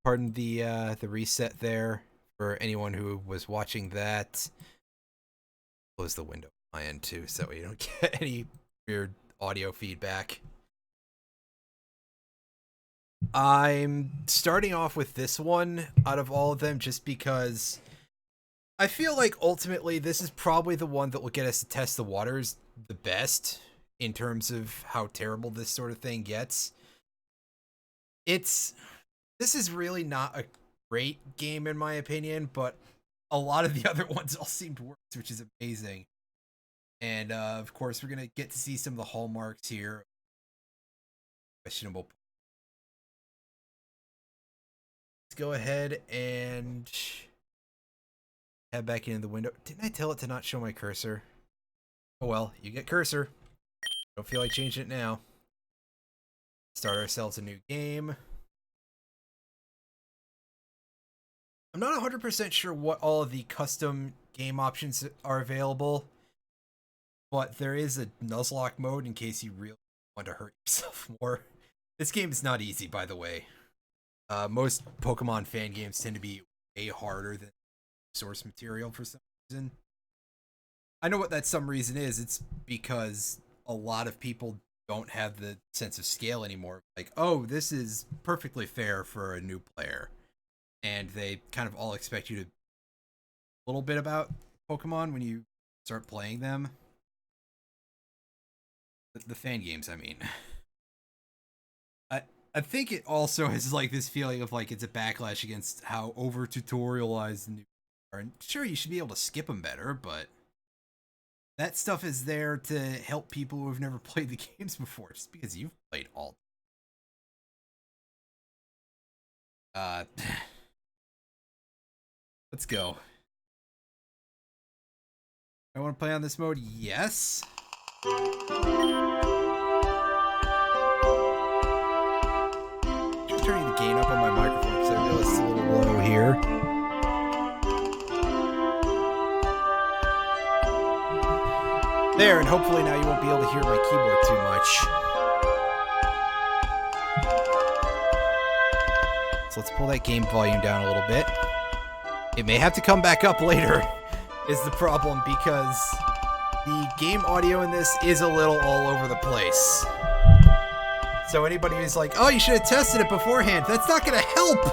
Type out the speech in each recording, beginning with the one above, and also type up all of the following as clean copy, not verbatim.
Pardon the reset there for anyone who was watching that. Close the window on my end too, so we don't get any weird audio feedback. I'm starting off with this one out of all of them just because I feel like ultimately this is probably the one that will get us to test the waters the best in terms of how terrible this sort of thing gets. This is really not a great game in my opinion, but a lot of the other ones all seemed worse, which is amazing. And of course, we're gonna get to see some of the hallmarks here. Questionable. Let's go ahead and head back into the window. Didn't I tell it to not show my cursor? Oh well, you get cursor. Don't feel like changing it now. Start ourselves a new game. I'm not 100% sure what all of the custom game options are available, but there is a Nuzlocke mode in case you really want to hurt yourself more. This game is not easy, by the way. Most Pokemon fan games tend to be way harder than source material for some reason. I know what that some reason is. It's because a lot of people don't have the sense of scale anymore. Like, oh, this is perfectly fair for a new player. And they kind of all expect you to a little bit about Pokemon when you start playing them. The fan games, I mean. I think it also has like this feeling of like it's a backlash against how over tutorialized the new are. And sure, you should be able to skip them better, but that stuff is there to help people who have never played the games before, just because you've played all. Let's go. I want to play on this mode? Yes. Just turning the gain up on my microphone because I realize it's a little low here. There, and hopefully now you won't be able to hear my keyboard too much. So let's pull that game volume down a little bit. It may have to come back up later, is the problem, because the game audio in this is a little all over the place. So anybody who's like, oh, you should have tested it beforehand, that's not going to help!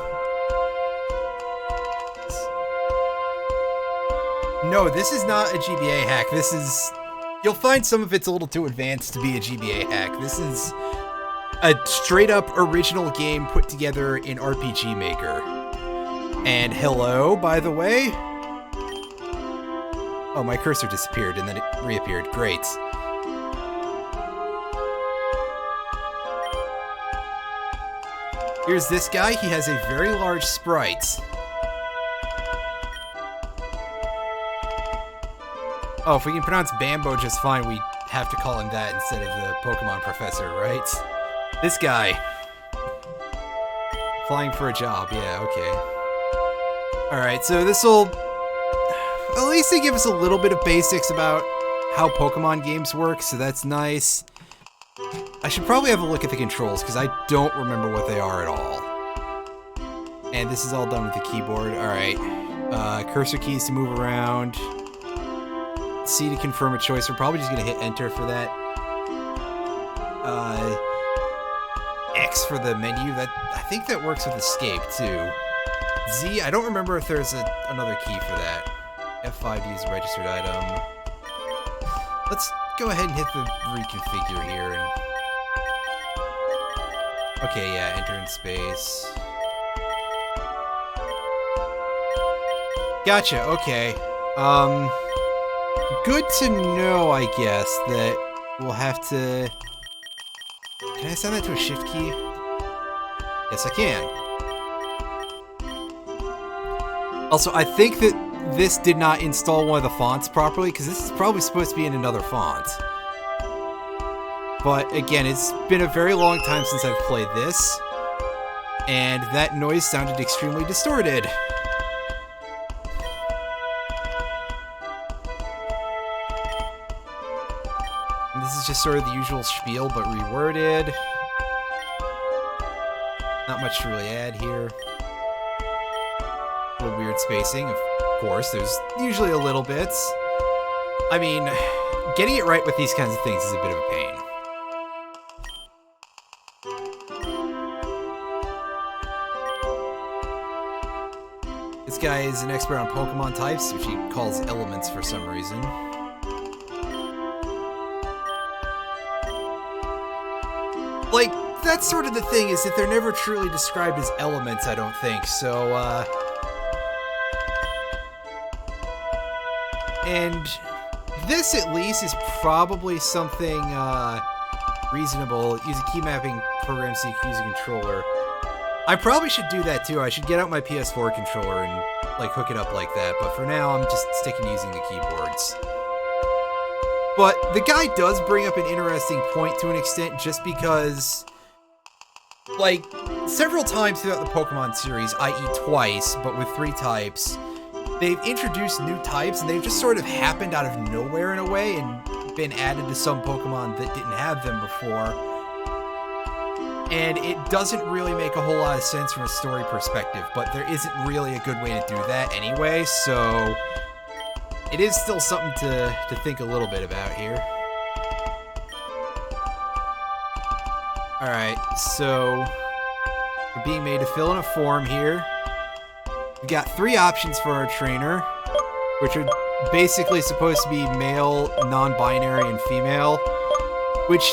No, this is not a GBA hack. This is... You'll find some of it's a little too advanced to be a GBA hack. This is a straight-up original game put together in RPG Maker. And hello, by the way. Oh, my cursor disappeared and then it reappeared. Great. Here's this guy. He has a very large sprite. Oh, if we can pronounce Bambo just fine, we have to call him that instead of the Pokemon professor, right? This guy. Flying for a job. Yeah, okay. Alright, so this'll... At least they give us a little bit of basics about how Pokemon games work, so that's nice. I should probably have a look at the controls, because I don't remember what they are at all. And this is all done with the keyboard. Alright. Cursor keys to move around. C to confirm a choice. We're probably just going to hit enter for that. X for the menu. I think that works with escape, too. Z, I don't remember if there's another key for that. F5 to use a registered item. Let's go ahead and hit the reconfigure here. And... Okay, yeah, enter in space. Gotcha, okay. Good to know, I guess, that we'll have to... Can I send that to a shift key? Yes, I can. Also, I think that this did not install one of the fonts properly, because this is probably supposed to be in another font. But again, it's been a very long time since I've played this, and that noise sounded extremely distorted. And this is just sort of the usual spiel, but reworded. Not much to really add here. word spacing, of course. There's usually a little bit. I mean, getting it right with these kinds of things is a bit of a pain. This guy is an expert on Pokemon types, which he calls elements for some reason. Like, that's sort of the thing, is that they're never truly described as elements, I don't think, so, and this, at least, is probably something, reasonable. Use a key mapping program so you can use a controller. I probably should do that, too. I should get out my PS4 controller and, like, hook it up like that, but for now, I'm just sticking to using the keyboards. But the guy does bring up an interesting point to an extent, just because, like, several times throughout the Pokemon series, i.e. twice, but with 3 types, they've introduced new types, and they've just sort of happened out of nowhere in a way, and been added to some Pokemon that didn't have them before. And it doesn't really make a whole lot of sense from a story perspective, but there isn't really a good way to do that anyway, so it is still something to think a little bit about here. Alright, so we're being made to fill in a form here. We've got 3 options for our trainer, which are basically supposed to be male, non-binary, and female, which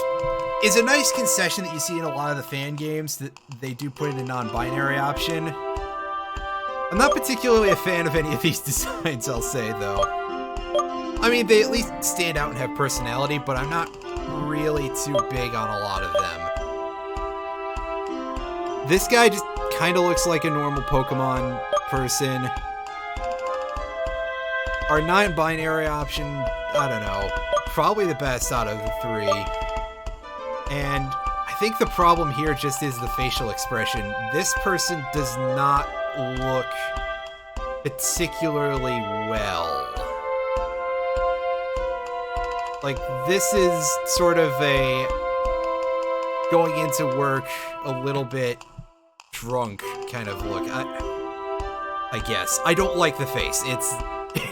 is a nice concession that you see in a lot of the fan games, that they do put in a non-binary option. I'm not particularly a fan of any of these designs, I'll say, though. I mean, they at least stand out and have personality, but I'm not really too big on a lot of them. This guy just kind of looks like a normal Pokemon person. Our non-binary option, I don't know, probably the best out of the 3. And I think the problem here just is the facial expression. This person does not look particularly well. Like, this is sort of a going into work a little bit drunk kind of look. I guess. I don't like the face. It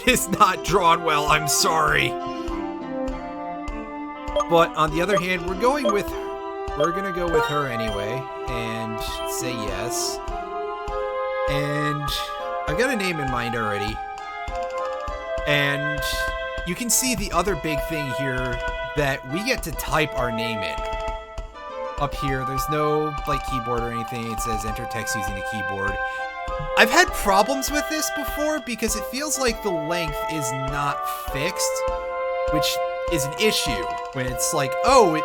is not drawn well, I'm sorry. But on the other hand, we're gonna go with her anyway, and say yes. And I've got a name in mind already. And you can see the other big thing here, that we get to type our name in. Up here, there's no, like, keyboard or anything. It says enter text using the keyboard. I've had problems with this before, because it feels like the length is not fixed, which is an issue. When it's like, oh, it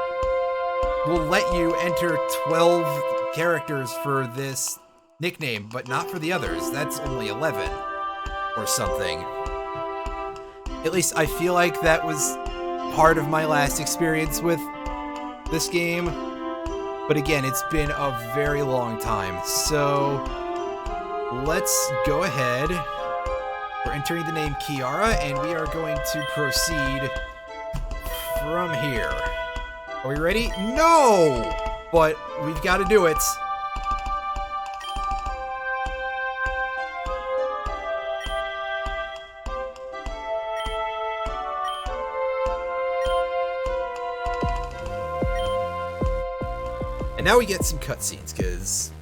will let you enter 12 characters for this nickname, but not for the others. That's only 11 or something. At least I feel like that was part of my last experience with this game. But again, it's been a very long time. So let's go ahead. We're entering the name Kiara, and we are going to proceed from here. Are we ready? No! But we've got to do it. And now we get some cutscenes, because,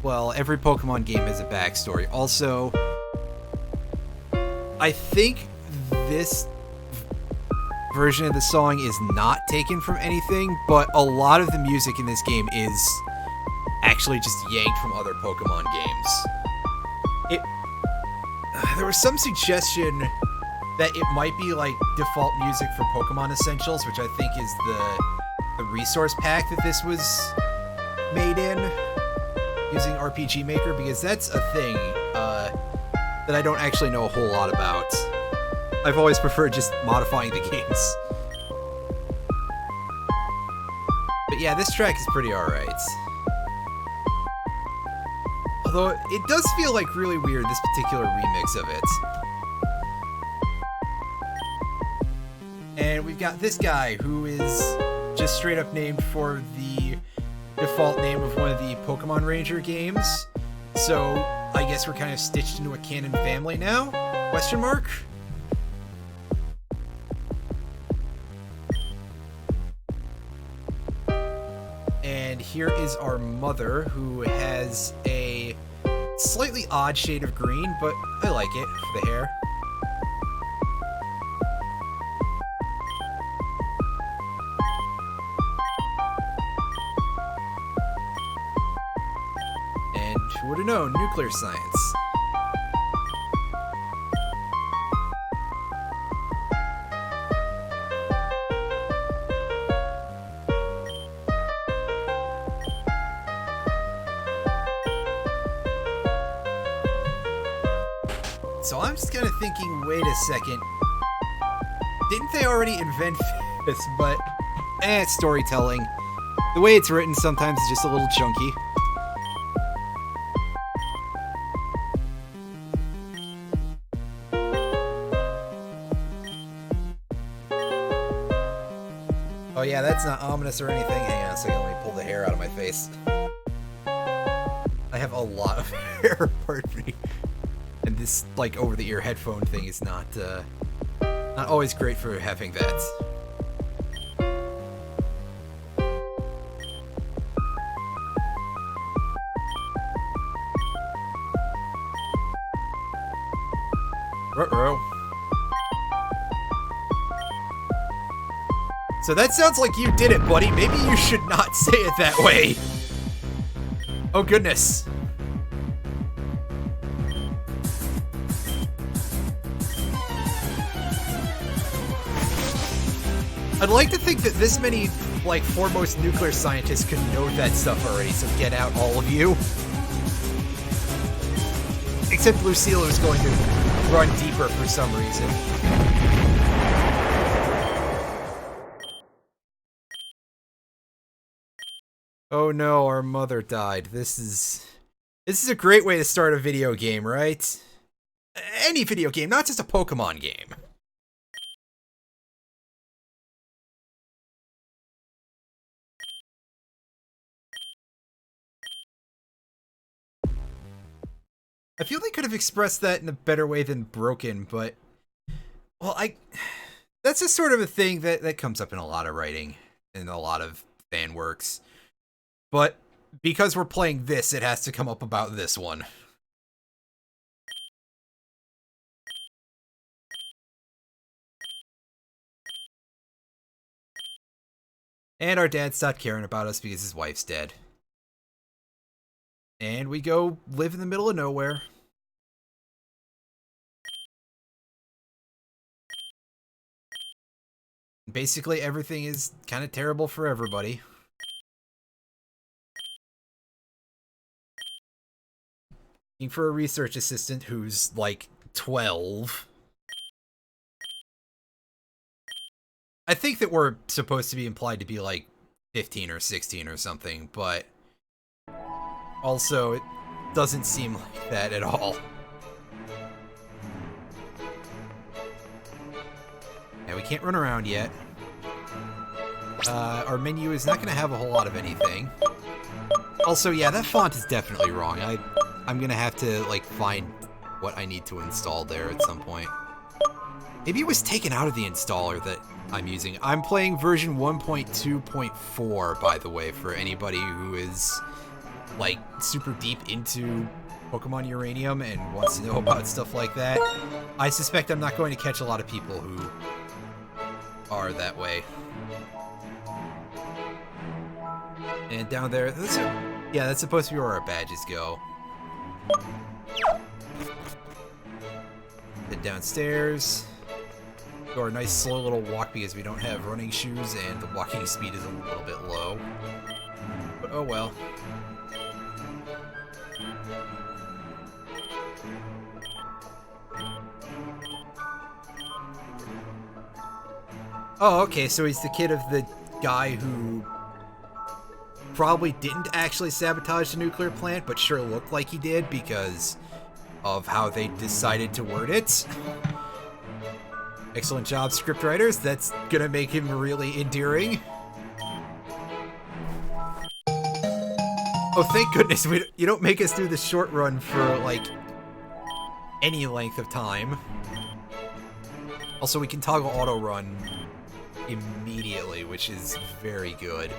well, every Pokemon game has a backstory. Also, I think this version of the song is not taken from anything, but a lot of the music in this game is actually just yanked from other Pokemon games. There was some suggestion that it might be like default music for Pokemon Essentials, which I think is the resource pack that this was made in, using RPG Maker, because that's a thing that I don't actually know a whole lot about. I've always preferred just modifying the games. But yeah, this track is pretty alright. Although, it does feel like really weird, this particular remix of it. And we've got this guy, who is just straight up named for the default name of one of the Pokemon Ranger games. So, I guess we're kind of stitched into a canon family now? Question mark? And here is our mother, who has a slightly odd shade of green, but I like it for the hair. And who would have known? Nuclear science. So I'm just kind of thinking, wait a second. Didn't they already invent this? But, it's storytelling. The way it's written sometimes is just a little chunky. Oh yeah, that's not ominous or anything. Hang on a second, let me pull the hair out of my face. I have a lot of hair, pardon me. And this, like, over-the-ear headphone thing is not always great for having that. Ruh-roh. So that sounds like you did it, buddy. Maybe you should not say it that way. Oh, goodness. I'd like to think that this many, like, foremost nuclear scientists could know that stuff already, so get out, all of you. Except Lucille is going to run deeper for some reason. Oh no, our mother died. This is a great way to start a video game, right? Any video game, not just a Pokemon game. I feel they could have expressed that in a better way than broken, but... Well, that's just sort of a thing that comes up in a lot of writing, in a lot of fan works. But because we're playing this, it has to come up about this one. And our dad stopped caring about us because his wife's dead. And we go live in the middle of nowhere. Basically, everything is kind of terrible for everybody. Looking for a research assistant who's, like, 12. I think that we're supposed to be implied to be, like, 15 or 16 or something, but... Also, it doesn't seem like that at all. Now, we can't run around yet. Our menu is not going to have a whole lot of anything. Also, yeah, that font is definitely wrong. I'm going to have to, like, find what I need to install there at some point. Maybe it was taken out of the installer that I'm using. I'm playing version 1.2.4, by the way, for anybody who is... like, super deep into Pokemon Uranium and wants to know about stuff like that. I suspect I'm not going to catch a lot of people who are that way. And down there, yeah, that's supposed to be where our badges go. Head downstairs. Go our nice slow little walk because we don't have running shoes and the walking speed is a little bit low. But oh well. Oh, okay, so he's the kid of the guy who probably didn't actually sabotage the nuclear plant, but sure looked like he did because of how they decided to word it. Excellent job, scriptwriters. That's gonna make him really endearing. Oh, thank goodness you don't make us do the short run for, like, any length of time. Also, we can toggle auto run immediately, which is very good.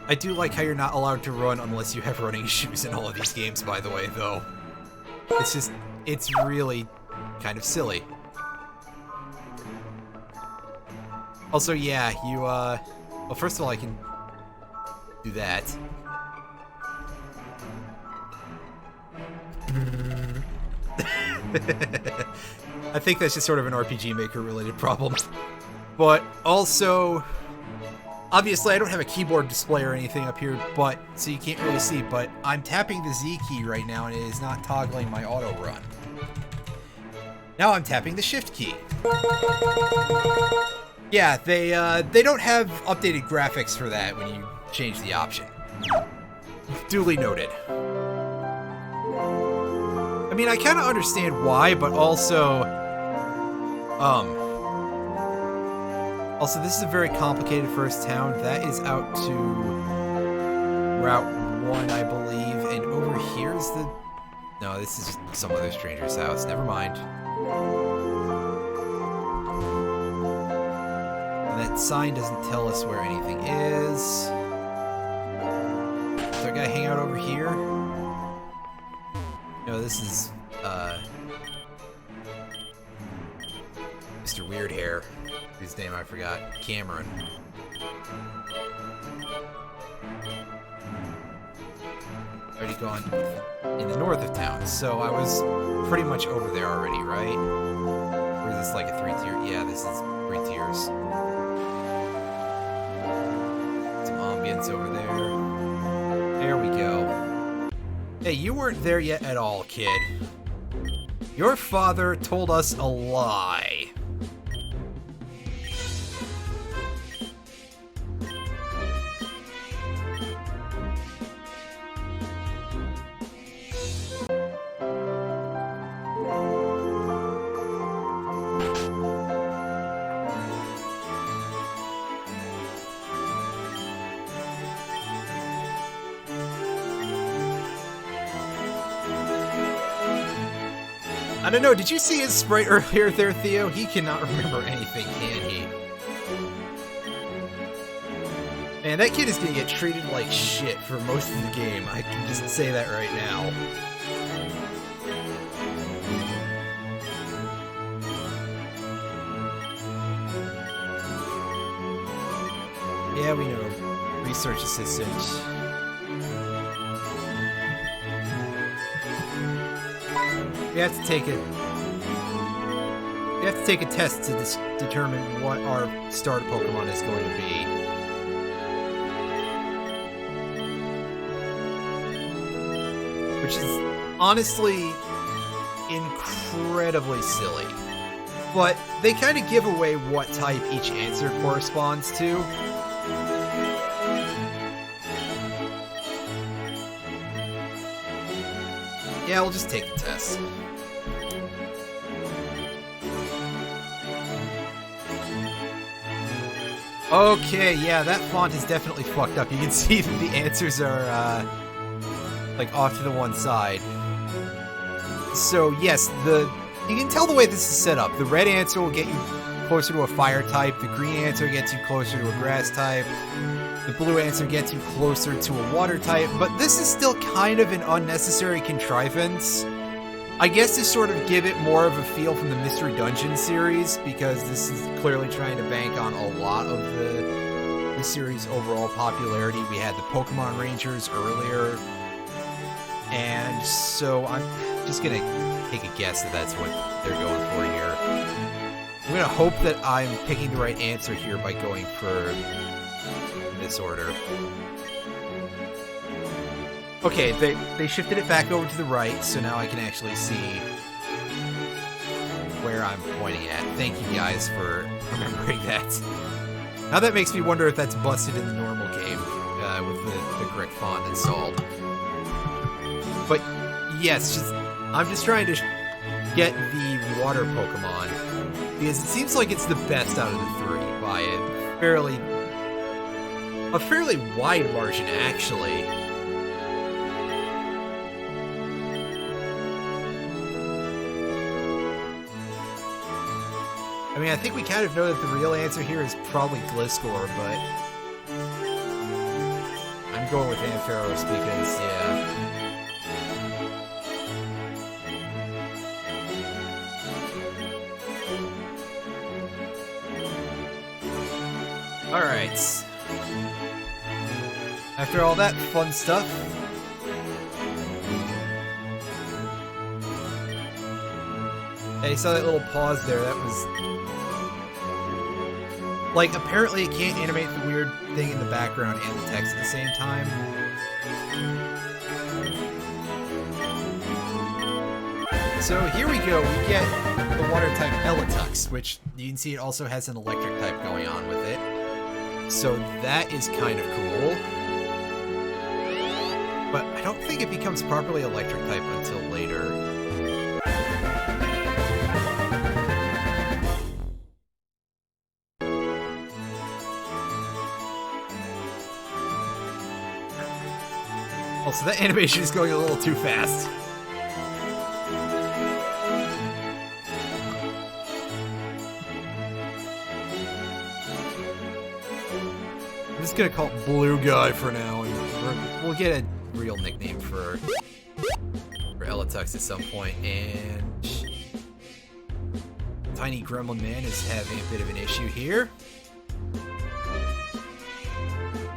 I do like how you're not allowed to run unless you have running shoes in all of these games, by the way, though. It's really kind of silly. Also, yeah, you, well, first of all, I can do that. I think that's just sort of an RPG Maker related problem. But also, obviously I don't have a keyboard display or anything up here, but so you can't really see, but I'm tapping the Z key right now and it is not toggling my auto run. Now I'm tapping the shift key. Yeah, they don't have updated graphics for that when you change the option. Duly noted. I mean, I kind of understand why, but also, also this is a very complicated first town. That is out to Route 1, I believe, and over here's the... No, this is just some other stranger's house. Never mind. And that sign doesn't tell us where anything is. Is there a guy hang out over here? No, this is, Mr. Weird Hair, whose name I forgot, Cameron. Already gone in the north of town, so I was pretty much over there already, right? Or is this like a 3-tier? Yeah, this is 3 tiers. Some ambience over there. There we go. Hey, you weren't there yet at all, kid. Your father told us a lie. I don't know, did you see his sprite earlier there, Theo? He cannot remember anything, can he? Man, that kid is gonna get treated like shit for most of the game. I can just say that right now. Yeah, we know. Research assistant. We have to take a test to determine what our starter Pokemon is going to be. Which is honestly incredibly silly. But they kind of give away what type each answer corresponds to. Yeah, we'll just take the test. Okay, yeah, that font is definitely fucked up. You can see that the answers are, like, off to the one side. So, yes, you can tell the way this is set up. The red answer will get you closer to a fire type. The green answer gets you closer to a grass type. The blue answer gets you closer to a water type. But this is still kind of an unnecessary contrivance. I guess to sort of give it more of a feel from the Mystery Dungeon series, because this is clearly trying to bank on a lot of the series' overall popularity. We had the Pokemon Rangers earlier, and so I'm just gonna take a guess that that's what they're going for here. I'm gonna hope that I'm picking the right answer here by going for this order. Okay, they shifted it back over to the right, so now I can actually see where I'm pointing at. Thank you guys for remembering that. Now that makes me wonder if that's busted in the normal game with the correct font installed. But yes, I'm just trying to get the water Pokemon, because it seems like it's the best out of the three by a fairly A fairly wide margin, actually. I mean, I think we kind of know that the real answer here is probably Gliscor, but I'm going with Ampharos because, yeah. Alright. After all that fun stuff, yeah, you saw that little pause there. That was like, apparently it can't animate the weird thing in the background and the text at the same time. So here we go. We get the water type Elitux, which you can see it also has an electric type going on with it. So that is kind of cool. But I don't think it becomes properly electric type until later. Also, that animation is going a little too fast. I'm just gonna call it Blue Guy for now, and we'll get a real nickname for Elitux at some point. And Tiny Gremlin Man is having a bit of an issue here.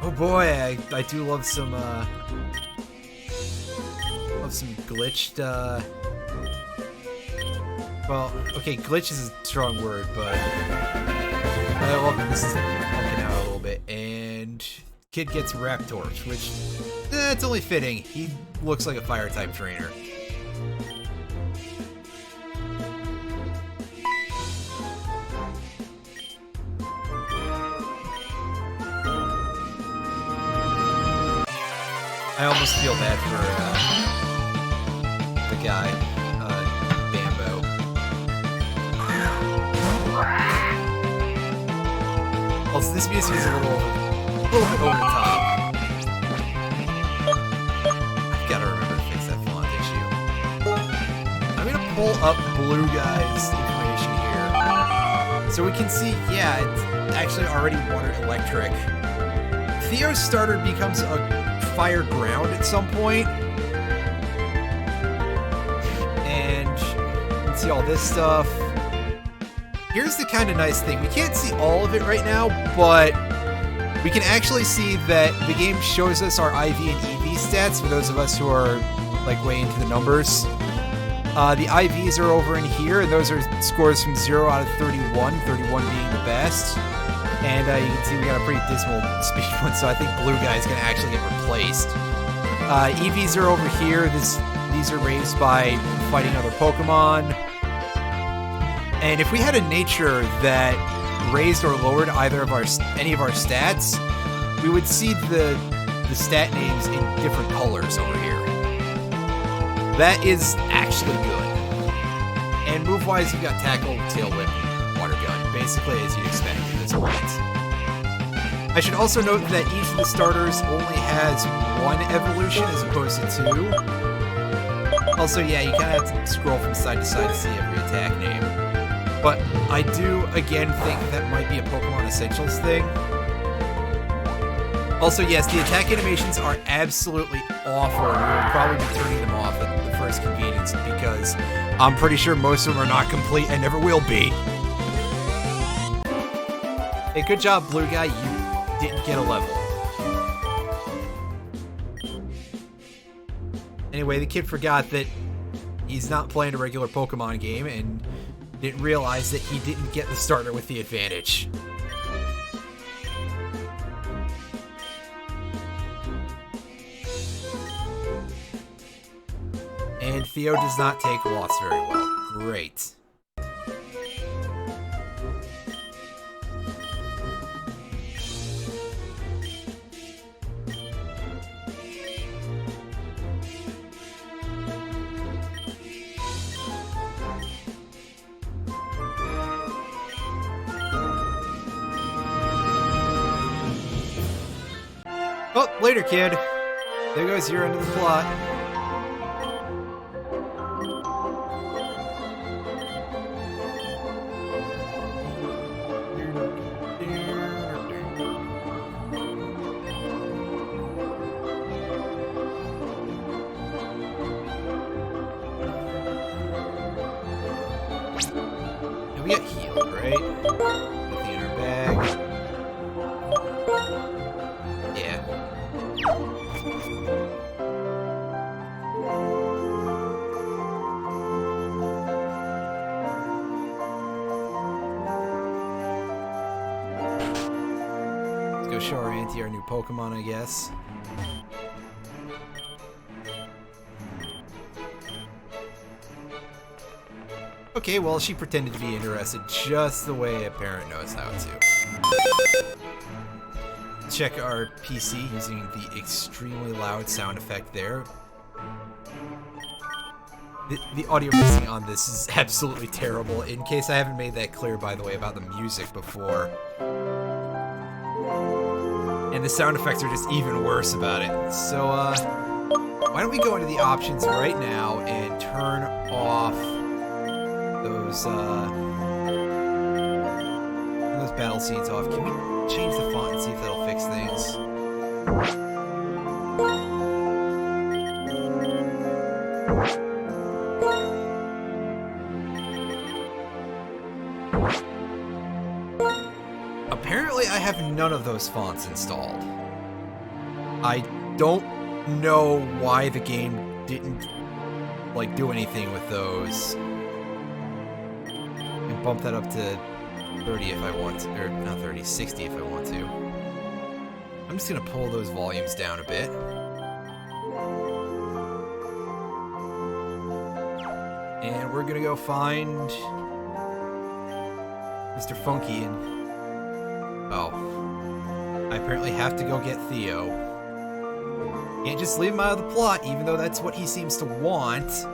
Oh boy, I do love some glitched, well, okay, glitch is a strong word, but I love that this is poking out a little bit. And kid gets Raptorch, which, it's only fitting. He looks like a fire-type trainer. I almost feel bad for, the guy, Bambo. Also, this music is a little bit over the top. I've got to remember to fix that font issue. I'm going to pull up Blue Guy's information here. So we can see, yeah, it's actually already water electric. Theo's starter becomes a fire ground at some point. And you can see all this stuff. Here's the kind of nice thing. We can't see all of it right now, but we can actually see that the game shows us our IV and EV stats for those of us who are like way into the numbers. The IVs are over in here, and those are scores from 0 out of 31, 31 being the best. And you can see we got a pretty dismal speed one, so I think Blue Guy is going to actually get replaced. EVs are over here. These are raised by fighting other Pokemon. And if we had a nature that raised or lowered any of our stats, we would see the stat names in different colors over here. That is actually good. And move-wise, you've got Tackle, Tail Whip, Water Gun, basically as you'd expect at this point. I should also note that each of the starters only has one evolution as opposed to 2. Also, yeah, you kind of have to scroll from side to side to see every attack name. But I do, again, think that might be a Pokemon Essentials thing. Also, yes, the attack animations are absolutely awful, and we will probably be turning them off at the first convenience because I'm pretty sure most of them are not complete and never will be. Hey, good job, Blue Guy. You didn't get a level. Anyway, the kid forgot that he's not playing a regular Pokemon game and didn't realize that he didn't get the starter with the advantage. And Theo does not take loss very well. Great. Oh, later, kid. There goes your end of the plot. And we get healed, right? Nothing in our bag. Yeah. Let's go show our auntie our new Pokemon, I guess. Okay, well, she pretended to be interested just the way a parent knows how to. Check our PC using the extremely loud sound effect there. The audio mixing on this is absolutely terrible. In case I haven't made that clear, by the way, about the music before. And the sound effects are just even worse about it. So, why don't we go into the options right now and turn off those battle scenes off. Can we change the font and see if that'll fix things? Apparently I have none of those fonts installed. I don't know why the game didn't like do anything with those. And bump that up to 30 if I want to, or not 30, 60 if I want to. I'm just gonna pull those volumes down a bit. And we're gonna go find Mr. Funky and... oh. I apparently have to go get Theo. Can't just leave him out of the plot, even though that's what he seems to want.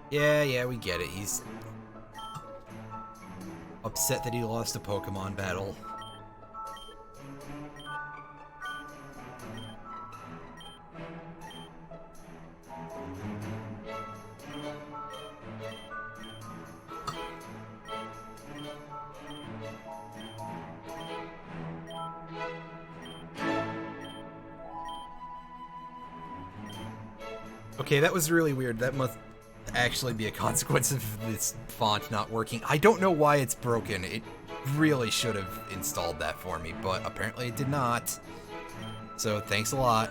Yeah, we get it. He's upset that he lost a Pokemon battle. Okay, that was really weird. That must actually be a consequence of this font not working. I don't know why it's broken. It really should have installed that for me, but apparently it did not. So thanks a lot.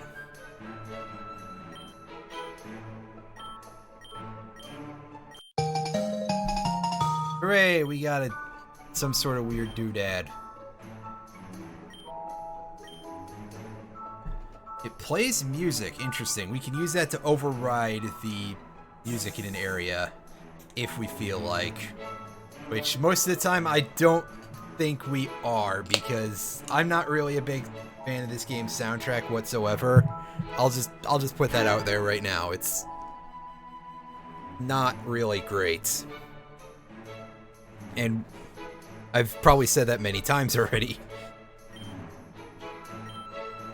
Hooray, we got some sort of weird doodad. It plays music. Interesting. We can use that to override the music in an area if we feel like. Which most of the time I don't think we are, because I'm not really a big fan of this game's soundtrack whatsoever. I'll just put that out there right now. It's not really great. And I've probably said that many times already.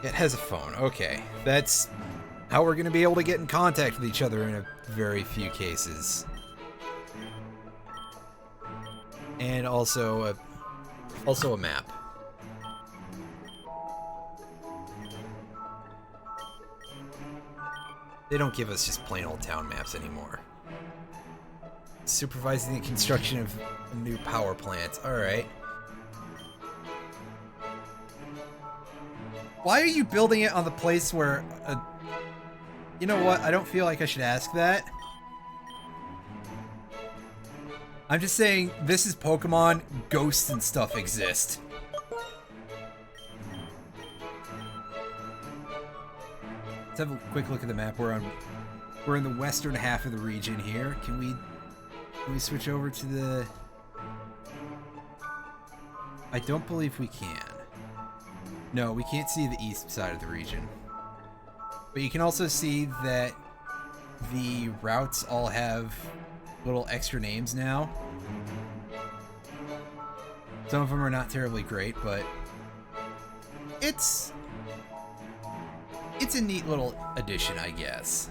It has a phone. Okay. That's how we're going to be able to get in contact with each other in a very few cases. And also a map. They don't give us just plain old town maps anymore. Supervising the construction of a new power plant. Alright. Why are you building it on the place where... You know what? I don't feel like I should ask that. I'm just saying, this is Pokemon. Ghosts and stuff exist. Let's have a quick look at the map. We're in the western half of the region here. Can we Can we switch over to the... I don't believe we can. No, we can't see the east side of the region. But you can also see that the routes all have little extra names now. Some of them are not terribly great, but it's a neat little addition, I guess.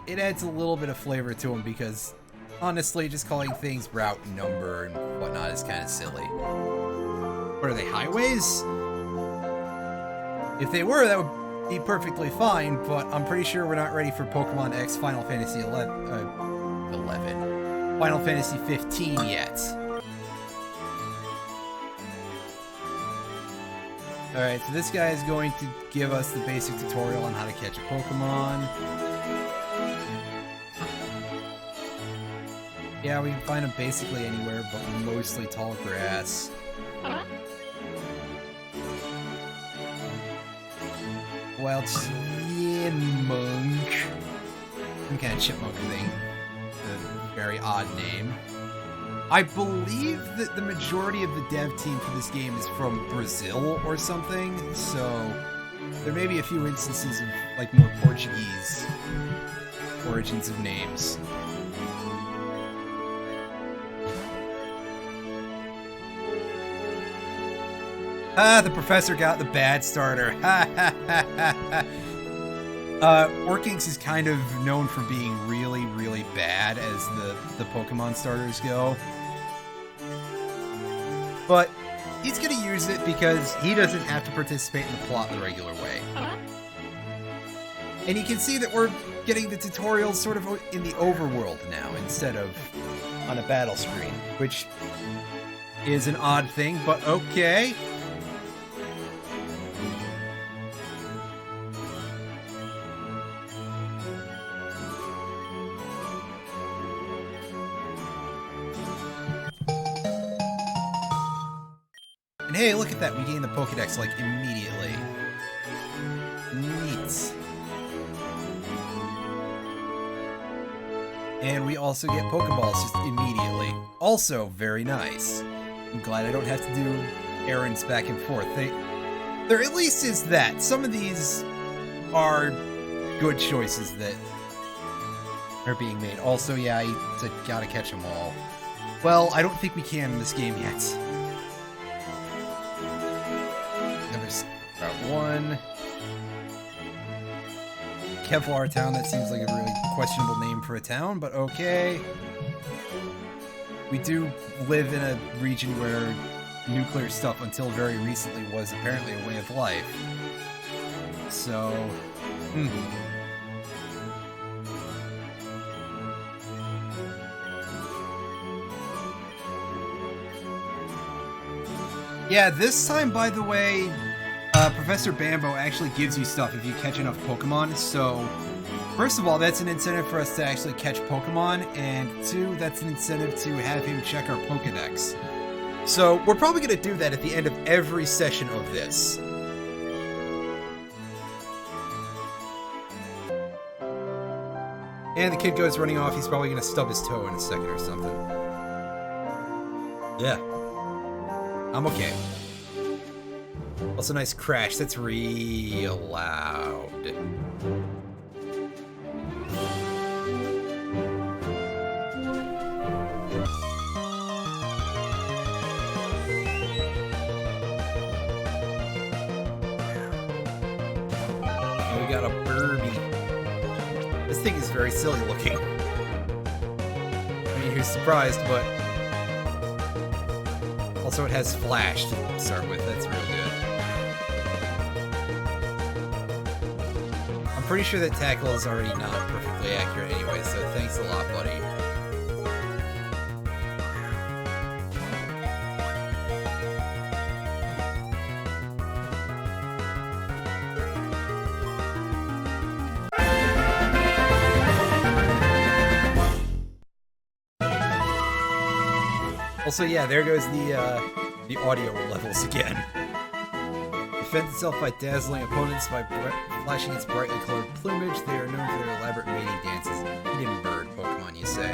It adds a little bit of flavor to them because, honestly, just calling things route and number and whatnot is kind of silly. What are they, highways? If they were, that would be perfectly fine, but I'm pretty sure we're not ready for Pokemon X Final Fantasy 11. Final Fantasy 15 yet. Alright, so this guy is going to give us the basic tutorial on how to catch a Pokemon. Yeah, we can find them basically anywhere, but mostly tall grass. Wild Chipmunk. Some kind of chipmunk thing. A very odd name. I believe that the majority of the dev team for this game is from Brazil or something, so there may be a few instances of like more Portuguese origins of names. Ah, the professor got the bad starter. Ha ha ha ha ha. Orkings is kind of known for being really, really bad as the Pokemon starters go. But he's gonna use it because he doesn't have to participate in the plot the regular way. And you can see that we're getting the tutorials sort of in the overworld now instead of on a battle screen, which is an odd thing, but okay. And hey, look at that, we gained the Pokedex, like, immediately. Neat. And we also get Pokeballs just immediately. Also very nice. I'm glad I don't have to do errands back and forth. There at least is that. Some of these are good choices that are being made. Also, yeah, I gotta catch them all. Well, I don't think we can in this game yet. Route 1. Kevlar Town, that seems like a really questionable name for a town, but okay. We do live in a region where nuclear stuff until very recently was apparently a way of life. So, Yeah, this time, by the way, Professor Bambo actually gives you stuff if you catch enough Pokemon, so first of all, that's an incentive for us to actually catch Pokemon, and two, that's an incentive to have him check our Pokedex. So we're probably going to do that at the end of every session of this. And the kid goes running off, he's probably going to stub his toe in a second or something. Yeah. I'm okay. Also, nice crash. That's real loud. Oh, we got a Burby. This thing is very silly looking. I mean, who's surprised, but also it has Flash to start with. That's real good. I'm pretty sure that Tackle is already not perfectly accurate anyway, so thanks a lot, buddy. Also, yeah, there goes the audio levels again. defends itself by dazzling opponents by flashing its brightly colored plumage. They are known for their elaborate mating dances. Hidden bird Pokemon, you say?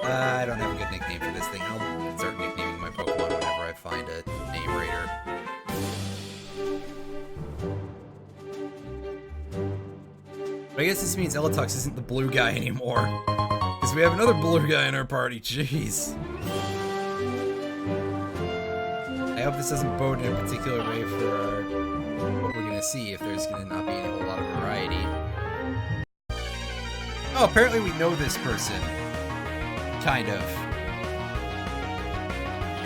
I don't have a good nickname for this thing. I'll start nicknaming my Pokemon whenever I find a name raider. But I guess this means Eletux isn't the blue guy anymore. Because we have another blue guy in our party. Jeez. I hope this doesn't bode in a particular way for what we're going to see, if there's going to not be a whole lot of variety. Oh, apparently we know this person. Kind of.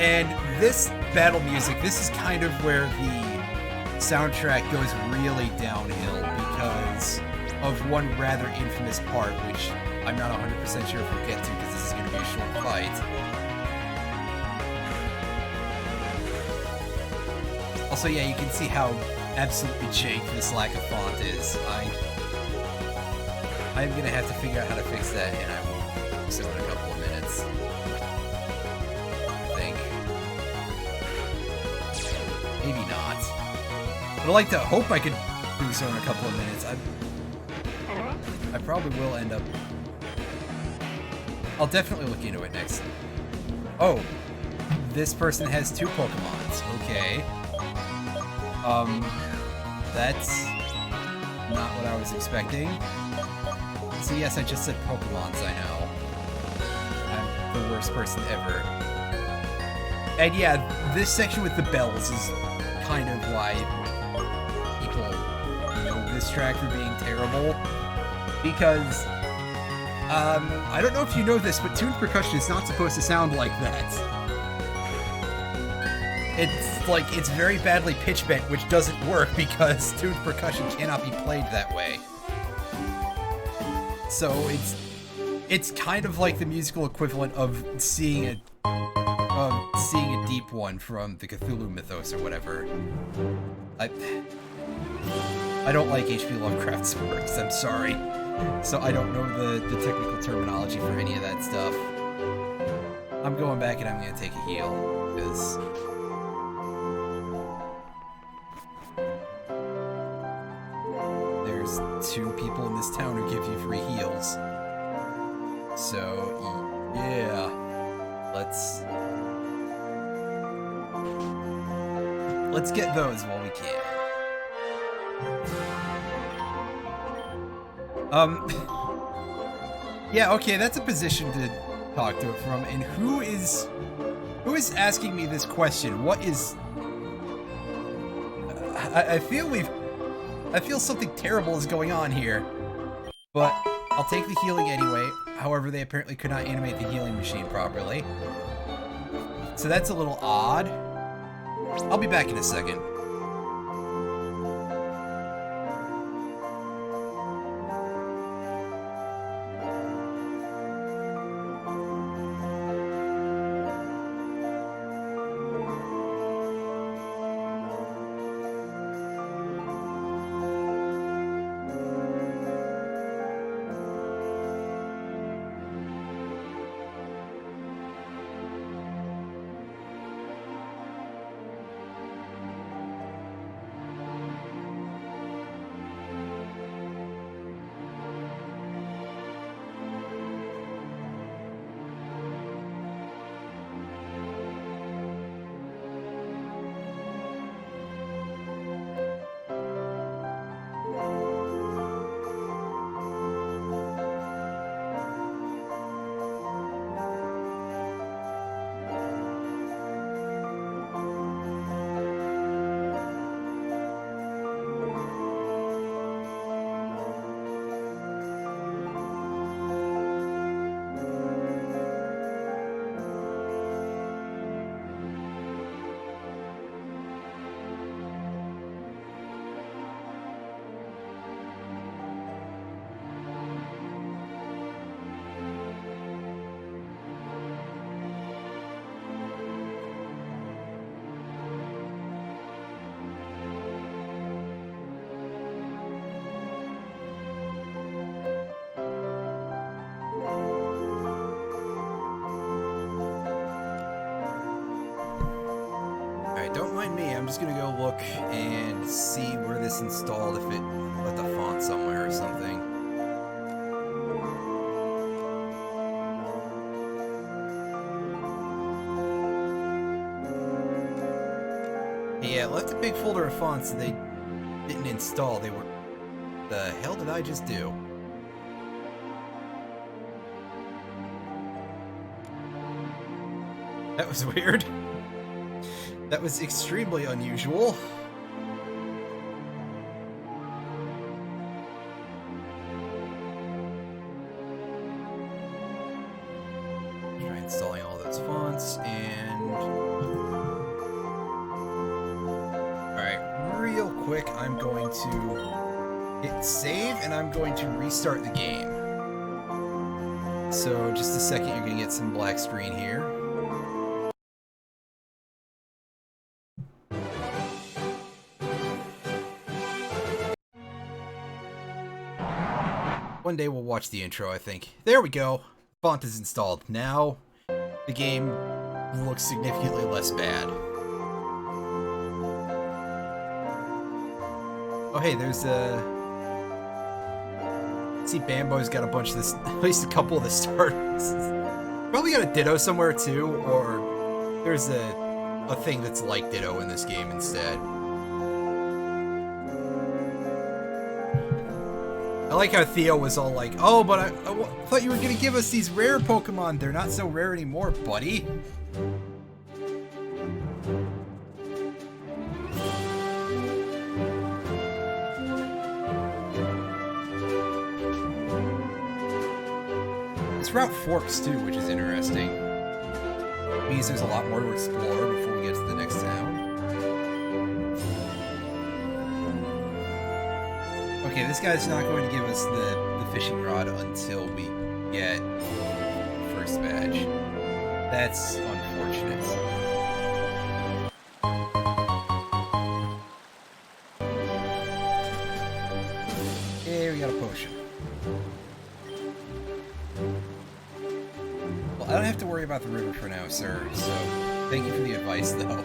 And this battle music, this is kind of where the soundtrack goes really downhill because of one rather infamous part, which I'm not 100% sure if we'll get to because this is going to be a short fight. Also, yeah, you can see how absolutely jank this lack of font is. I'm going to have to figure out how to fix that, and I will do so in a couple of minutes. I think. Maybe not. But I'd like to hope I could do so in a couple of minutes. I probably will end up... I'll definitely look into it next. Oh, this person has 2 Pokemons. Okay. That's not what I was expecting. So yes, I just said Pokemons, I know. I'm the worst person ever. And yeah, this section with the bells is kind of why people know this track for being terrible. Because, I don't know if you know this, but tuned percussion is not supposed to sound like that. It's like, it's very badly pitch bent, which doesn't work because tuned percussion cannot be played that way. So it's kind of like the musical equivalent of seeing a deep one from the Cthulhu mythos or whatever. I don't like H.P. Lovecraft's works, I'm sorry. So I don't know the technical terminology for any of that stuff. I'm going back and I'm gonna take a heal, because... there's 2 people in this town who give you free heals. So, yeah. Let's get those while we can. Yeah, okay, that's a position to talk to it from. And who is asking me this question? What is... I feel something terrible is going on here. But I'll take the healing anyway. However, they apparently could not animate the healing machine properly. So that's a little odd. I'll be back in a second. me. I'm just gonna go look and see where this installed, if it let the font somewhere or something. Yeah, it left a big folder of fonts that they didn't install. They were... The hell did I just do? That was weird. That was extremely unusual. Try installing all those fonts and... Alright, real quick, I'm going to hit save and I'm going to restart the game. So, just a second, you're gonna get some black screen here. One day we'll watch the intro, I think. There we go. Font is installed. Now, the game looks significantly less bad. Oh hey, there's a... See, Bambo's got a bunch of this, at least a couple of the stars. Probably got a Ditto somewhere too, or there's a thing that's like Ditto in this game instead. I like how Theo was all like, oh, but I thought you were going to give us these rare Pokemon. They're not so rare anymore, buddy. This route forks too, which is interesting. It means there's a lot more to explore before we get to the next town. Okay, this guy's not going to give us the fishing rod until we get the first badge. That's unfortunate. Okay, we got a potion. Well, I don't have to worry about the river for now, sir, so thank you for the advice, though.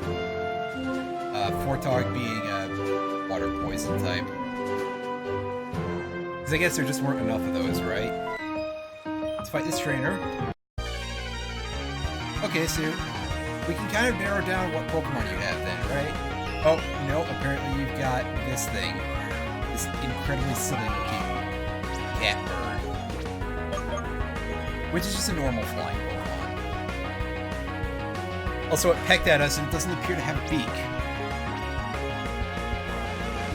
Fortog being a water poison type. Because I guess there just weren't enough of those, right? Let's fight this trainer. Okay, so we can kind of narrow down what Pokemon you have then, right? Oh, no, apparently you've got this thing. This incredibly silly looking cat bird. Which is just a normal flying Pokemon. Also, it pecked at us and it doesn't appear to have a beak.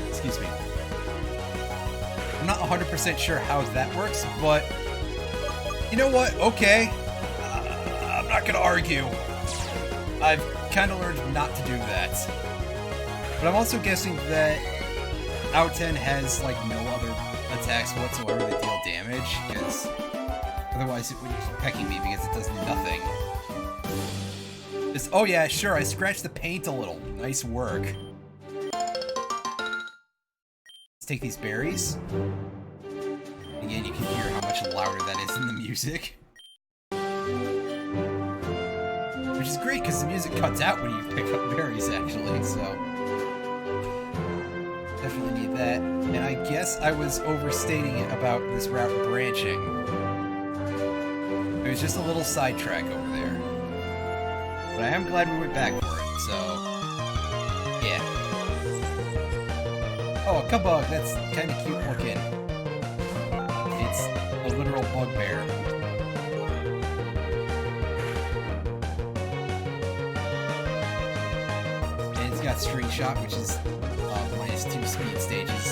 Excuse me. I'm not 100% sure how that works, but you know what? Okay. I'm not gonna argue. I've kind of learned not to do that. But I'm also guessing that Out-10 has, like, no other attacks whatsoever that deal damage, because otherwise it would keep pecking me because it does nothing. Just, oh yeah, sure, I scratched the paint a little. Nice work. Take these berries. Again, you can hear how much louder that is in the music. Which is great, because the music cuts out when you pick up berries, actually, so... Definitely need that. And I guess I was overstating it about this route branching. It was just a little sidetrack over there. But I am glad we went back for it, so... Yeah. Oh, a Kabug, that's kind of cute looking. It's a literal bugbear. And it's got String Shot, which is -2 speed stages.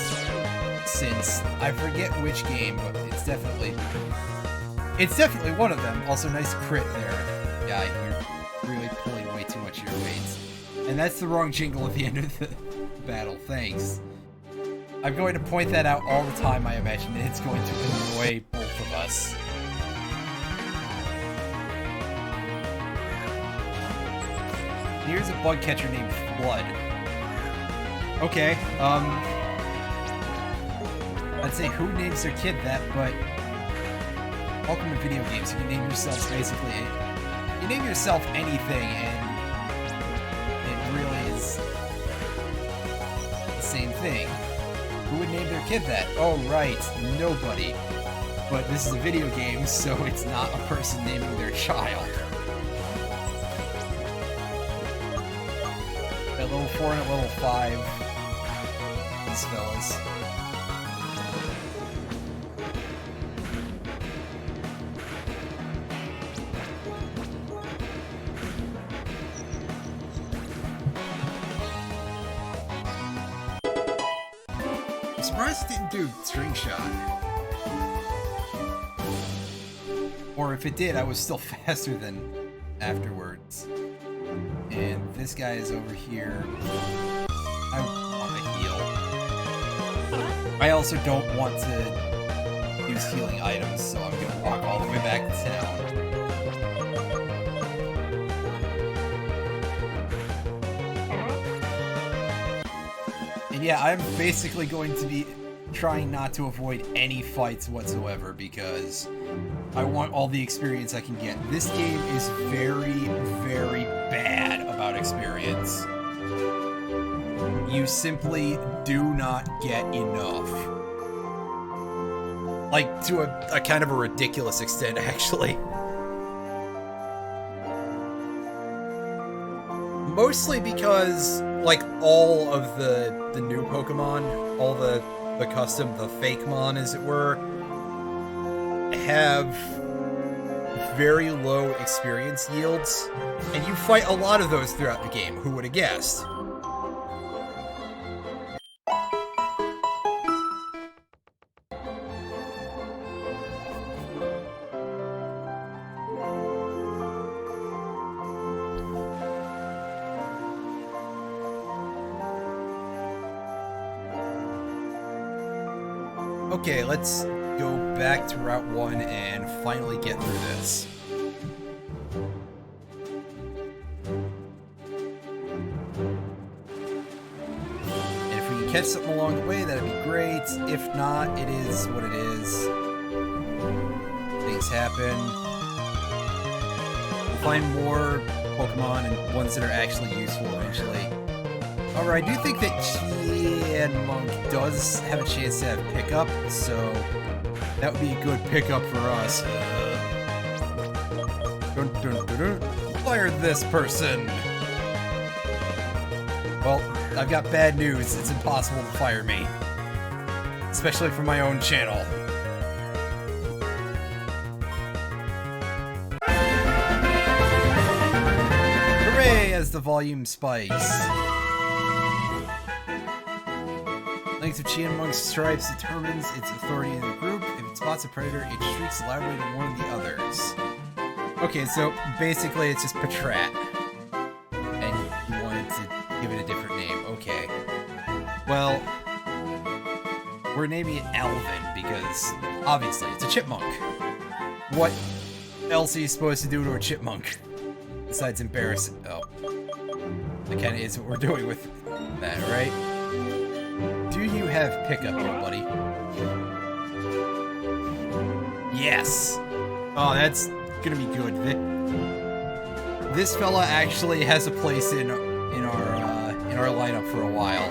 Since I forget which game, but it's definitely one of them. Also, nice crit there. Yeah, you're really pulling way too much of your weight. And that's the wrong jingle at the end of the battle. Thanks. I'm going to point that out all the time, I imagine, and it's going to annoy both of us. Here's a bug catcher named Flood. Okay, I'd say who names their kid that, but welcome to video games. You can name yourselves basically, you name yourself anything, and it really is same thing. Who would name their kid that? Oh, right, nobody. But this is a video game, so it's not a person naming their child. At level 4 and at level 5, these fellas. I'm surprised it didn't do string shot. Or if it did, I was still faster than afterwards. And this guy is over here. I want to heal. I also don't want to use healing items, so I'm gonna walk all the way back to town. And yeah, I'm basically going to be trying not to avoid any fights whatsoever because I want all the experience I can get. This game is very, very bad about experience. You simply do not get enough. Like, to a kind of a ridiculous extent, actually. Mostly because, like, all of the new Pokemon, all the custom, the fake mon, as it were, have very low experience yields, and you fight a lot of those throughout the game. Who would have guessed? Okay, let's go back to Route 1 and finally get through this. And if we can catch something along the way, that'd be great. If not, it is what it is. Things happen. We'll find more Pokemon and ones that are actually useful eventually. However, I do think that Monk does have a chance to have pickup, so that would be a good pickup for us. Dun, dun, dun, dun. Fire this person! Well, I've got bad news. It's impossible to fire me. Especially for my own channel. Hooray! As the volume spikes. Length of Monk's stripes determines its authority in the group. If it spots a predator, it shrieks loudly to warn the others. Okay, so basically it's just Patrat. And you wanted to give it a different name. Okay. Well, we're naming it Alvin because, obviously, it's a chipmunk. What else are you supposed to do to a chipmunk? Besides embarrass it? Oh. That kinda is what we're doing with that, right? Do you have pickup here, buddy? Yes! Oh, that's gonna be good. This fella actually has a place in our lineup for a while.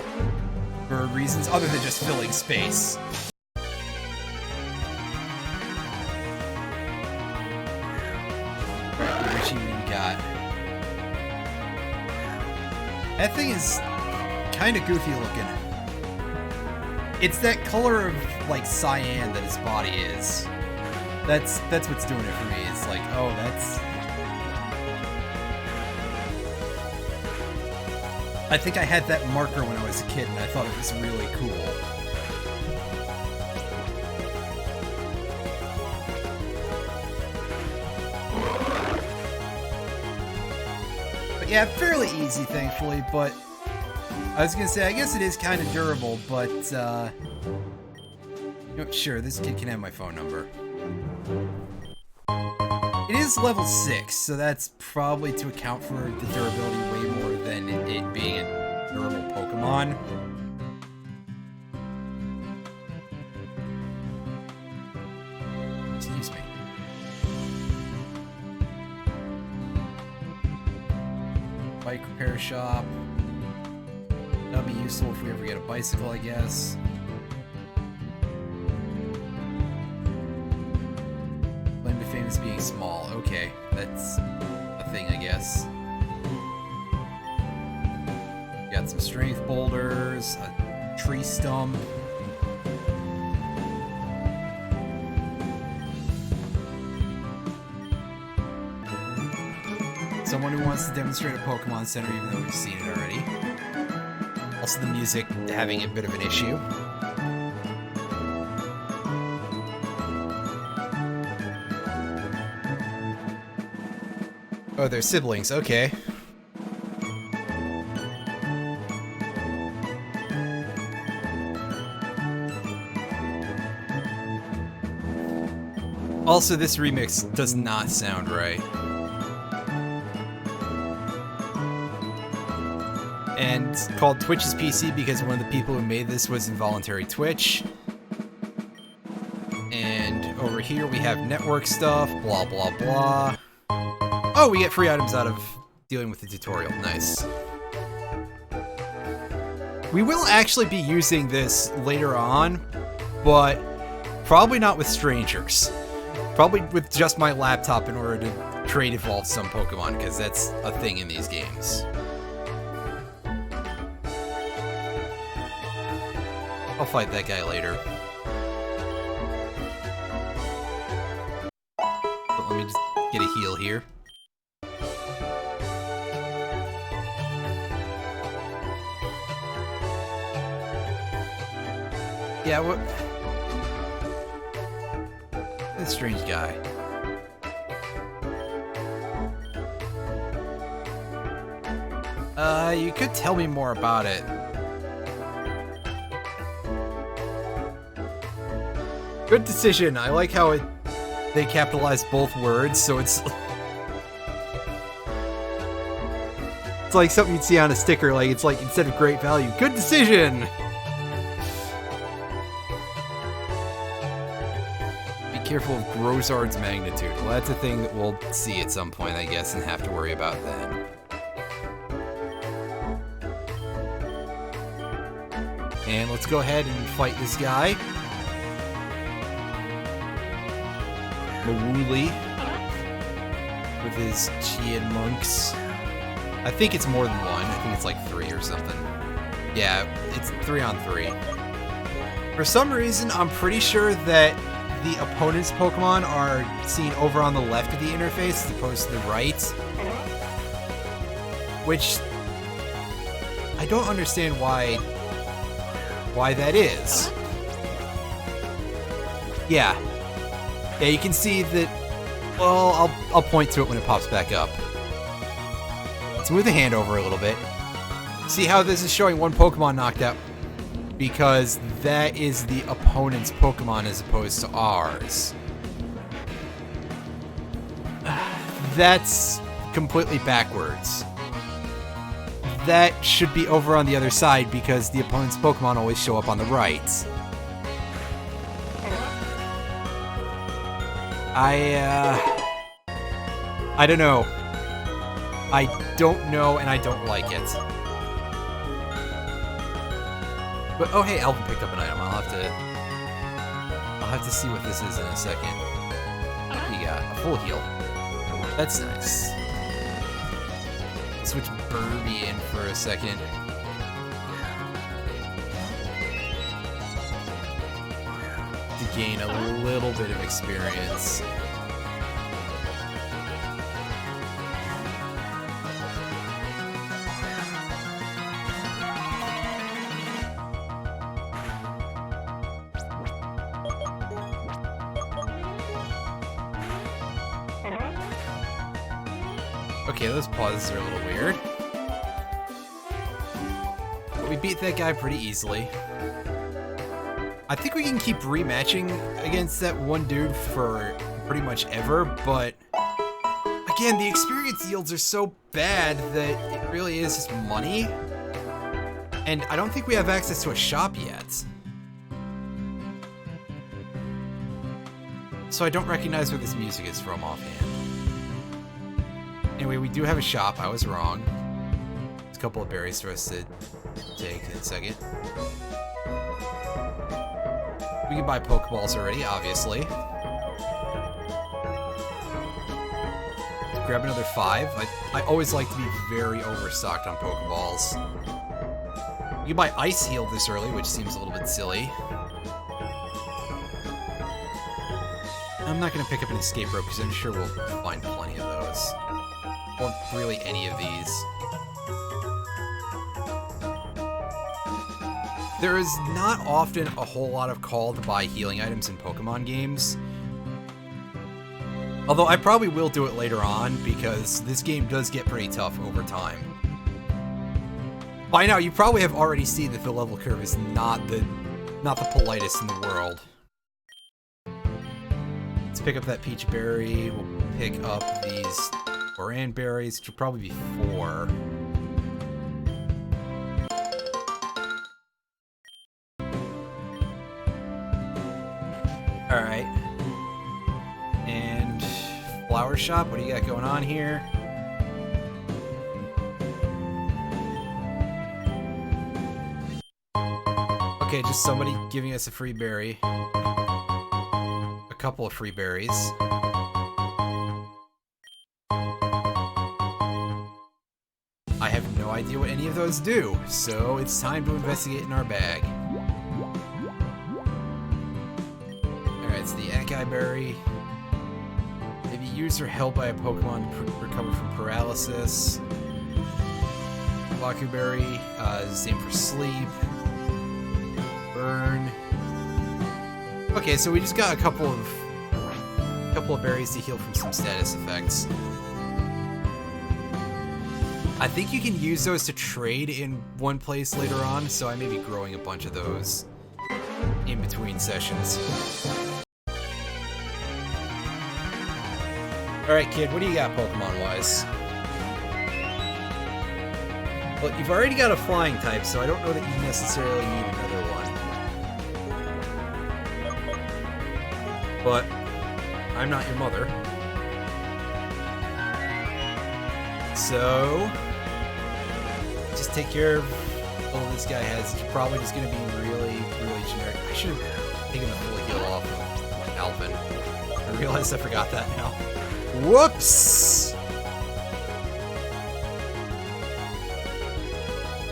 For reasons other than just filling space. Right, what achievement we got? That thing is kinda goofy looking. It's that color of, like, cyan that his body is. That's what's doing it for me. It's like, oh, that's... I think I had that marker when I was a kid, and I thought it was really cool. But yeah, fairly easy, thankfully, but... I was gonna say, I guess it is kind of durable, but, you know, sure, this kid can have my phone number. It is level 6, so that's probably to account for the durability way more than it being a durable Pokemon. Excuse me. Bike repair shop. That'll be useful if we ever get a bicycle, I guess. Claim to fame is being small. Okay, that's a thing, I guess. Got some strength boulders, a tree stump. Someone who wants to demonstrate a Pokemon Center even though we've seen it already. Also the music having a bit of an issue. Oh, they're siblings, okay. Also, this remix does not sound right. And it's called Twitch's PC because one of the people who made this was involuntary Twitch. And over here we have network stuff, blah blah blah. Oh, we get free items out of dealing with the tutorial, nice. We will actually be using this later on, but probably not with strangers. Probably with just my laptop in order to trade evolve some Pokemon, because that's a thing in these games. I'll fight that guy later. But let me just get a heal here. Yeah, what? This strange guy. You could tell me more about it. Good decision. I like how they capitalize both words, so it's like something you'd see on a sticker. Like it's like instead of great value, good decision. Be careful of Grozard's magnitude. Well, that's a thing that we'll see at some point, I guess, and have to worry about then. And let's go ahead and fight this guy. Mawuli with his Chian monks. I think it's more than one. I think it's like 3 or something. Yeah, it's 3 on 3. For some reason, I'm pretty sure that the opponent's Pokemon are seen over on the left of the interface as opposed to the right. Which I don't understand why that is. Yeah. Yeah, you can see that. Well, I'll point to it when it pops back up. Let's move the hand over a little bit. See how this is showing one Pokemon knocked out? Because that is the opponent's Pokemon as opposed to ours. That's completely backwards. That should be over on the other side because the opponent's Pokemon always show up on the right. I don't know. I don't know, and I don't like it. But oh hey, Alvin picked up an item. I'll have to see what this is in a second. You got a full heal. That's nice. Switch Burby in for a second. To gain a little bit of experience. Okay, those pauses are a little weird. But we beat that guy pretty easily. I think we can keep rematching against that one dude for pretty much ever, but again, the experience yields are so bad that it really is just money. And I don't think we have access to a shop yet. So I don't recognize where this music is from offhand. Anyway, we do have a shop. I was wrong. There's a couple of berries for us to take a second. We can buy Pokeballs already, obviously. Grab another 5. I always like to be very overstocked on Pokeballs. You can buy Ice Heal this early, which seems a little bit silly. I'm not going to pick up an Escape Rope because I'm sure we'll find plenty of those. Or really any of these. There is not often a whole lot of call to buy healing items in Pokemon games. Although I probably will do it later on, because this game does get pretty tough over time. By now, you probably have already seen that the level curve is not the politest in the world. Let's pick up that Peach Berry. We'll pick up these Oran Berries, which will probably be 4. Alright. And Flower Shop, what do you got going on here? Okay, just somebody giving us a free berry. A couple of free berries. I have no idea what any of those do, so it's time to investigate in our bag. Alright, it's the Acai Berry. Maybe use or help by a Pokemon to recover from paralysis. Baku Berry, same for sleep. Burn. Okay, so we just got a couple of berries to heal from some status effects. I think you can use those to trade in one place later on, so I may be growing a bunch of those in between sessions. Alright, kid, what do you got Pokemon-wise? Well, you've already got a flying type, so I don't know that you necessarily need another one. But I'm not your mother. So just take care of all this guy has. It's probably just gonna be really, really generic. I should have taken the full heal off of Alvin. I realized I forgot that now. Whoops!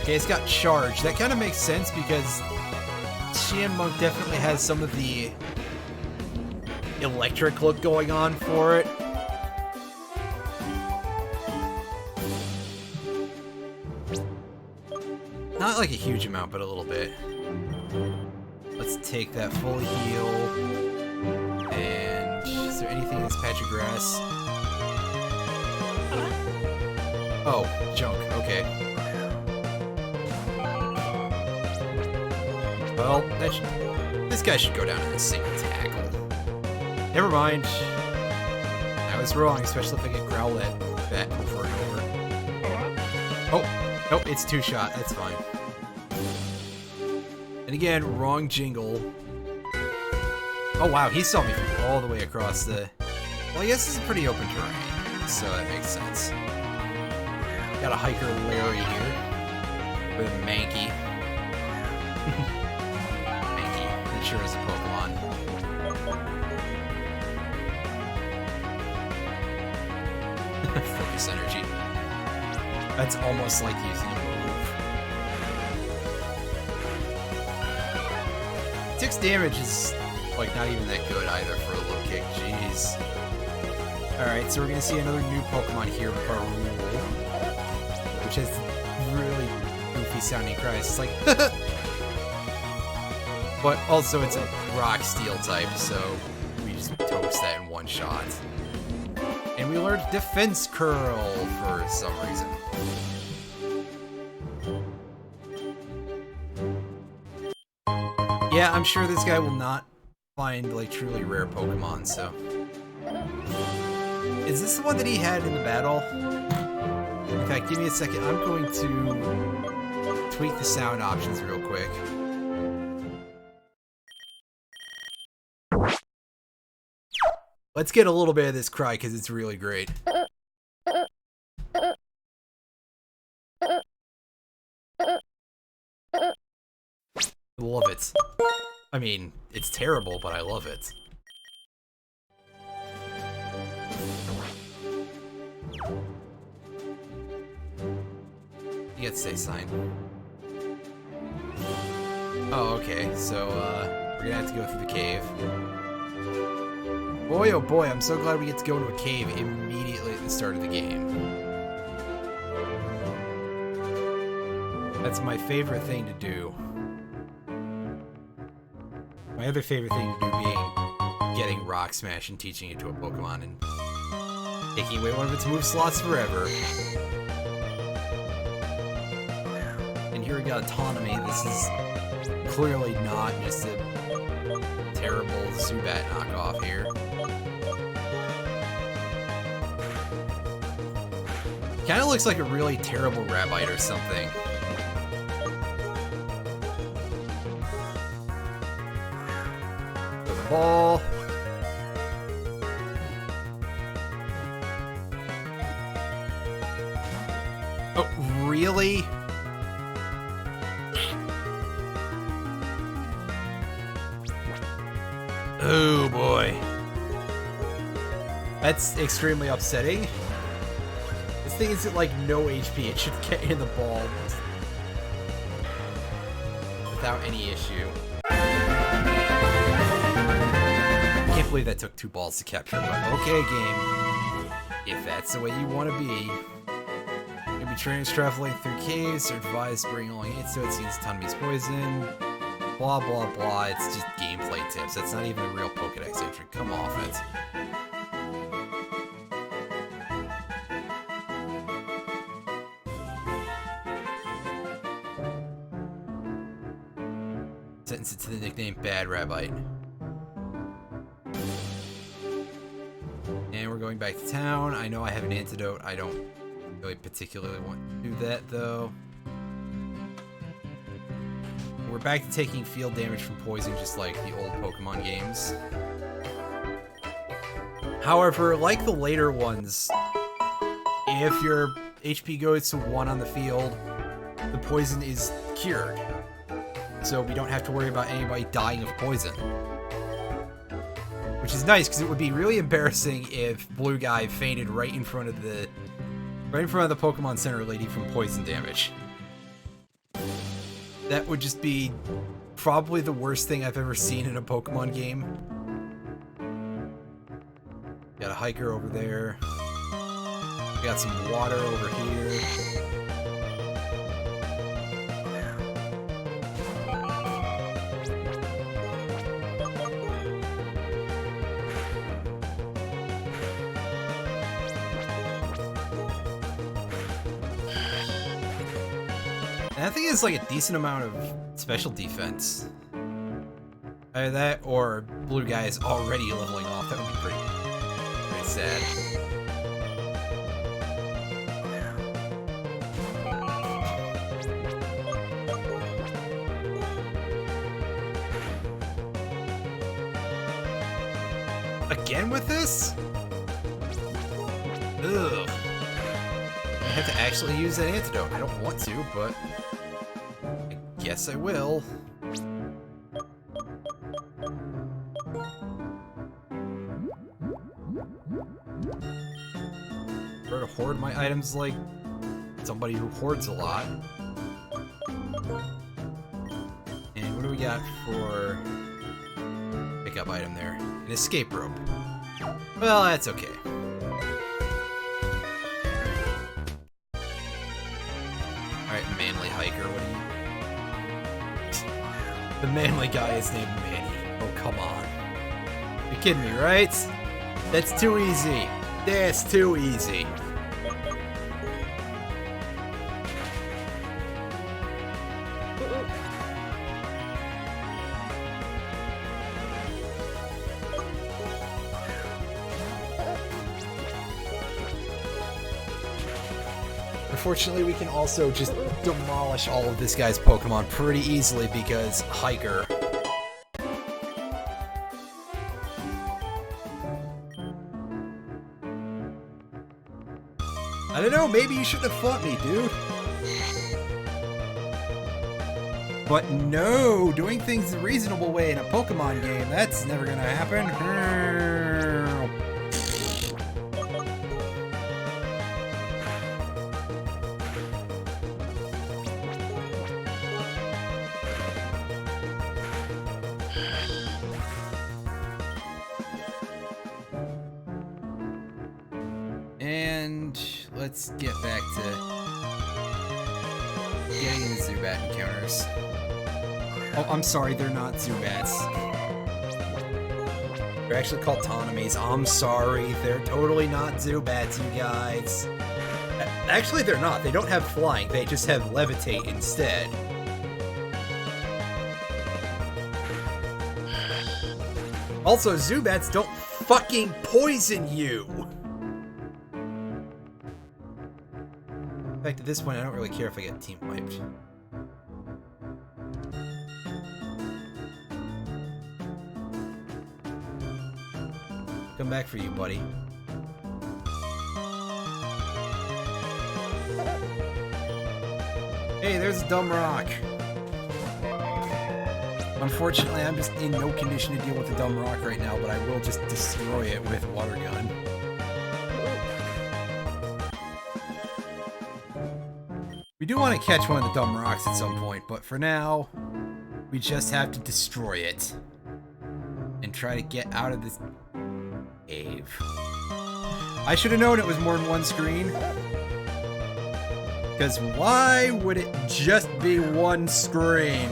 Okay, it's got charge. That kind of makes sense because Monk definitely has some of the electric look going on for it. Not like a huge amount, but a little bit. Let's take that full heal. And is there anything in this patch of grass? Oh, junk. Okay. Well, this guy should go down in a single tackle. Never mind. I was wrong, especially if I get Growlithe that over and over. Oh, nope, it's 2-shot. That's fine. And again, wrong jingle. Oh wow, he saw me from all the way across the... Well, I guess this is pretty open terrain, so that makes sense. Got a hiker Larry here with a Mankey. Mankey, that sure is a Pokemon. Focus energy. That's almost like using a move. 6 damage is like not even that good either for a low kick. Jeez. Alright, so we're gonna see another new Pokemon here, Barul, which has really goofy sounding cries. It's like but also it's a rock steel type, so we just toast that in one shot. And we learned Defense Curl for some reason. Yeah, I'm sure this guy will not find like truly rare Pokemon, so. Is this the one that he had in the battle? In fact, give me a second. I'm going to tweak the sound options real quick. Let's get a little bit of this cry because it's really great. love it. I mean, it's terrible, but I love it. You get stay sign. Oh, okay. So, we're gonna have to go through the cave. Boy, oh boy, I'm so glad we get to go into a cave immediately at the start of the game. That's my favorite thing to do. My other favorite thing to do being getting Rock Smash and teaching it to a Pokemon and taking away one of its move slots forever. And here we got Autonomy. This is clearly not just a terrible Zubat knockoff here. Kinda looks like a really terrible Rabite or something. The ball. Oh, really? Oh boy. That's extremely upsetting. This thing is at like no HP. It should get in the ball without any issue. I can't believe that took 2 balls to capture, but okay, game. If that's the way you want to be. You'll be trainers traveling through caves, are advised to bring along antidotes against Autonomy's poison. Blah blah blah, it's just gameplay tips. That's not even a real Pokedex entry. Come off it. Sentence it to the nickname Bad Rabite. And we're going back to town. I know I have an antidote. I don't really particularly want to do that though. We're back to taking field damage from poison just like the old Pokemon games. However, like the later ones, if your HP goes to 1 on the field, the poison is cured. So we don't have to worry about anybody dying of poison. Which is nice, because it would be really embarrassing if Blue Guy fainted right in front of the Pokemon Center lady from poison damage. That would just be probably the worst thing I've ever seen in a Pokemon game. Got a hiker over there. We got some water over here. And I think it's like a decent amount of special defense. Either that or Blue Guy is already leveling off. That would be pretty sad. Again with this? Ugh. I have to actually use that antidote. I don't want to, but I guess I will. Try to hoard my items like somebody who hoards a lot. And what do we got for pickup item there? An escape rope. Well, that's okay. Alright, manly hiker, what are you? The manly guy is named Manny. Oh, come on. You're kidding me, right? That's too easy. That's too easy. Unfortunately, we can also just demolish all of this guy's Pokemon pretty easily because Hiker. I don't know, maybe you shouldn't have fought me, dude. But no, doing things the reasonable way in a Pokemon game, that's never gonna happen. And let's get back to getting the Zubat encounters. Oh, I'm sorry, they're not Zubats. They're actually called Tonamis. I'm sorry, they're totally not Zubats, you guys. Actually, they're not. They don't have flying, they just have levitate instead. Also, Zubats don't fucking poison you! In fact, at this point, I don't really care if I get team wiped. Come back for you, buddy. Hey, there's a dumb rock. Unfortunately, I'm just in no condition to deal with the dumb rock right now, but I will just destroy it with a water gun. We do want to catch one of the dumb rocks at some point, but for now, we just have to destroy it. And try to get out of this cave. I should have known it was more than one screen. Because why would it just be one screen?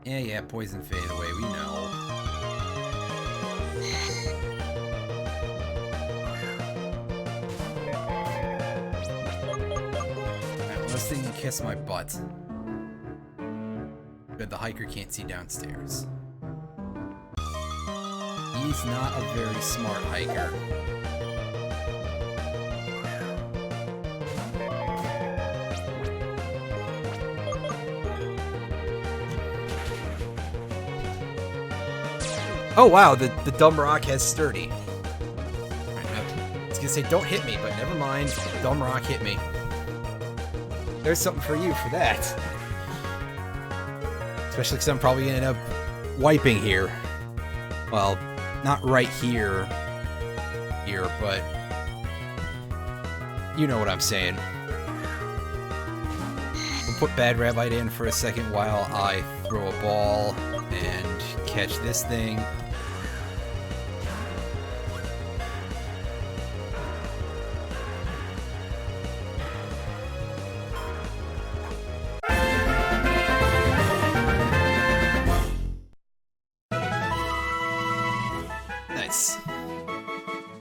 Yeah, poison fade away, we know. Alright, this thing can kiss my butt. Good, the hiker can't see downstairs. He's not a very smart hiker. Oh wow, the dumb rock has sturdy. Right, I was gonna say don't hit me, but never mind. Dumb rock hit me. There's something for you for that. Especially because I'm probably gonna end up wiping here. Well, not right here, but you know what I'm saying. We'll put Bad Rabbite in for a second while I throw a ball and catch this thing. Nice.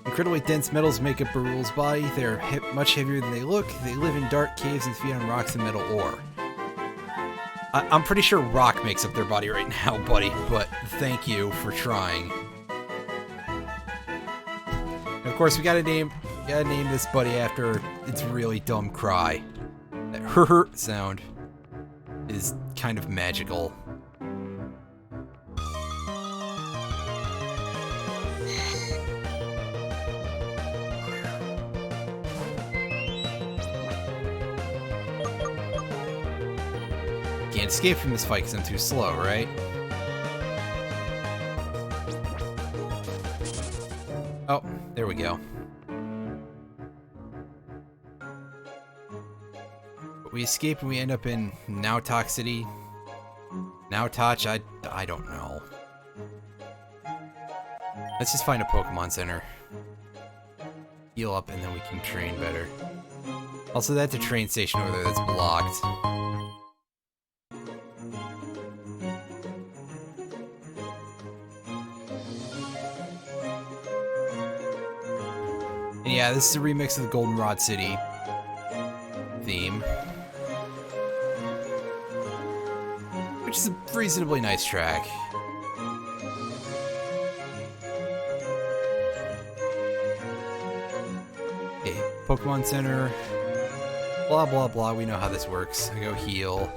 Incredibly dense metals make up Barul's body. They're much heavier than they look. They live in dark caves and feed on rocks and metal ore. I'm pretty sure rock makes up their body right now, buddy, but thank you for trying. And of course, we gotta name this buddy after its really dumb cry. That her sound is kind of magical. Can't escape from this fight because I'm too slow, right? Oh, there we go. But we escape and we end up in Nautox City. Nautoch, I don't know. Let's just find a Pokemon Center. Heal up and then we can train better. Also, that's a train station over there that's blocked. And yeah, this is a remix of the Goldenrod City theme. Which is a reasonably nice track. Okay, Pokemon Center. Blah, blah, blah. We know how this works. I go heal.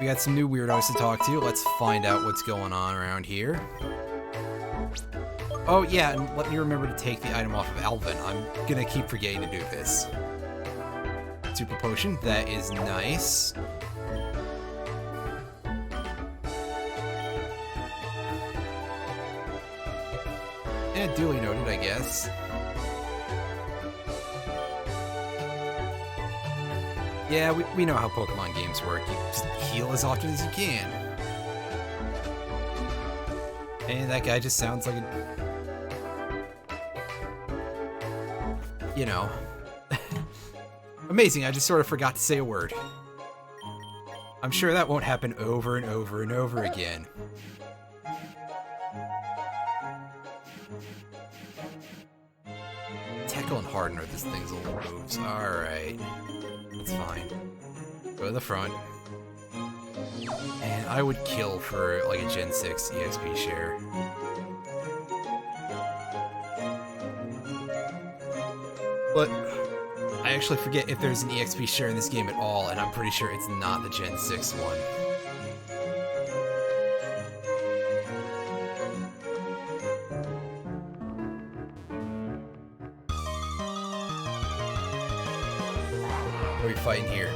We got some new weirdos to talk to. Let's find out what's going on around here. Oh yeah, and let me remember to take the item off of Alvin. I'm gonna keep forgetting to do this. Super potion, that is nice. Yeah, duly noted, I guess. Yeah, we know how Pokemon games work. You just heal as often as you can. And that guy just sounds like a... You know. Amazing, I just sort of forgot to say a word. I'm sure that won't happen over and over and over again. Tackle and Harden are this thing's little moves. Alright. That's fine. Go to the front. And I would kill for like a Gen 6 EXP share. But I actually forget if there's an EXP share in this game at all, and I'm pretty sure it's not the Gen 6 one. What are we fighting here?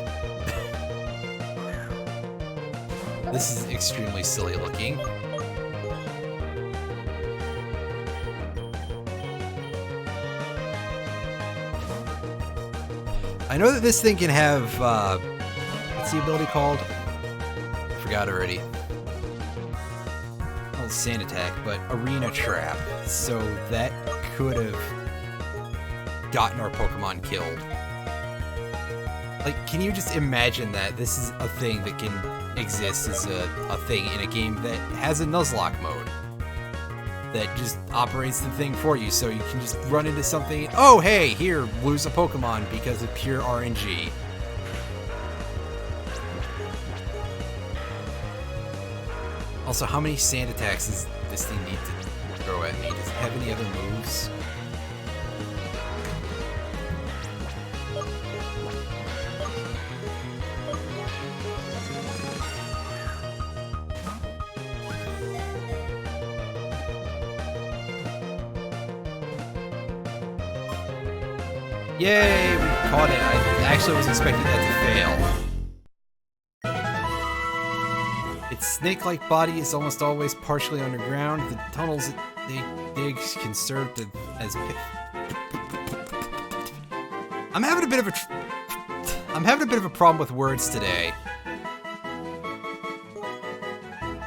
This is extremely silly looking. I know that this thing can have, what's the ability called? I forgot already. Well, Sand Attack, but Arena Trap. So that could have gotten our Pokemon killed. Like, can you just imagine that this is a thing that can exist as a thing in a game that has a Nuzlocke mode? That just operates the thing for you, so you can just run into something, oh hey, here, lose a Pokemon because of pure RNG. Also, how many Sand Attacks does this thing need to throw at me? Does it have any other moves? Yay, we caught it. I actually was expecting that to fail. Its snake-like body is almost always partially underground. The tunnels they dig can serve as... I'm having a bit of a problem with words today.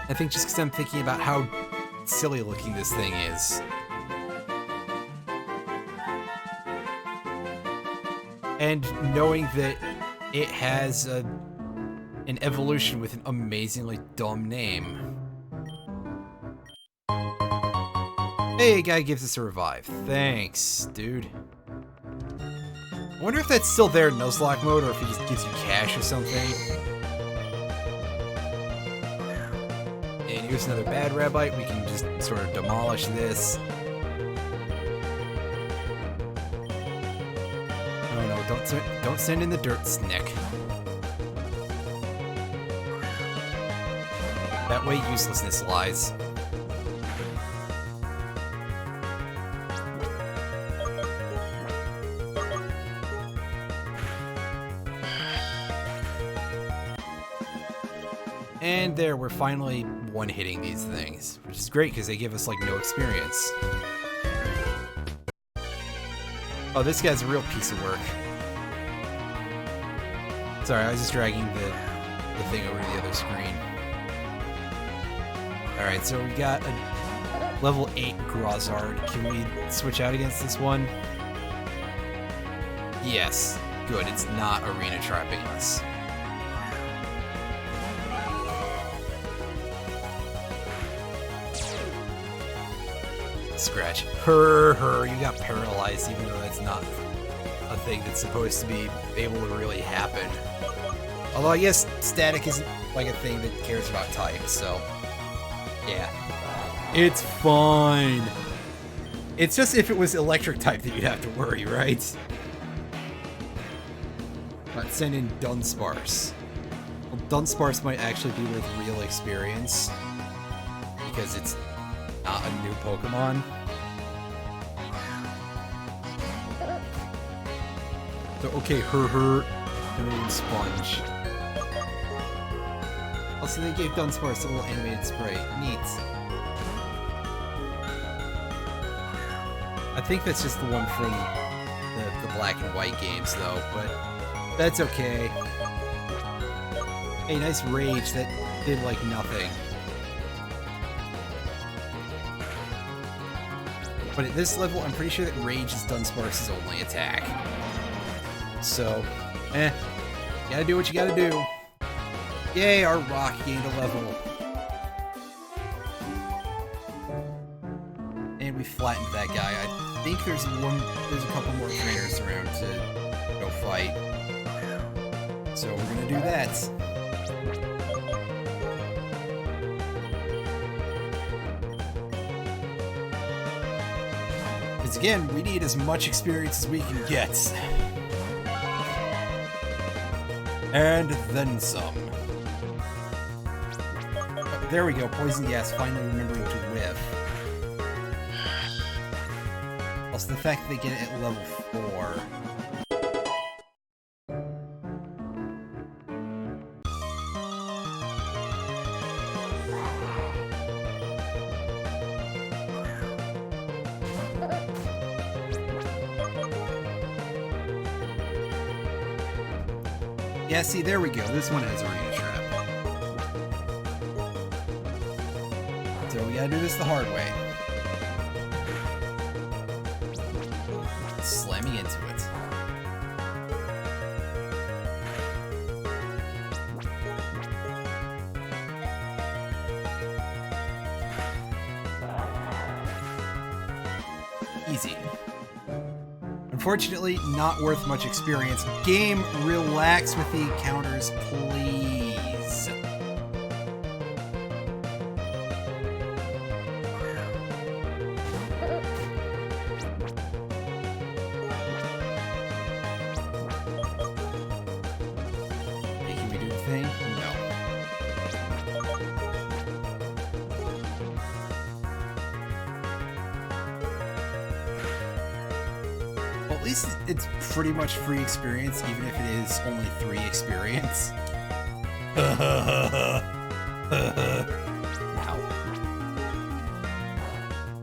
I think just because I'm thinking about how silly looking this thing is. And knowing that it has an evolution with an amazingly dumb name. Hey, guy gives us a revive. Thanks, dude. I wonder if that's still there in Nuzlocke mode, or if he just gives you cash or something. And here's another bad Rabbite. We can just sort of demolish this. Don't send in the dirt, Snick. That way uselessness lies. And there, we're finally one-hitting these things, which is great because they give us like no experience. Oh, this guy's a real piece of work. Sorry, I was just dragging the thing over to the other screen. Alright, so we got a level 8 Grozard. Can we switch out against this one? Yes. Good, it's not arena trapping us. Scratch. Her, you got paralyzed, even though that's not a thing that's supposed to be able to really happen. Although I guess static isn't like a thing that cares about type, so yeah. It's fine. It's just if it was electric type that you'd have to worry, right? Not send in Dunsparce. Well, Dunsparce might actually be worth real experience because it's not a new Pokemon. So, okay, Hurricane Sponge. Also, they gave Dunsparce a little animated spray. Neat. I think that's just the one from the black and white games, though, but that's okay. Hey, nice Rage that did, like, nothing. But at this level, I'm pretty sure that Rage is Dunsparce's only attack. So, you gotta do what you gotta do. Yay, our rock gained a level. And we flattened that guy. I think there's a couple more trainers around to go fight. So we're gonna do that. Because again, we need as much experience as we can get. And then some. Oh, there we go, poison gas finally remembering to whiff. Also the fact that they get it at level 4. Yeah, see, there we go. This one has Arena Trap. So we gotta do this the hard way. Slamming into it. Easy. Unfortunately, not worth much experience. Game, relax with the encounters, please. Hey, can we do the thing? No. At least it's pretty much free experience, even if it is only 3 experience. Ow.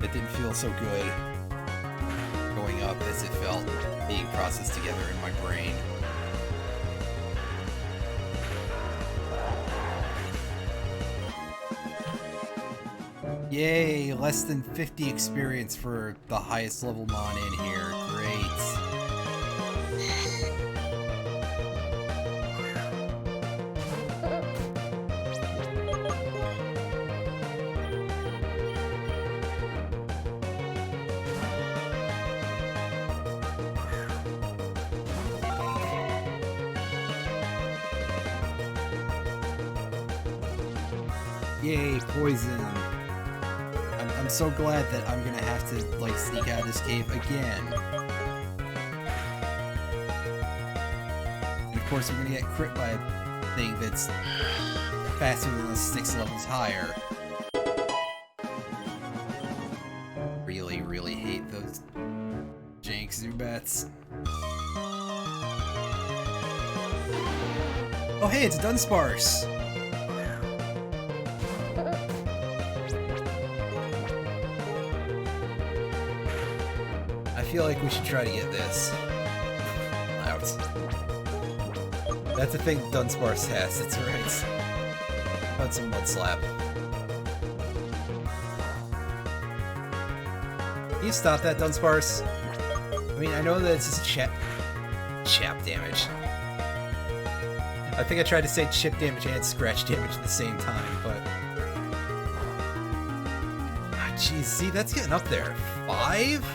It didn't feel so good going up as it felt being processed together in my brain. Yay, less than 50 experience for the highest level mon in here. Great. Yay, poison. I'm so glad that I'm gonna have to, like, sneak out of this cave again. And of course, we're gonna get crit by a thing that's faster than the 6 levels higher. Really, really hate those jank Zubats. Oh hey, it's Dunsparce! I feel like we should try to get this out. That's a thing Dunsparce has, that's right. That's a Mud Slap. Can you stop that, Dunsparce? I mean, I know that it's just chap damage. I think I tried to say chip damage and scratch damage at the same time, but... Jeez, see, that's getting up there. 5?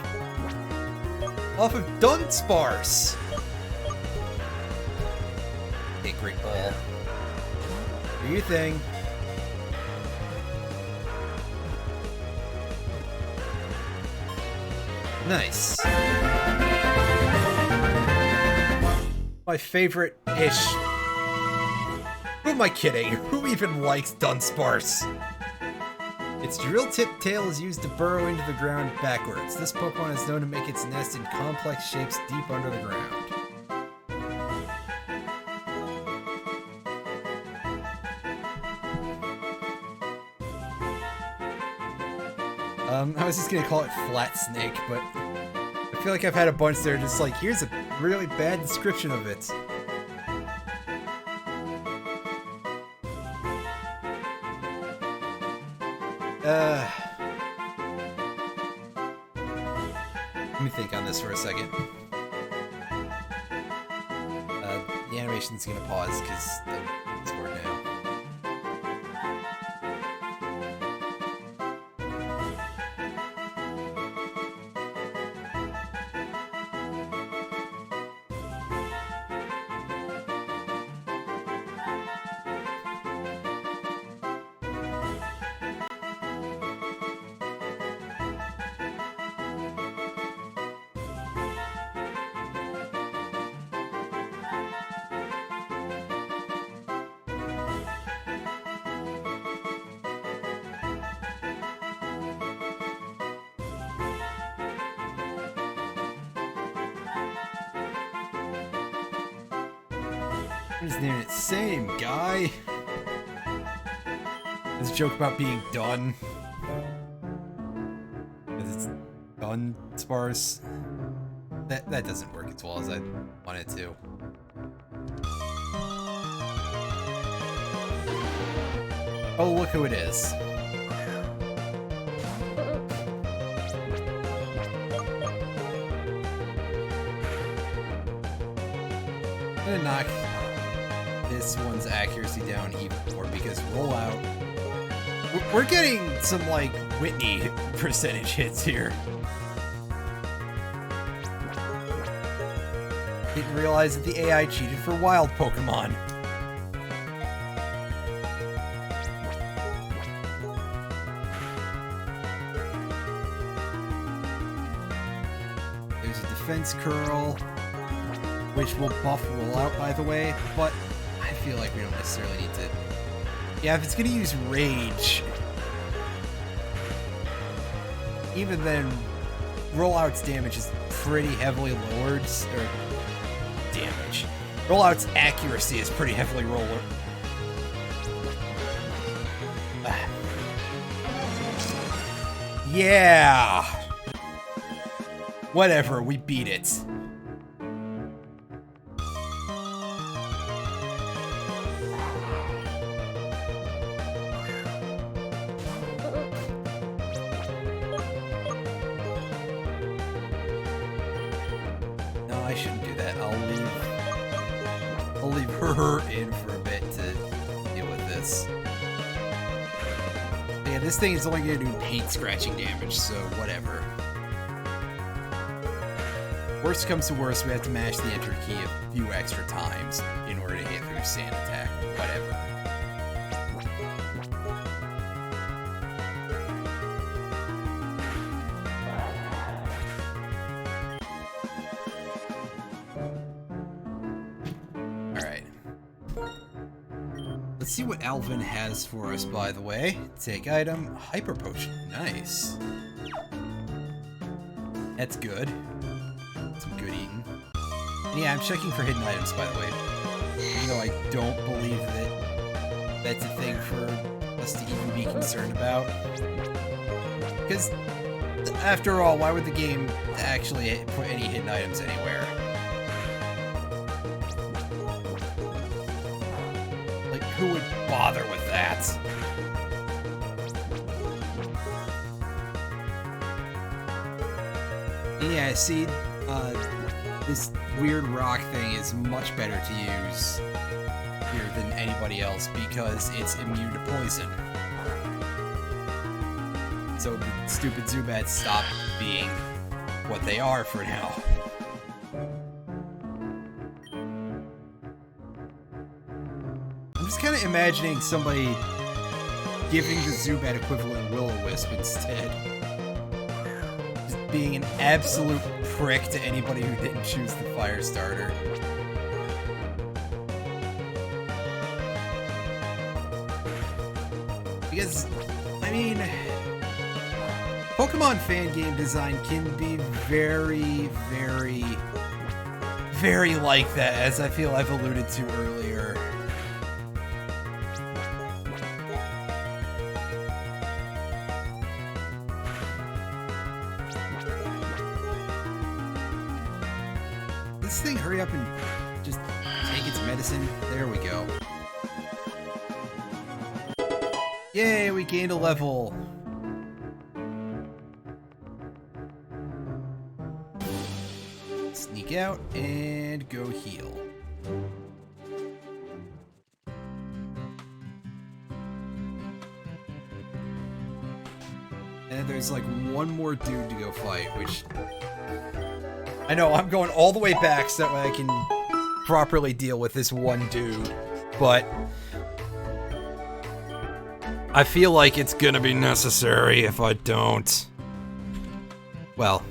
Off of Dunsparce! Okay, Great Ball. Do your thing. Nice. My favorite-ish. Who am I kidding? Who even likes Dunsparce? Its drill-tip tail is used to burrow into the ground backwards. This Pokemon is known to make its nest in complex shapes deep under the ground. I was just gonna call it Flat Snake, but I feel like I've had a bunch there just like, here's a really bad description of it. Let me think on this for a second. The animation's gonna pause because it's bored now. What is his name? It's same guy. This joke about being done. Because it's done sparse. That doesn't work as well as I want it to. Oh, look who it is. I'm gonna knock this one's accuracy down even more because rollout. We're getting some like Whitney percentage hits here. Didn't realize that the AI cheated for wild Pokemon. There's a defense curl, which will buff rollout, by the way, but I feel like we don't necessarily need to. Yeah, if it's gonna use Rage, even then, rollout's damage is pretty heavily lowered. Or damage. Rollout's accuracy is pretty heavily lowered. Yeah! Whatever, we beat it. I shouldn't do that. I'll leave her in for a bit to deal with this. Yeah, this thing is only going to do paint scratching damage, so whatever. Worst comes to worst, we have to mash the enter key a few extra times in order to hit through sand attack. Whatever. Let's see what Alvin has for us, by the way. Take item, Hyper Potion. Nice. That's good. Some good eating. And yeah, I'm checking for hidden items, by the way. Even though I don't believe that that's a thing for us to even be concerned about. Because, after all, why would the game actually put any hidden items anywhere? Who would bother with that? Yeah, see, this weird rock thing is much better to use here than anybody else because it's immune to poison. So the stupid Zubats stop being what they are for now. I'm just kind of imagining somebody giving the Zubat equivalent Will-O-Wisp instead. Just being an absolute prick to anybody who didn't choose the fire starter. Because, I mean, Pokemon fan game design can be very, very, very like that, as I feel I've alluded to earlier. This thing, hurry up and just take its medicine. There we go. Yay, we gained a level. Sneak out and go heal. And there's like one more dude to go fight, which... I know, I'm going all the way back so that way I can properly deal with this one dude, but... I feel like it's gonna be necessary if I don't. Well,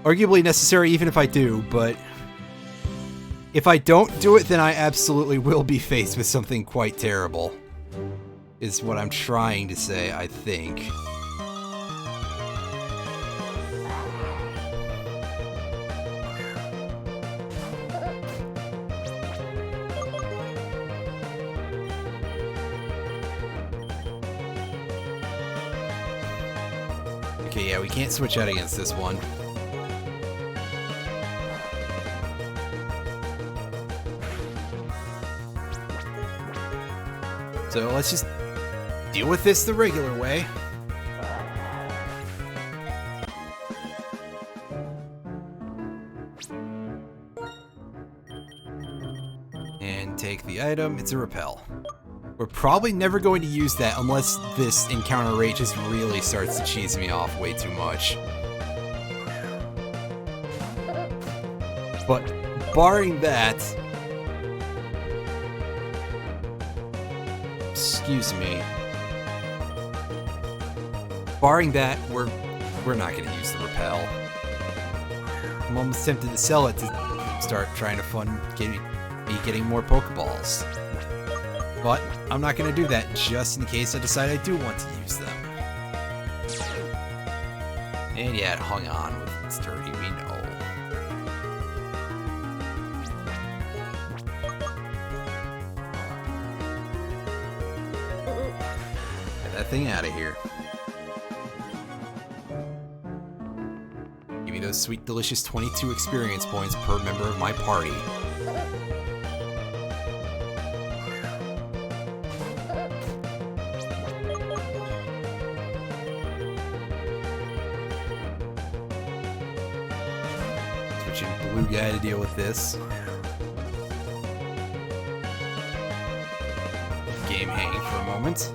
arguably necessary even if I do, but... If I don't do it, then I absolutely will be faced with something quite terrible. Is what I'm trying to say, I think. Okay, yeah, we can't switch out against this one. So let's just deal with this the regular way. And take the item. It's a repel. We're probably never going to use that unless this encounter rate just really starts to cheese me off way too much. But barring that... Excuse me. Barring that, we're not going to use the repel. I'm almost tempted to sell it to start trying to fund me getting more Pokeballs. But I'm not going to do that just in case I decide I do want to use them. And yeah, it hung on with Sturdy, we know. Get that thing out of here. Give me those sweet, delicious 22 experience points per member of my party. Blue guy to deal with this. Game hanging for a moment.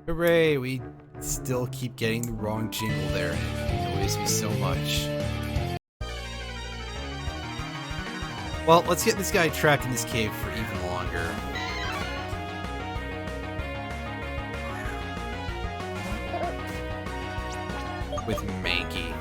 Hooray, we still keep getting the wrong jingle there. It annoys me so much. Well, let's get this guy trapped in this cave for even longer. With Mankey.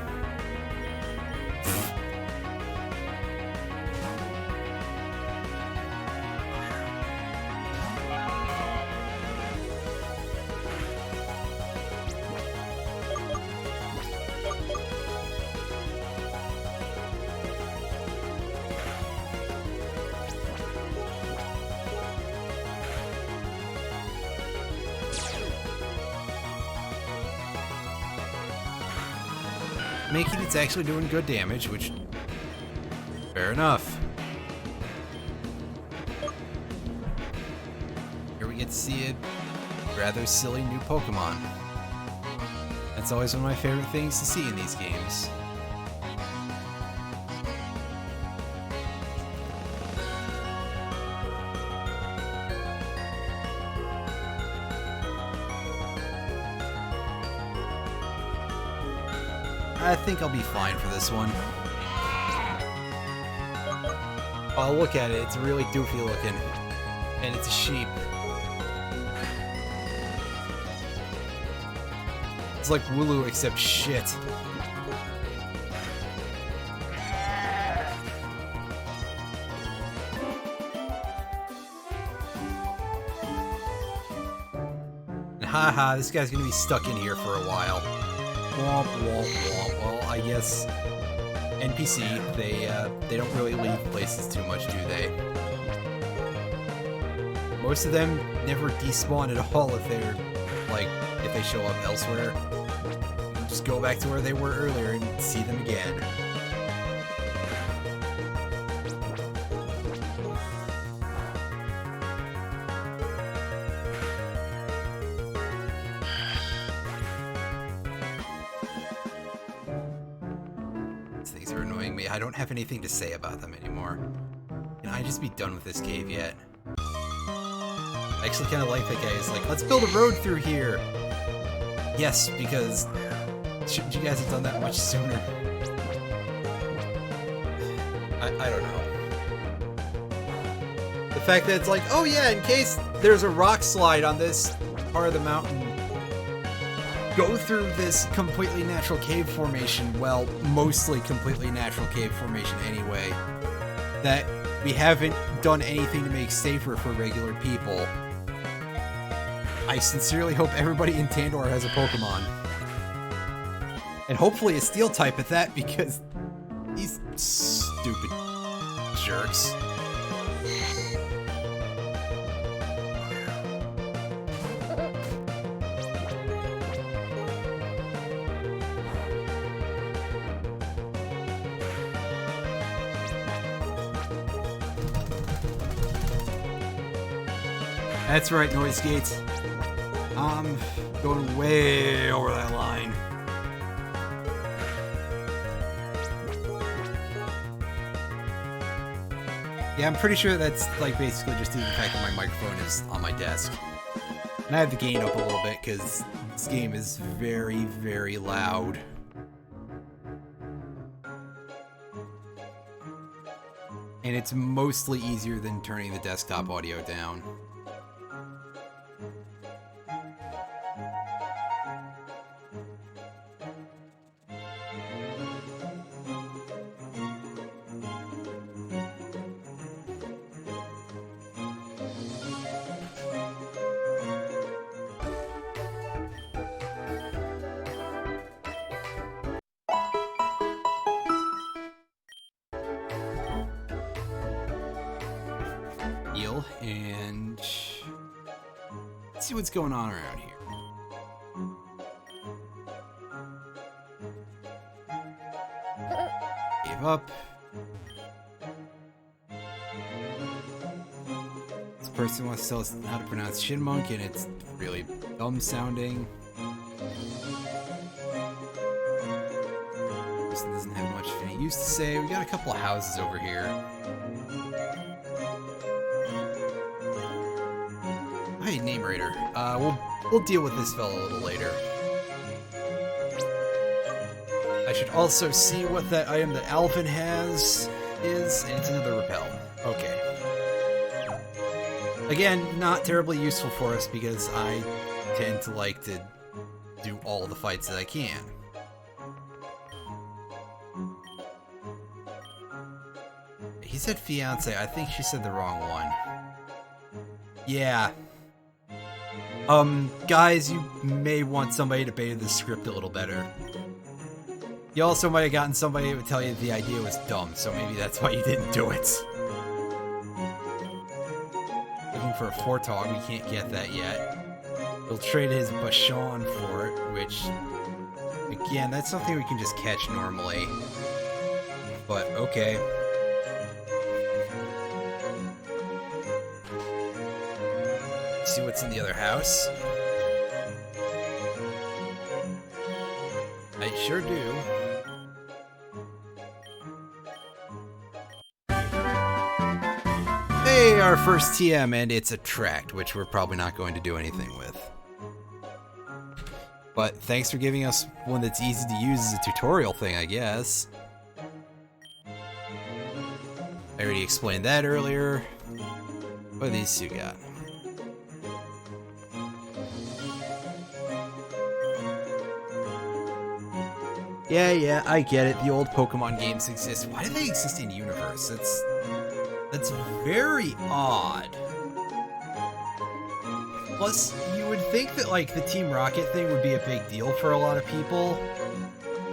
Making it's actually doing good damage, which fair enough. Here we get to see a rather silly new Pokemon. That's always one of my favorite things to see in these games. I think I'll be fine for this one. Oh, look at it. It's really doofy looking. And it's a sheep. It's like Wooloo except shit. And haha, this guy's gonna be stuck in here for a while. Womp womp womp. Well, I guess NPC, they don't really leave places too much, do they? Most of them never despawn at all if they're, like, if they show up elsewhere. Just go back to where they were earlier and see them again. These things are annoying me. I don't have anything to say about them anymore. Can I just be done with this cave yet? I actually kind of like that guy who's like, let's build a road through here. Yes, because shouldn't you guys have done that much sooner? I don't know. The fact that it's like, oh yeah, in case there's a rock slide on this part of the mountain, go through this completely natural cave formation, well, mostly completely natural cave formation anyway, that we haven't done anything to make safer for regular people. I sincerely hope everybody in Tandor has a Pokemon. And hopefully a Steel type at that, because these stupid jerks. That's right, Noise Gates. I'm going way over that line. Yeah, I'm pretty sure that's like basically just due to the fact that my microphone is on my desk. And I have the gain up a little bit because this game is very, very loud. And it's mostly easier than turning the desktop audio down. And let's see what's going on around here. Give up. This person wants to tell us how to pronounce Shinmonk, and it's really dumb sounding. This person doesn't have much of any use to say. We got a couple of houses over here. Hey, Name Raider. We'll deal with this fellow a little later. I should also see what that item that Alvin has is, and it's another repel. Okay. Again, not terribly useful for us because I tend to like to do all the fights that I can. He said fiance. I think she said the wrong one. Yeah. Guys, you may want somebody to beta the script a little better. You also might have gotten somebody who would tell you the idea was dumb, so maybe that's why you didn't do it. Looking for a Fortog, we can't get that yet. We'll trade his Bashan for it, which, again, that's something we can just catch normally. But, okay. See what's in the other house? I sure do. Hey, our first TM, and it's a tract, which we're probably not going to do anything with. But thanks for giving us one that's easy to use as a tutorial thing, I guess. I already explained that earlier. What do these two got? Yeah, I get it. The old Pokemon games exist. Why do they exist in universe? That's very odd. Plus, you would think that like the Team Rocket thing would be a big deal for a lot of people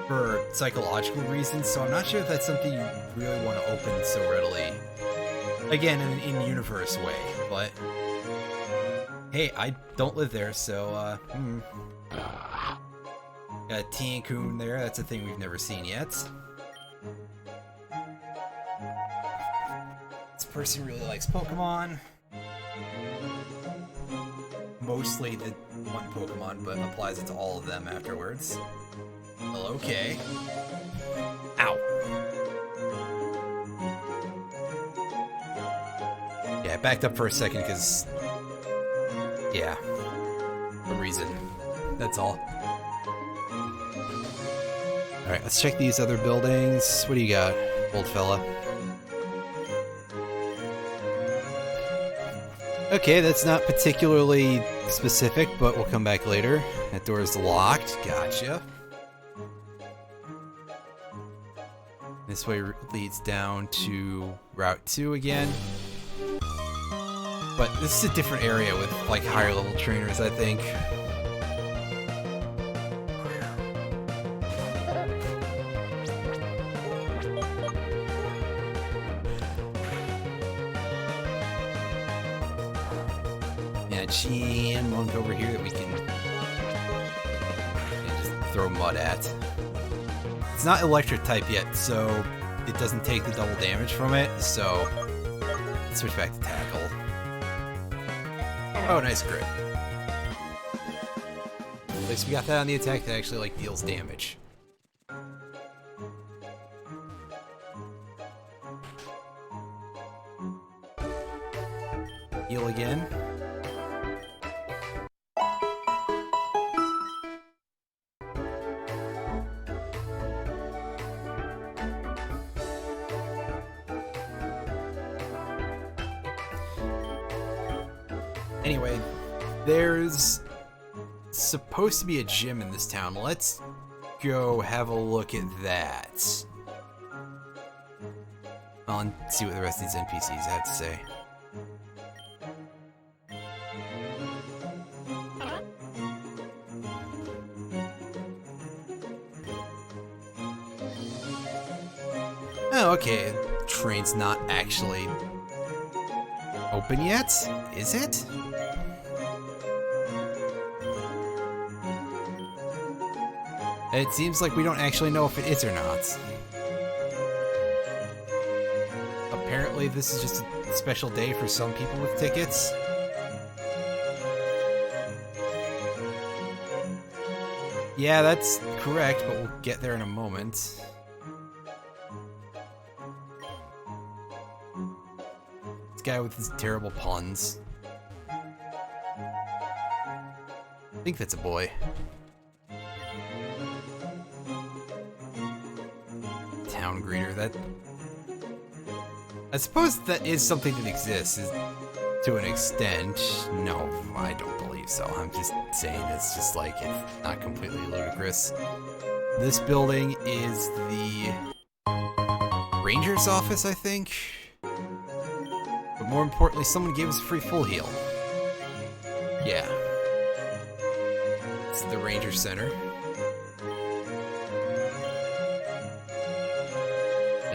for psychological reasons, so I'm not sure if that's something you really want to open so readily. Again, in an in-universe way, but hey, I don't live there, so got a Tiancoon there. That's a thing we've never seen yet. This person really likes Pokemon. Mostly the one Pokemon, but applies it to all of them afterwards. Well, okay. Ow. Yeah, I backed up for a second because... yeah. A reason. That's all. Alright, let's check these other buildings. What do you got, old fella? Okay, that's not particularly specific, but we'll come back later. That door is locked. Gotcha. This way leads down to Route 2 again. But this is a different area with, like, higher level trainers, I think. And one over here that we can just throw mud at. It's not electric type yet, so it doesn't take the double damage from it, so let's switch back to tackle. Oh, nice crit. At least we got that on the attack that actually like deals damage. Heal again. Anyway, there's supposed to be a gym in this town. Let's go have a look at that. I'll see what the rest of these NPCs have to say. Oh, okay. Train's not actually open yet? Is it? It seems like we don't actually know if it is or not. Apparently this is just a special day for some people with tickets. Yeah, that's correct, but we'll get there in a moment. This guy with his terrible puns. I think that's a boy. Town greeter, that... I suppose that is something that exists, to an extent. No, I don't believe so. I'm just saying it's just like, it's not completely ludicrous. This building is the ranger's office, I think. But more importantly, someone gave us a free full heal. Yeah. It's the ranger center.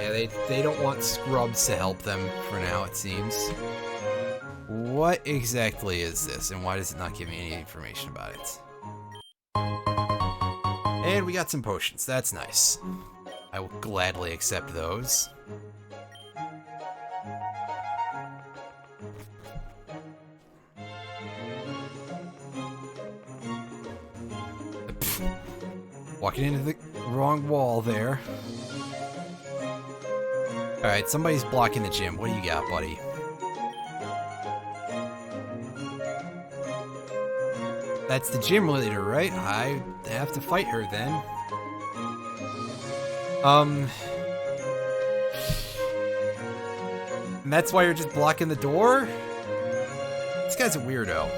Yeah, they don't want scrubs to help them for now, it seems. What exactly is this, and why does it not give me any information about it? And we got some potions, that's nice. I will gladly accept those. Walking into the wrong wall there. Alright, somebody's blocking the gym. What do you got, buddy? That's the gym leader, right? I have to fight her then. And that's why you're just blocking the door? This guy's a weirdo.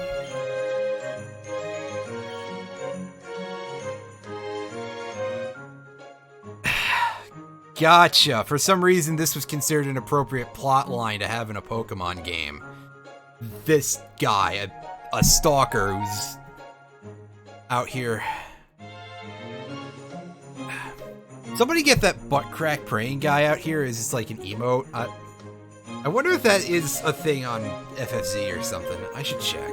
Gotcha. For some reason, this was considered an appropriate plot line to have in a Pokemon game. This guy, a stalker who's out here. Somebody get that butt crack praying guy out here. Is this like an emote? I wonder if that is a thing on FFZ or something. I should check.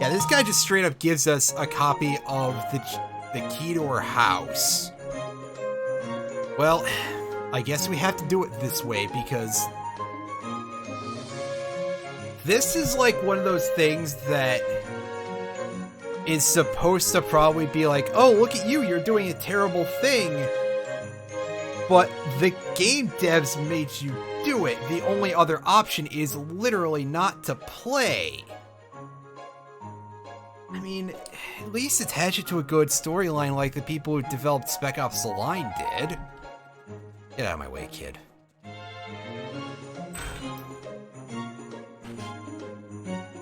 Yeah, this guy just straight up gives us a copy of the key to her house. Well, I guess we have to do it this way because this is like one of those things that is supposed to probably be like, oh, look at you, you're doing a terrible thing. But the game devs made you do it. The only other option is literally not to play. I mean, at least attach it to a good storyline like the people who developed Spec Ops: The Line did. Get out of my way, kid.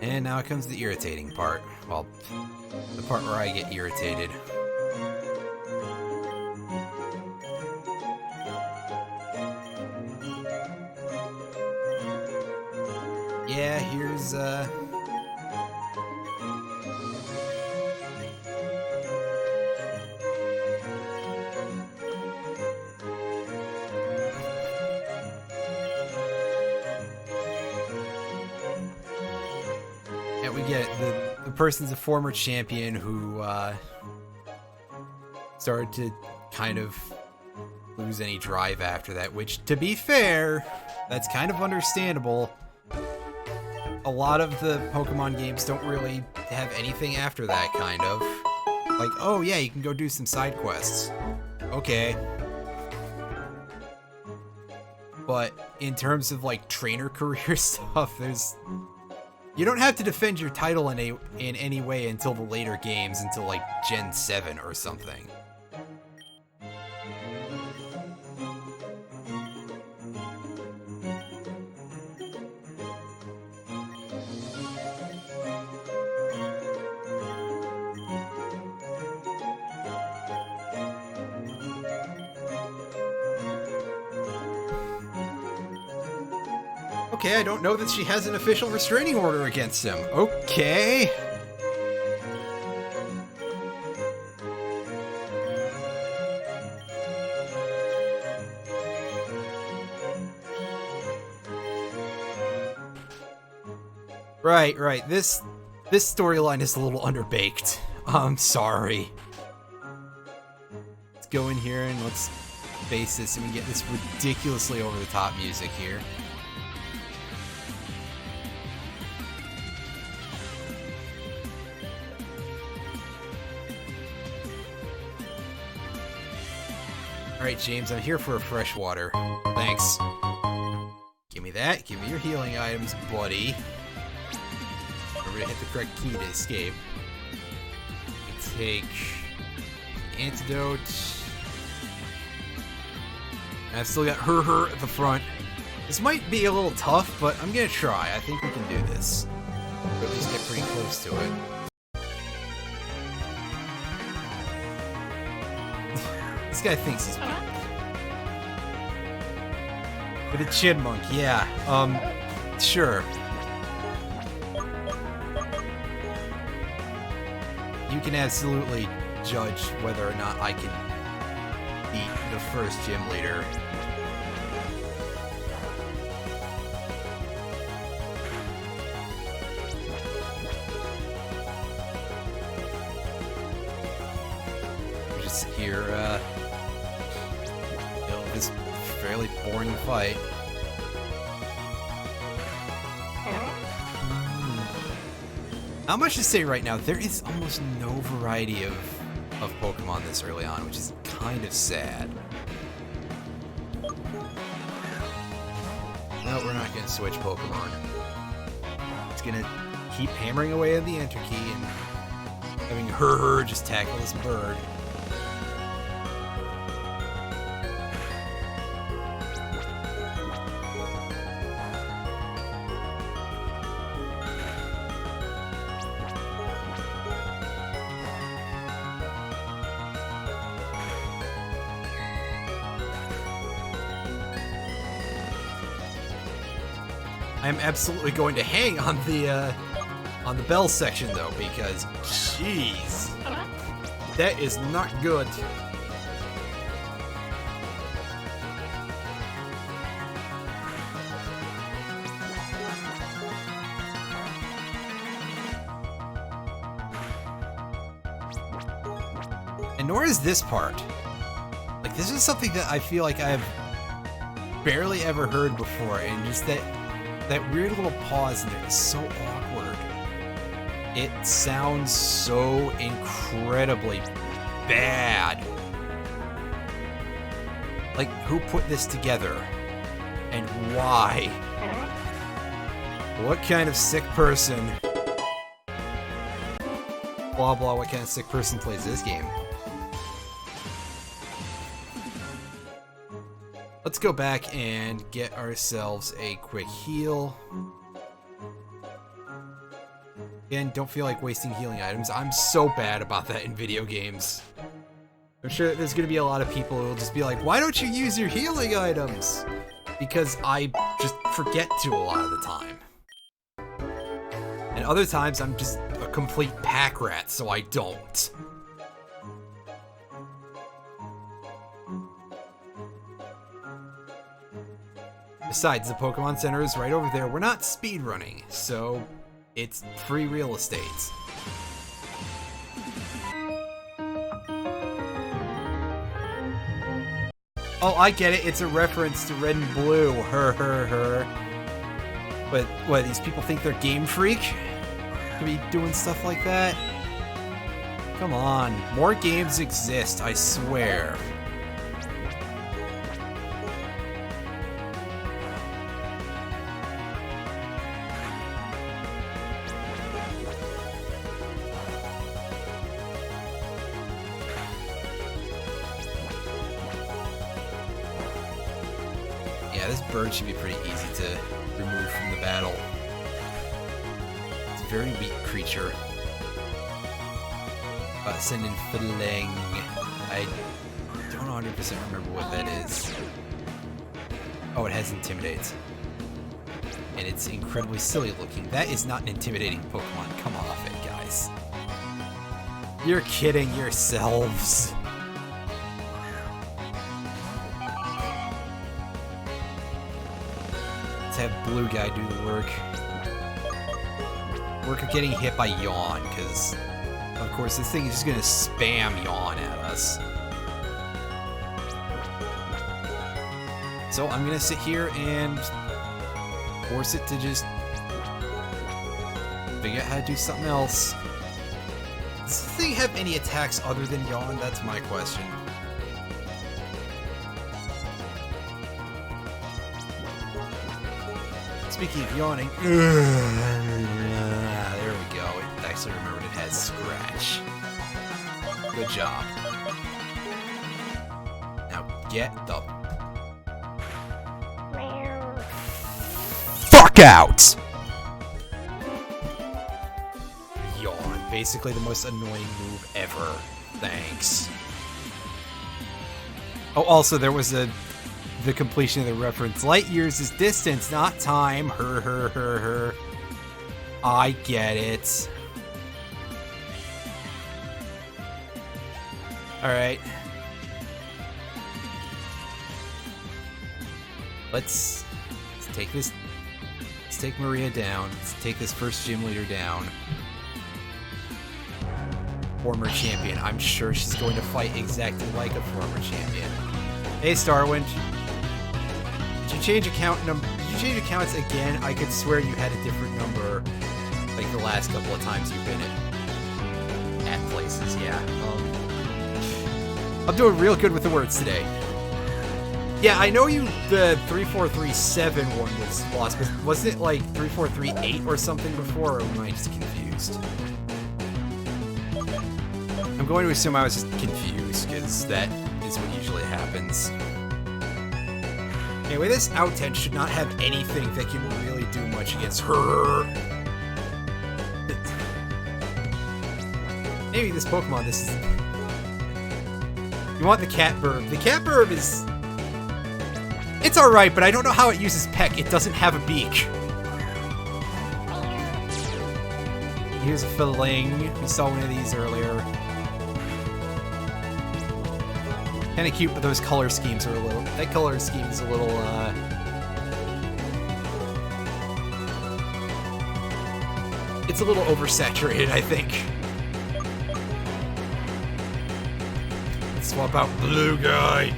And now comes the irritating part. Well, the part where I get irritated. Yeah, here's, we get it. The person's a former champion who started to kind of lose any drive after that, which, to be fair, that's kind of understandable. A lot of the Pokemon games don't really have anything after that, kind of. Like, oh yeah, you can go do some side quests. Okay. But in terms of like trainer career stuff, you don't have to defend your title in any way until the later games, until like Gen 7 or something. Okay, I don't know that she has an official restraining order against him. Okay. Right. This storyline is a little underbaked. I'm sorry. Let's go in here and let's face this and we get this ridiculously over the top music here. Alright, James, I'm here for a fresh water. Thanks. Give me that. Give me your healing items, buddy. Remember to hit the correct key to escape. Take antidote. And I've still got her at the front. This might be a little tough, but I'm gonna try. I think we can do this. Or at least get pretty close to it. This guy thinks he's me. With a chipmunk, yeah. Sure. You can absolutely judge whether or not I can beat the first gym leader. Just here, this fairly boring fight. Not much to say right now. There is almost no variety of Pokemon this early on, which is kind of sad. No, we're not going to switch Pokemon. It's going to keep hammering away on the enter key and having her just tackle this bird. I'm absolutely going to hang on the bell section though, because jeez, that is not good. And nor is this part. Like, this is something that I feel like I've barely ever heard before, and just that weird little pause in there is so awkward. It sounds so incredibly bad. Like, who put this together? And why? What kind of sick person? Blah blah, what kind of sick person plays this game? Let's go back and get ourselves a quick heal. Again, don't feel like wasting healing items. I'm so bad about that in video games. I'm sure there's going to be a lot of people who will just be like, why don't you use your healing items? Because I just forget to a lot of the time. And other times I'm just a complete pack rat, so I don't. Besides, the Pokemon Center is right over there. We're not speedrunning, so it's free real estate. Oh, I get it. It's a reference to Red and Blue. Her. But what, these people think they're Game Freak? To be doing stuff like that? Come on. More games exist, I swear. Yeah, this bird should be pretty easy to remove from the battle. It's a very weak creature. Send in Fiddling. I don't 100% remember what that is. Oh, it has Intimidate. And it's incredibly silly looking. That is not an intimidating Pokemon. Come off it, guys. You're kidding yourselves. Let's have Blue Guy do the work. Work of getting hit by Yawn, because of course this thing is just gonna spam Yawn at us. So I'm gonna sit here and force it to just figure out how to do something else. Does this thing have any attacks other than Yawn? That's my question. Speaking of yawning, there we go. It actually remembered it has Scratch. Good job. Now get the fuck out! Yawn. Basically the most annoying move ever. Thanks. Oh, also there was the completion of the reference. Light years is distance, not time. Her. I get it. Alright. Let's take this. Let's take Maria down. Let's take this first gym leader down. Former champion. I'm sure she's going to fight exactly like a former champion. Hey, Starwind. Did you change account number? Did you change accounts again? I could swear you had a different number, like the last couple of times you've been at places. Yeah. I'm doing real good with the words today. Yeah, I know the 3437 one was lost, but wasn't it like 3438 or something before, or am I just confused? I'm going to assume I was just confused, because that is what usually happens. Anyway, this Out-10 should not have anything that can really do much against her. Maybe this Pokemon, this is... You want the Catbird. The Catbird is... It's alright, but I don't know how it uses Peck. It doesn't have a beak. Here's a Filing. We saw one of these earlier. Kinda cute, but those color schemes are a little... That color scheme is a little, It's a little oversaturated, I think. Let's swap out Blue Guy.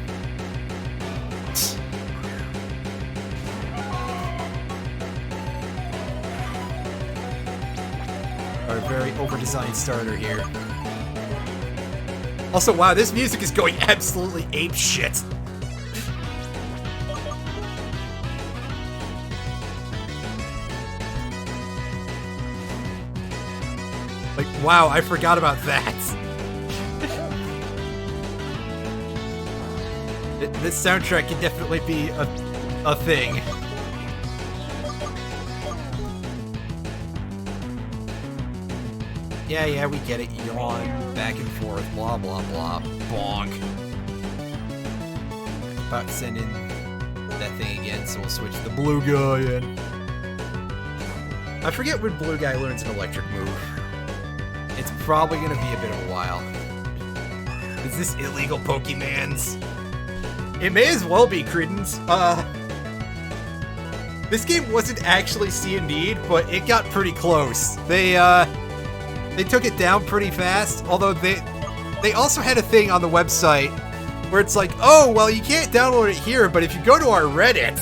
Our very over-designed starter here. Also, wow, this music is going absolutely apeshit. Like, wow, I forgot about that. This soundtrack can definitely be a thing. Yeah, we get it. Yawn, back and forth, blah, blah, blah, bonk. About to send in that thing again, so we'll switch the Blue Guy in. I forget when Blue Guy learns an electric move. It's probably going to be a bit of a while. Is this illegal Pokemans? It may as well be, Credence. This game wasn't actually C&D'd, but it got pretty close. They took it down pretty fast, although they also had a thing on the website where it's like, oh, well, you can't download it here, but if you go to our Reddit...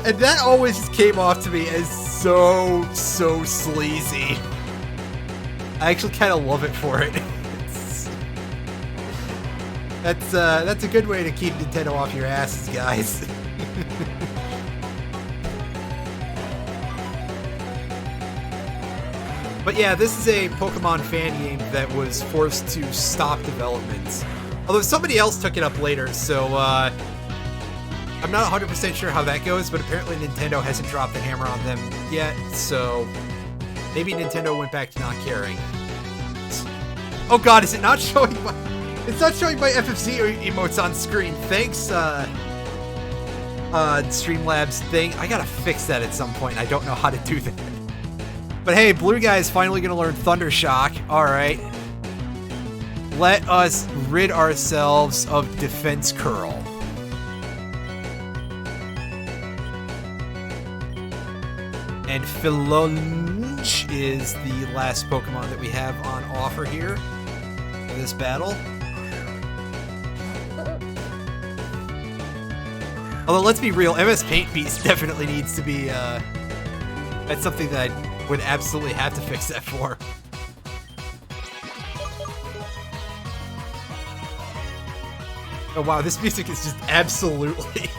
And that always just came off to me as so sleazy. I actually kind of love it for it. That's a good way to keep Nintendo off your asses, guys. But yeah, this is a Pokemon fan game that was forced to stop development. Although somebody else took it up later, so I'm not 100% sure how that goes, but apparently Nintendo hasn't dropped the hammer on them yet, so maybe Nintendo went back to not caring. Oh god, is it not showing my... It's not showing my FFC emotes on screen. Thanks, Streamlabs thing. I gotta fix that at some point. I don't know how to do that. But hey, Blue Guy is finally gonna learn Thunder Shock. Alright. Let us rid ourselves of Defense Curl. And Philunge is the last Pokemon that we have on offer here for this battle. Although, let's be real, MS Paint Beast definitely needs to be, that's something that I would absolutely have to fix that for. Oh wow, this music is just absolutely...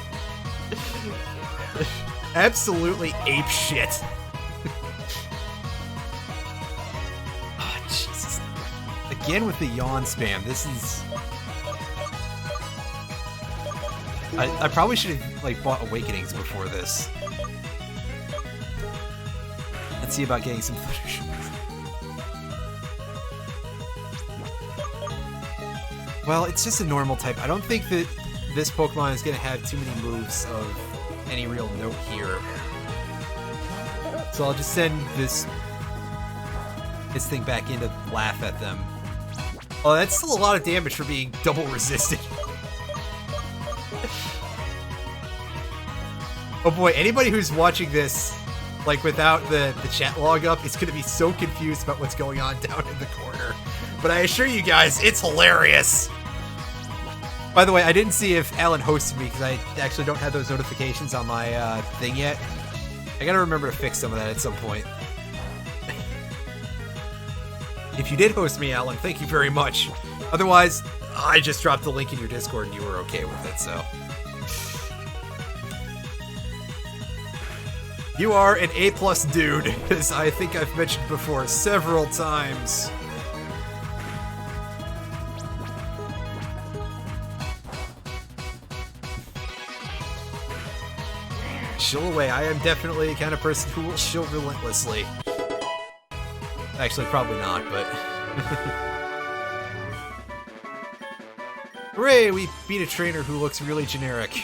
absolutely ape shit. Oh, Jesus. Again with the yawn spam, this is... I probably should have, like, bought Awakenings before this. Let's see about getting some Thunder Shocks. Well, it's just a normal type. I don't think that this Pokemon is going to have too many moves of any real note here. So I'll just send this thing back in to laugh at them. Oh, that's still a lot of damage for being double resisted. Oh boy, anybody who's watching this, like, without the chat log up is going to be so confused about what's going on down in the corner. But I assure you guys, it's hilarious! By the way, I didn't see if Alan hosted me, because I actually don't have those notifications on my thing yet. I gotta remember to fix some of that at some point. If you did host me, Alan, thank you very much. Otherwise, I just dropped the link in your Discord and you were okay with it, so. You are an A+ dude, as I think I've mentioned before several times. Shill away. I am definitely the kind of person who will shill relentlessly. Actually, probably not, but... Hooray! We beat a trainer who looks really generic.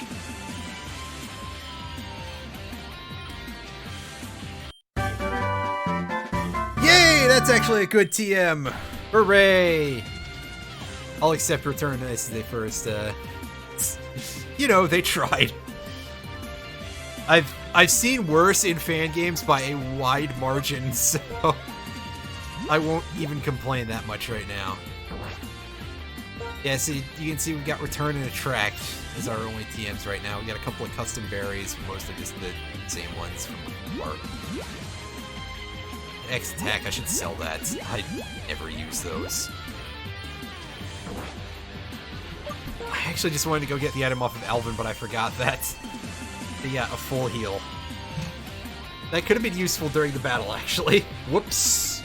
Yay! That's actually a good TM! Hooray! I'll accept return as they first, you know, they tried. I've seen worse in fan games by a wide margin, so I won't even complain that much right now. Yeah, so you can see we've got Return and Attract as our only TMs right now. We got a couple of custom berries, mostly just the same ones from before. X-Attack, I should sell that. I never use those. I actually just wanted to go get the item off of Alvin, but I forgot that. But yeah, a full heal. That could have been useful during the battle, actually. Whoops.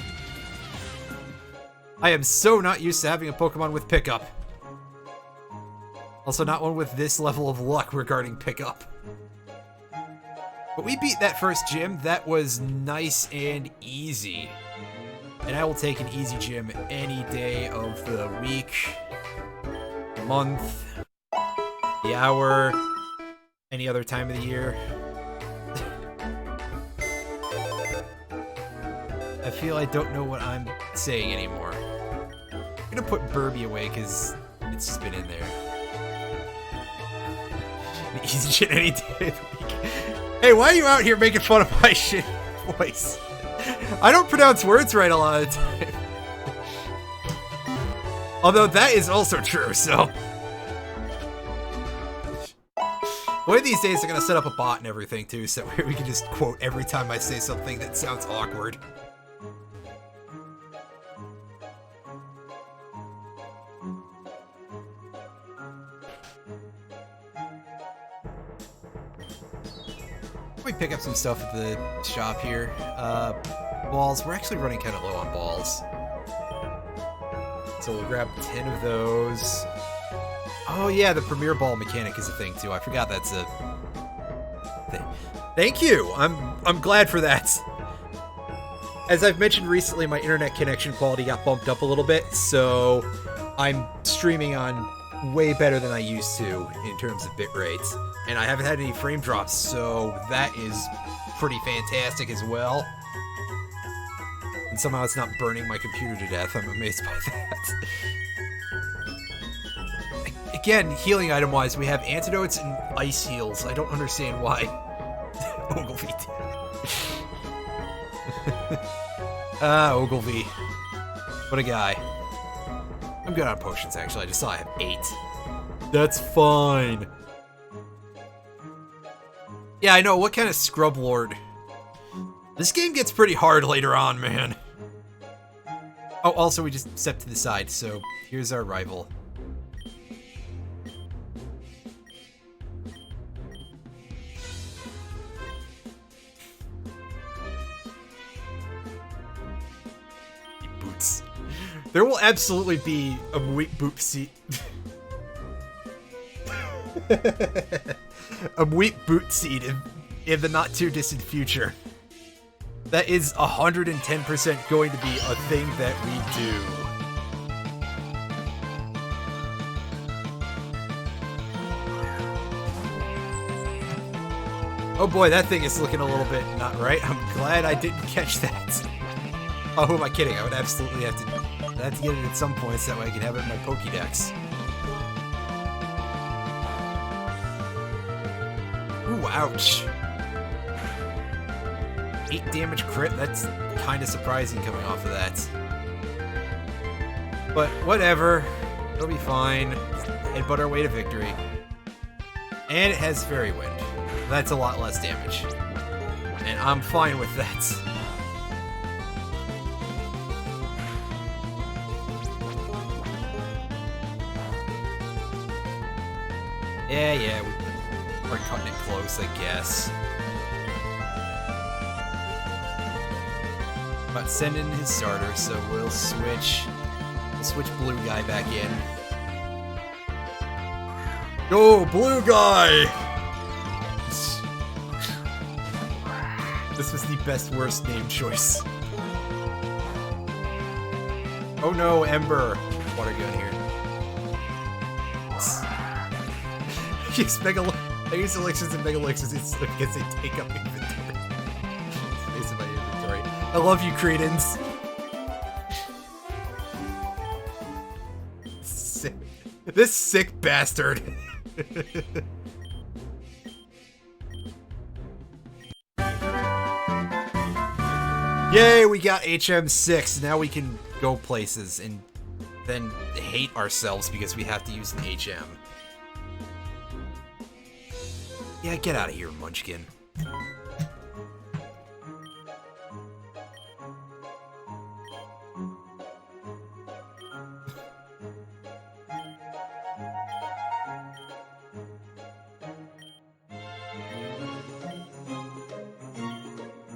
I am so not used to having a Pokemon with pickup. Also, not one with this level of luck regarding pickup. But we beat that first gym. That was nice and easy. And I will take an easy gym any day of the week, month, the hour, any other time of the year. I feel I don't know what I'm saying anymore. I'm gonna put Burby away because it's just been in there. An easy shit any day of the week. Hey, why are you out here making fun of my shit voice? I don't pronounce words right a lot of the time. Although that is also true, so. One of these days I'm gonna set up a bot and everything too, so we can just quote every time I say something that sounds awkward. We pick up some stuff at the shop here. Balls. We're actually running kind of low on balls. So we'll grab 10 of those. Oh yeah, the Premier Ball mechanic is a thing too. I forgot that's a thing. Thank you! I'm glad for that. As I've mentioned recently, my internet connection quality got bumped up a little bit, so I'm streaming on way better than I used to in terms of bitrate. And I haven't had any frame drops, so that is pretty fantastic as well. And somehow it's not burning my computer to death. I'm amazed by that. Again, healing item-wise, we have antidotes and ice heals. I don't understand why. Ogilvy did. Ogilvy. What a guy. I'm good on potions, actually. I just saw I have 8. That's fine. Yeah, I know. What kind of scrub lord? This game gets pretty hard later on, man. Oh, also, we just stepped to the side, so here's our rival. Boots. There will absolutely be a Mweep boot seat. A Mweep boot seat in the not too distant future. That is 110% going to be a thing that we do. Oh boy, that thing is looking a little bit not right. I'm glad I didn't catch that. Oh, who am I kidding? I would absolutely have to get it at some point so that way I can have it in my Pokédex. Ooh, ouch. 8 damage crit, that's kind of surprising coming off of that. But whatever, it'll be fine. Headbutt our way to victory. And it has Fairy Wind. That's a lot less damage. And I'm fine with that. Yeah, we're cutting it close, I guess. But send in his starter, so we'll switch blue guy back in. Go, blue guy! This was the best worst name choice. Oh no, Ember. Water gun here. I use elixirs and mega elixirs. It's because they take up inventory. Space in my inventory. I love you, Cretans. Sick. This sick bastard. Yay, we got HM6. Now we can go places and then hate ourselves because we have to use an HM. Yeah, get out of here, Munchkin.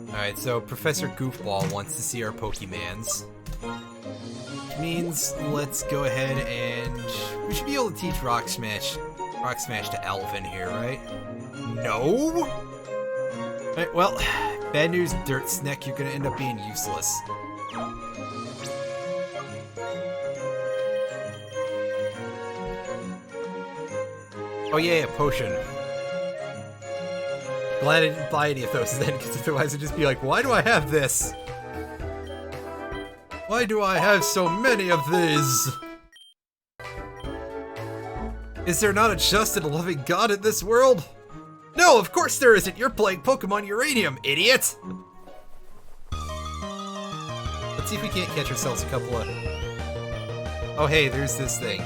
Alright, so Professor Goofball wants to see our Pokemans. Which means let's go ahead and... we should be able to teach Rock Smash to Alvin here, right? No? Alright, well, bad news, Dirt Snack, you're gonna end up being useless. Oh yeah, potion. Glad I didn't buy any of those then, because otherwise I'd just be like, why do I have this? Why do I have so many of these? Is there not a just and loving God in this world? No, of course there isn't! You're playing Pokemon Uranium, idiot! Let's see if we can't catch ourselves a couple of... oh hey, there's this thing.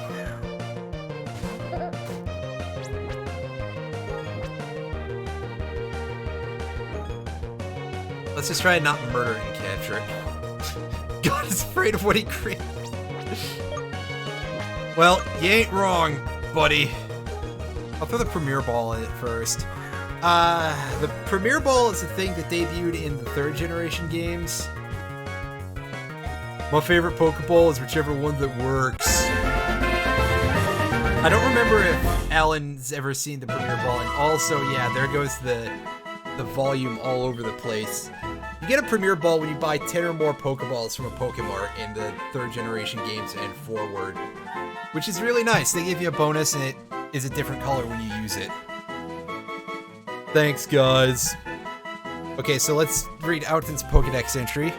Let's just try and not murder and capture it. God is afraid of what he created. Well, you ain't wrong, buddy. I'll throw the Premier Ball in it first. The Premier Ball is a thing that debuted in the 3rd generation games. My favorite Pokeball is whichever one that works. I don't remember if Alan's ever seen the Premier Ball, and also, yeah, there goes the volume all over the place. You get a Premier Ball when you buy 10 or more Pokeballs from a Pokemart in the 3rd generation games and forward. Which is really nice. They give you a bonus and it is a different color when you use it. Thanks, guys. Okay, so let's read Auton's Pokedex entry.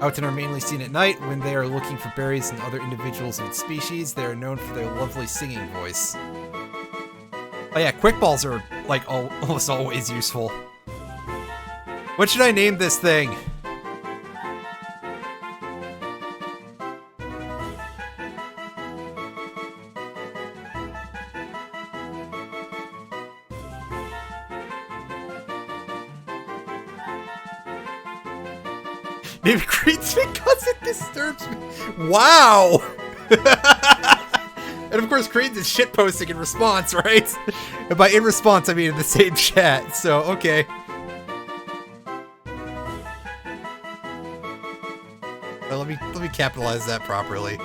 Auton are mainly seen at night when they are looking for berries and other individuals of its species. They are known for their lovely singing voice. Oh yeah, Quick Balls are, like, almost always useful. What should I name this thing? Name Creed's because it disturbs me. Wow! And of course, Creed's is shitposting in response, right? And by in response, I mean in the same chat, so okay. Well, let me capitalize that properly.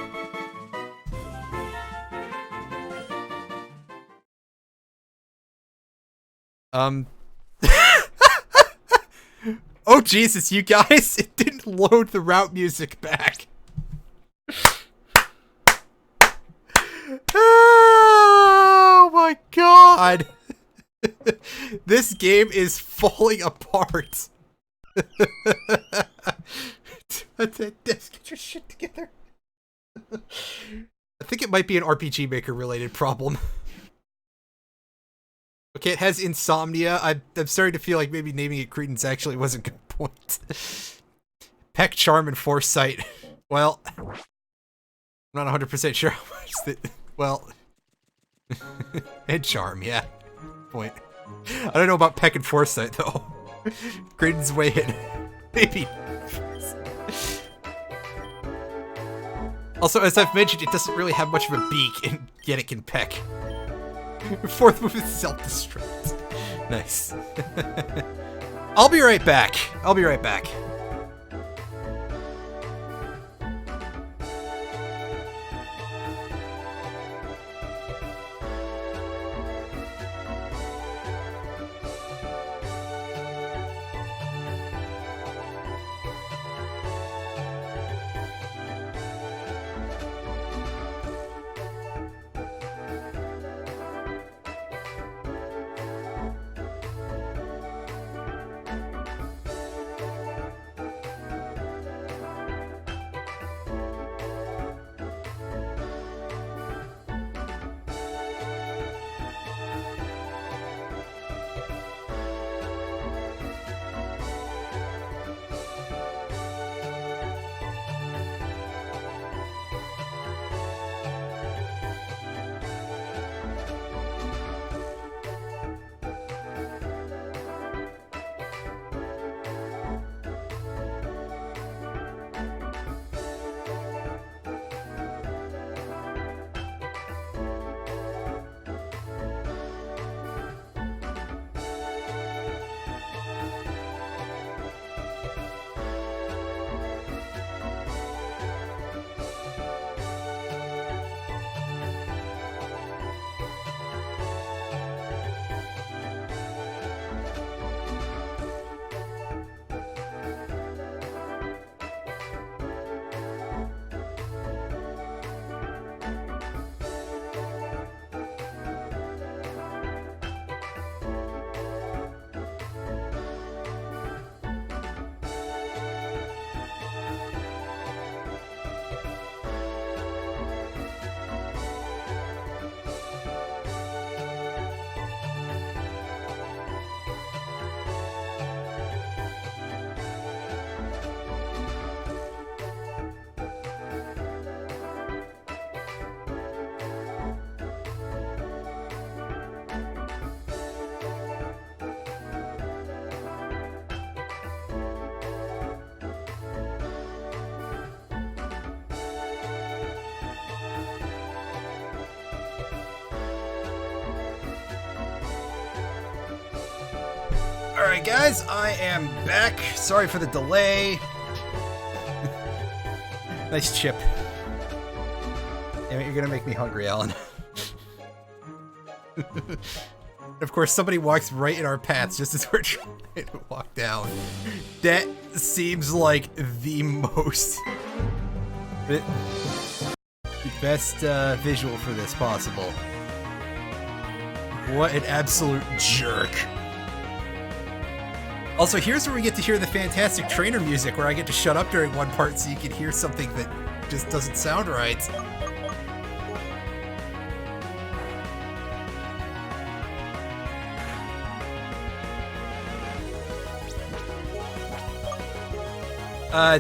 Oh Jesus, you guys! It didn't load the route music back. Oh my god! This game is falling apart. Get your shit together. I think it might be an RPG Maker related problem. Okay, it has insomnia. I'm starting to feel like maybe naming it Credence actually wasn't a good point. Peck, Charm, and Foresight. Well, I'm not 100% sure how much that... well... and Charm, yeah. Point. I don't know about Peck and Foresight, though. Credence way in. Maybe. Also, as I've mentioned, it doesn't really have much of a beak, and yet it can peck. Fourth move is self-destruct. Nice. I'll be right back. I'll be right back. Alright guys, I am back. Sorry for the delay. Nice chip. Damn it, you're gonna make me hungry, Alan. Of course, somebody walks right in our paths just as we're trying to walk down. That seems like the most... the best visual for this possible. What an absolute jerk. Also, here's where we get to hear the fantastic trainer music, where I get to shut up during one part so you can hear something that just doesn't sound right.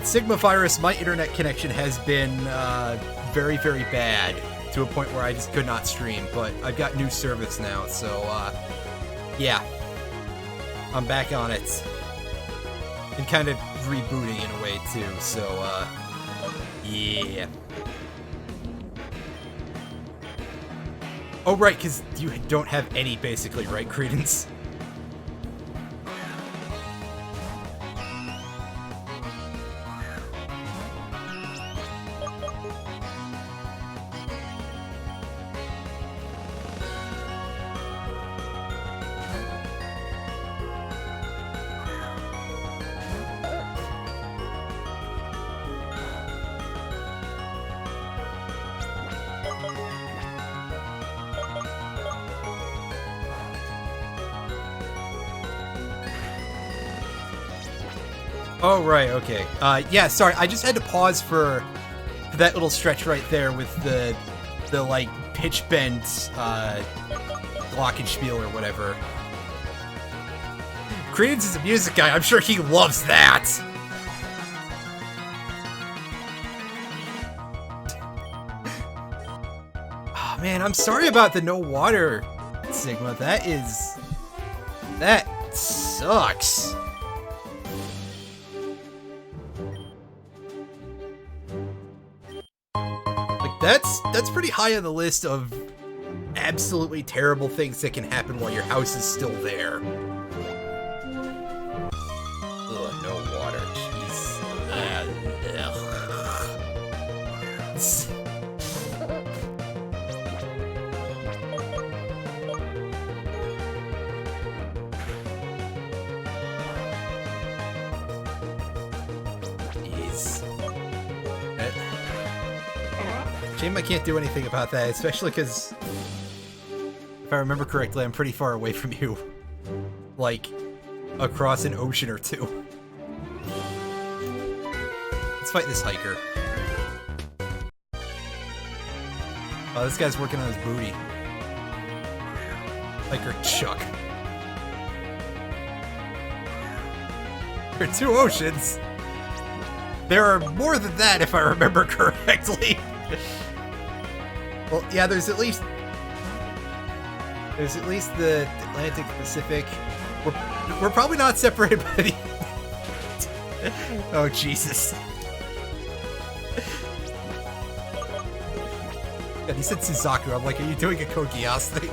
Sigma Virus, my internet connection has been very, very bad to a point where I just could not stream, but I've got new service now, so yeah. I'm back on it. And kind of rebooting in a way too, so yeah. Oh right, because you don't have any basically, right, Credence? Oh, right, okay. Yeah, sorry, I just had to pause for that little stretch right there with the like, pitch bend, glockenspiel or whatever. Credence is a music guy, I'm sure he loves that! Oh, man, I'm sorry about the no water, Sigma. That sucks. That's pretty high on the list of absolutely terrible things that can happen while your house is still there. Ugh, no water. Jeez. Jeez. Shame I can't do anything about that, especially because, if I remember correctly, I'm pretty far away from you. Like, across an ocean or two. Let's fight this hiker. Oh, this guy's working on his booty. Hiker Chuck. There are two oceans. There are more than that, if I remember correctly. Well, yeah, there's at least the Atlantic Pacific. We're probably not separated by the... Oh, Jesus. God, he said Suzaku. I'm like, are you doing a Code Geass thing?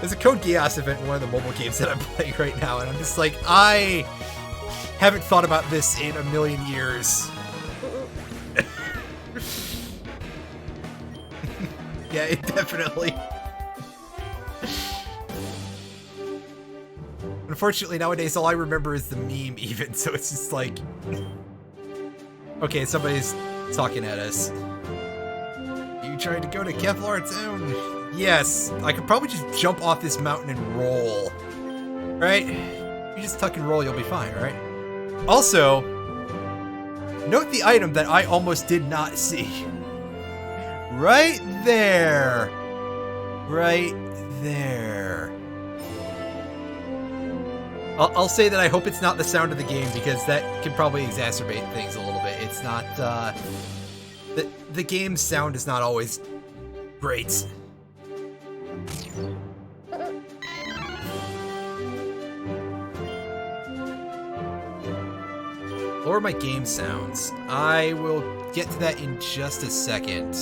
There's a Code Geass event in one of the mobile games that I'm playing right now, and I'm just like, I haven't thought about this in a million years. Yeah, it definitely. Unfortunately, nowadays, all I remember is the meme, even, so it's just like... Okay, somebody's talking at us. You trying to go to Kevlar Town? Yes, I could probably just jump off this mountain and roll. Right? You just tuck and roll, you'll be fine, right? Also, note the item that I almost did not see. Right there. Right there. I'll say that I hope it's not the sound of the game, because that can probably exacerbate things a little bit. It's not, the game's sound is not always great. Lower my game sounds. I will get to that in just a second.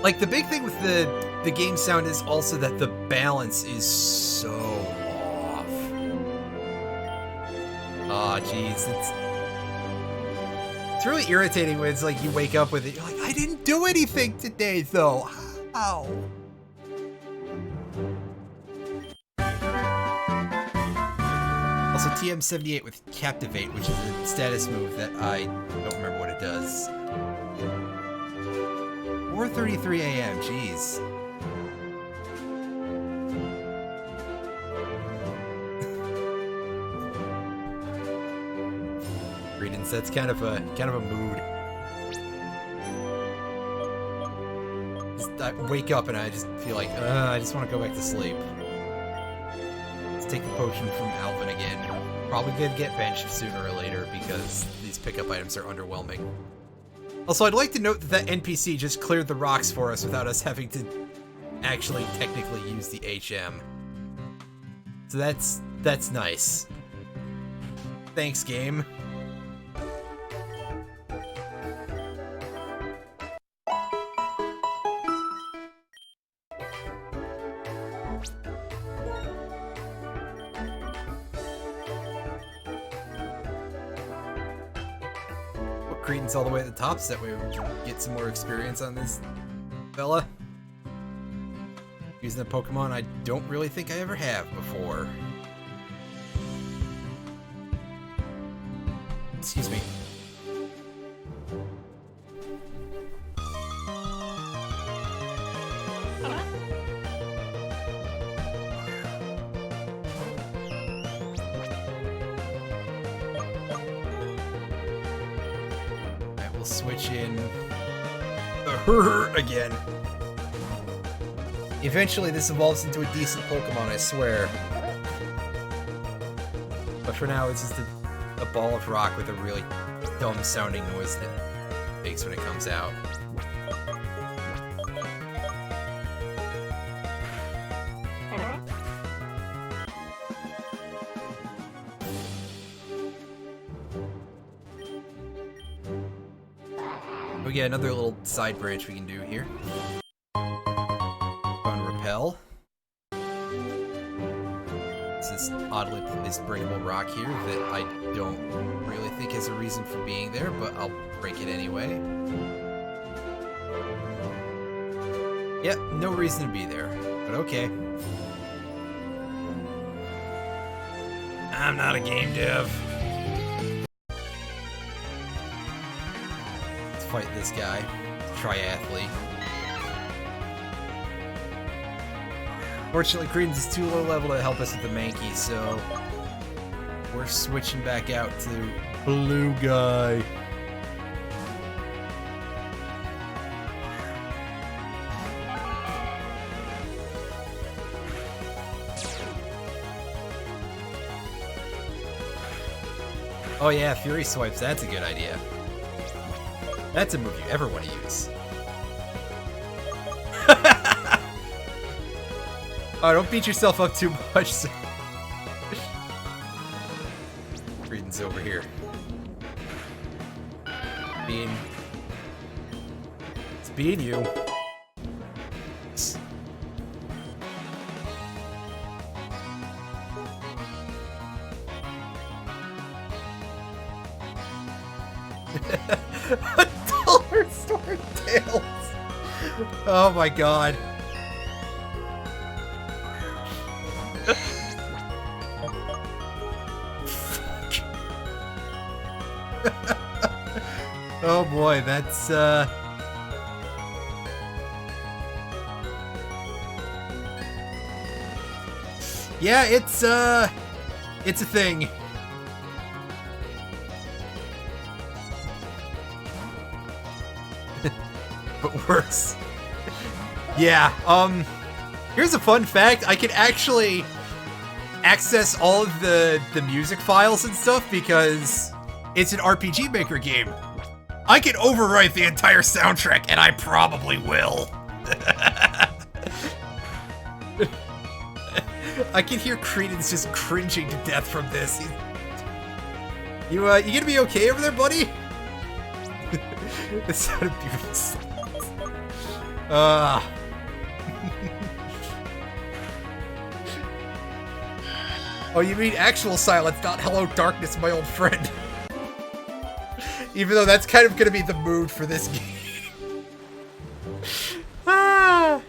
Like, the big thing with the game sound is also that the balance is so off. Aw, jeez. It's really irritating when it's like you wake up with it. You're like, I didn't do anything today, though. How? Also, TM78 with Captivate, which is a status move that I don't remember what it does. 4:33 a.m. Jeez. Greetings. That's kind of a mood. I wake up and I just feel like I just want to go back to sleep. Let's take the potion from Alvin again. Probably gonna get benched sooner or later because these pickup items are underwhelming. Also, I'd like to note that NPC just cleared the rocks for us without us having to actually technically use the HM. So that's nice. Thanks, game. Credence all the way at the top so that way we can get some more experience on this fella. Using a Pokemon I don't really think I ever have before. Excuse me. Switch in the again. Eventually this evolves into a decent Pokemon, I swear. But for now it's just a ball of rock with a really dumb sounding noise that it makes when it comes out. We got another little side branch we can do here. On Repel. It's this oddly placed breakable rock here that I don't really think has a reason for being there, but I'll break it anyway. Yep, no reason to be there, but okay. I'm not a game dev. Let's fight this guy, triathlete. Fortunately, Credence is too low level to help us with the Mankey, so we're switching back out to Blue Guy. Oh yeah, Fury Swipes, that's a good idea. That's a move you ever want to use. Oh, don't beat yourself up too much. Creedence over here. It's being you. $1 sword tails. Oh my god. Oh boy, that's yeah, it's a thing. But worse. Yeah, here's a fun fact. I can actually access all of the music files and stuff because it's an RPG Maker game. I can overwrite the entire soundtrack, and I probably will. I can hear Credence just cringing to death from this. You gonna be okay over there, buddy? It sounded beautiful. Oh, you mean actual silence, not hello darkness, my old friend. Even though that's kind of gonna be the mood for this game. Ah.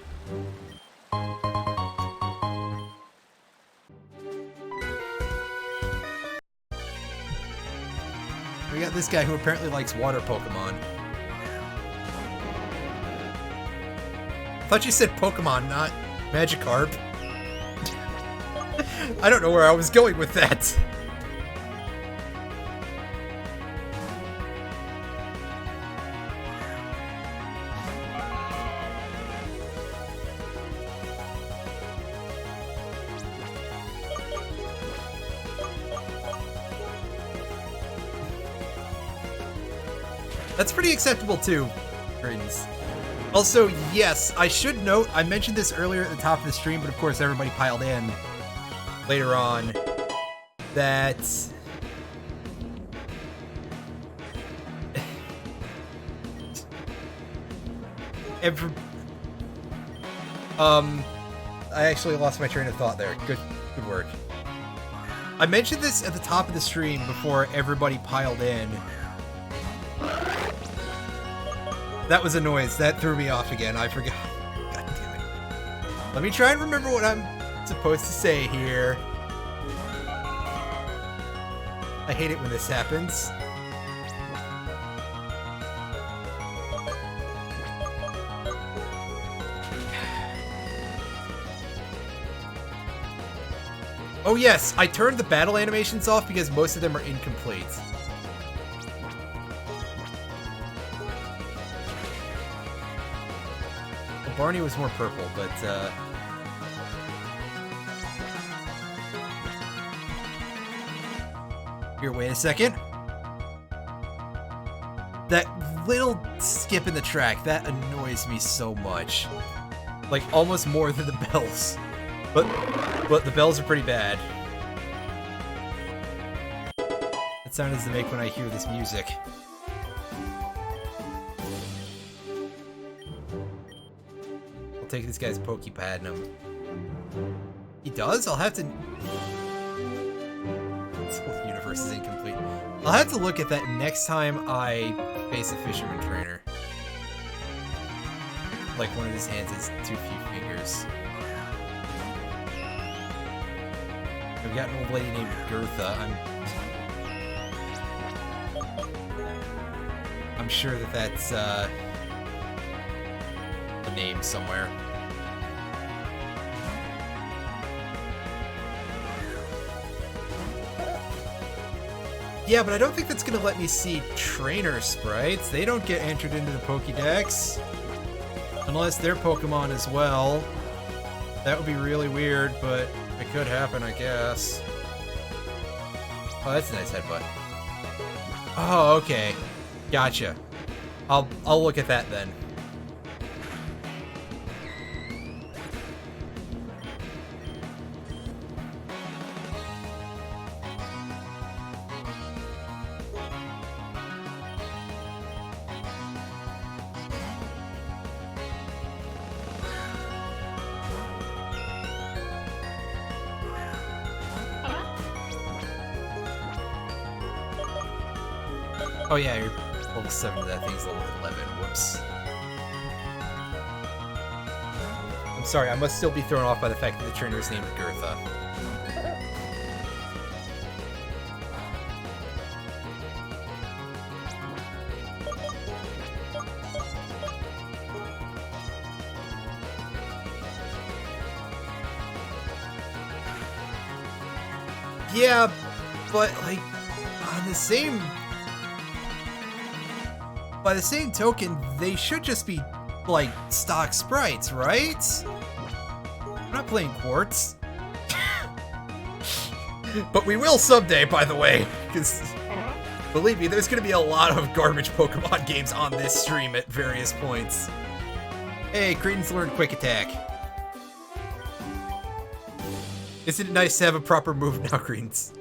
We got this guy who apparently likes water Pokemon. I thought you said Pokemon, not Magikarp. I don't know where I was going with that. That's pretty acceptable too, Credence. Also, yes, I should note, I mentioned this earlier at the top of the stream, but of course everybody piled in later on, that I actually lost my train of thought there. Good work. I mentioned this at the top of the stream before everybody piled in. That was a noise. That threw me off again. I forgot. God damn it. Let me try and remember what I'm supposed to say here. I hate it when this happens. Oh yes, I turned the battle animations off because most of them are incomplete. Well, Barney was more purple, but here, wait a second. That little skip in the track, that annoys me so much. Like, almost more than the bells. But the bells are pretty bad. That sound does it make when I hear this music. take this guy's Pokepadnum. He does? I'll have to... This whole universe is incomplete. I'll have to look at that next time I face a Fisherman Trainer. Like one of his hands has too few fingers. I've got an old lady named Gertha. I'm sure that that's a name somewhere. Yeah, but I don't think that's gonna let me see trainer sprites. They don't get entered into the Pokédex. Unless they're Pokemon as well. That would be really weird, but it could happen, I guess. Oh, that's a nice headbutt. Oh, okay. Gotcha. I'll look at that then. Oh yeah, you're level 7, that thing's level 11. Whoops. I'm sorry, I must still be thrown off by the fact that the trainer is named Gertha. Yeah, but like, on the same... By the same token, they should just be, like, stock sprites, right? I'm not playing Quartz. But we will someday, by the way. Because, believe me, there's going to be a lot of garbage Pokemon games on this stream at various points. Hey, Credence learned Quick Attack. Isn't it nice to have a proper move now, Credence?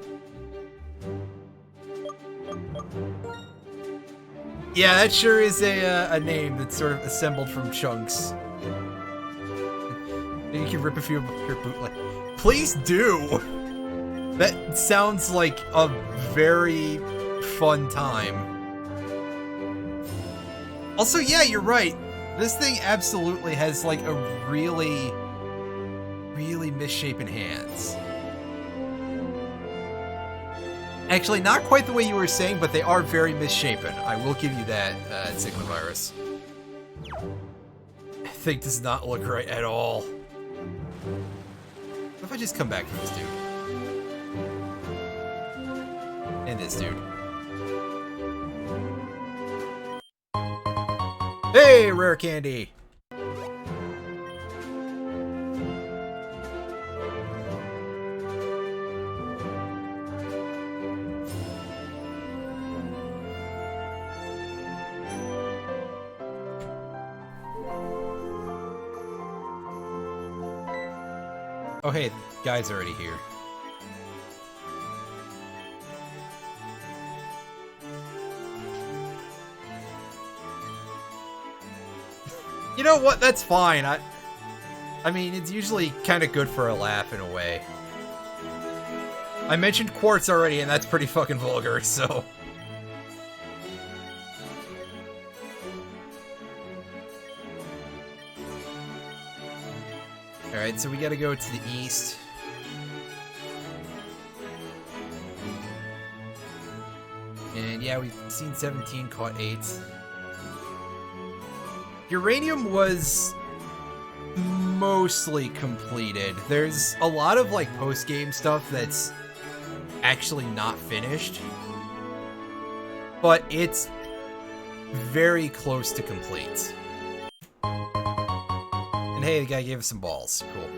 Yeah, that sure is a name that's sort of assembled from chunks. You can rip a few of your bootleg. Please do! That sounds like a very fun time. Also, yeah, you're right. This thing absolutely has like a really, really misshapen hands. Actually, not quite the way you were saying, but they are very misshapen. I will give you that, Sigma Virus. That thing does not look right at all. What if I just come back to this dude? And this dude. Hey, rare candy! Oh hey, the guy's already here. You know what? That's fine. I mean, it's usually kind of good for a laugh in a way. I mentioned Quartz already, and that's pretty fucking vulgar, so... Alright, so we gotta go to the east. And yeah, we've seen 17, caught 8. Uranium was mostly completed. There's a lot of like post-game stuff that's actually not finished. But it's very close to complete. And hey, the guy gave us some balls. Cool.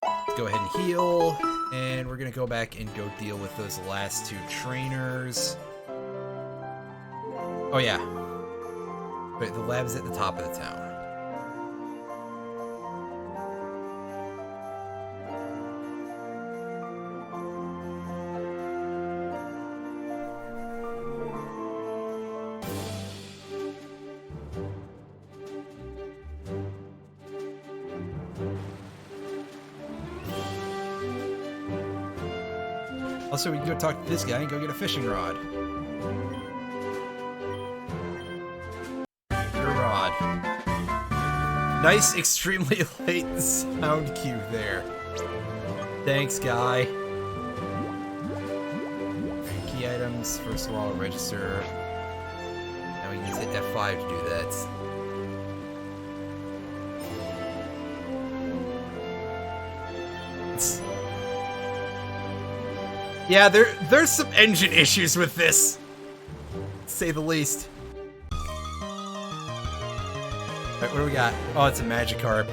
Let's go ahead and heal. And we're gonna go back and go deal with those last 2 trainers. Oh yeah. Wait, the lab's at the top of the town. Also, we can go talk to this guy and go get a fishing rod. Your rod. Nice, extremely late sound cue there. Thanks, guy. Key items, first of all, register. Now we can use F5 to do that. Yeah, there's some engine issues with this, to say the least. Alright, what do we got? Oh, it's a Magikarp.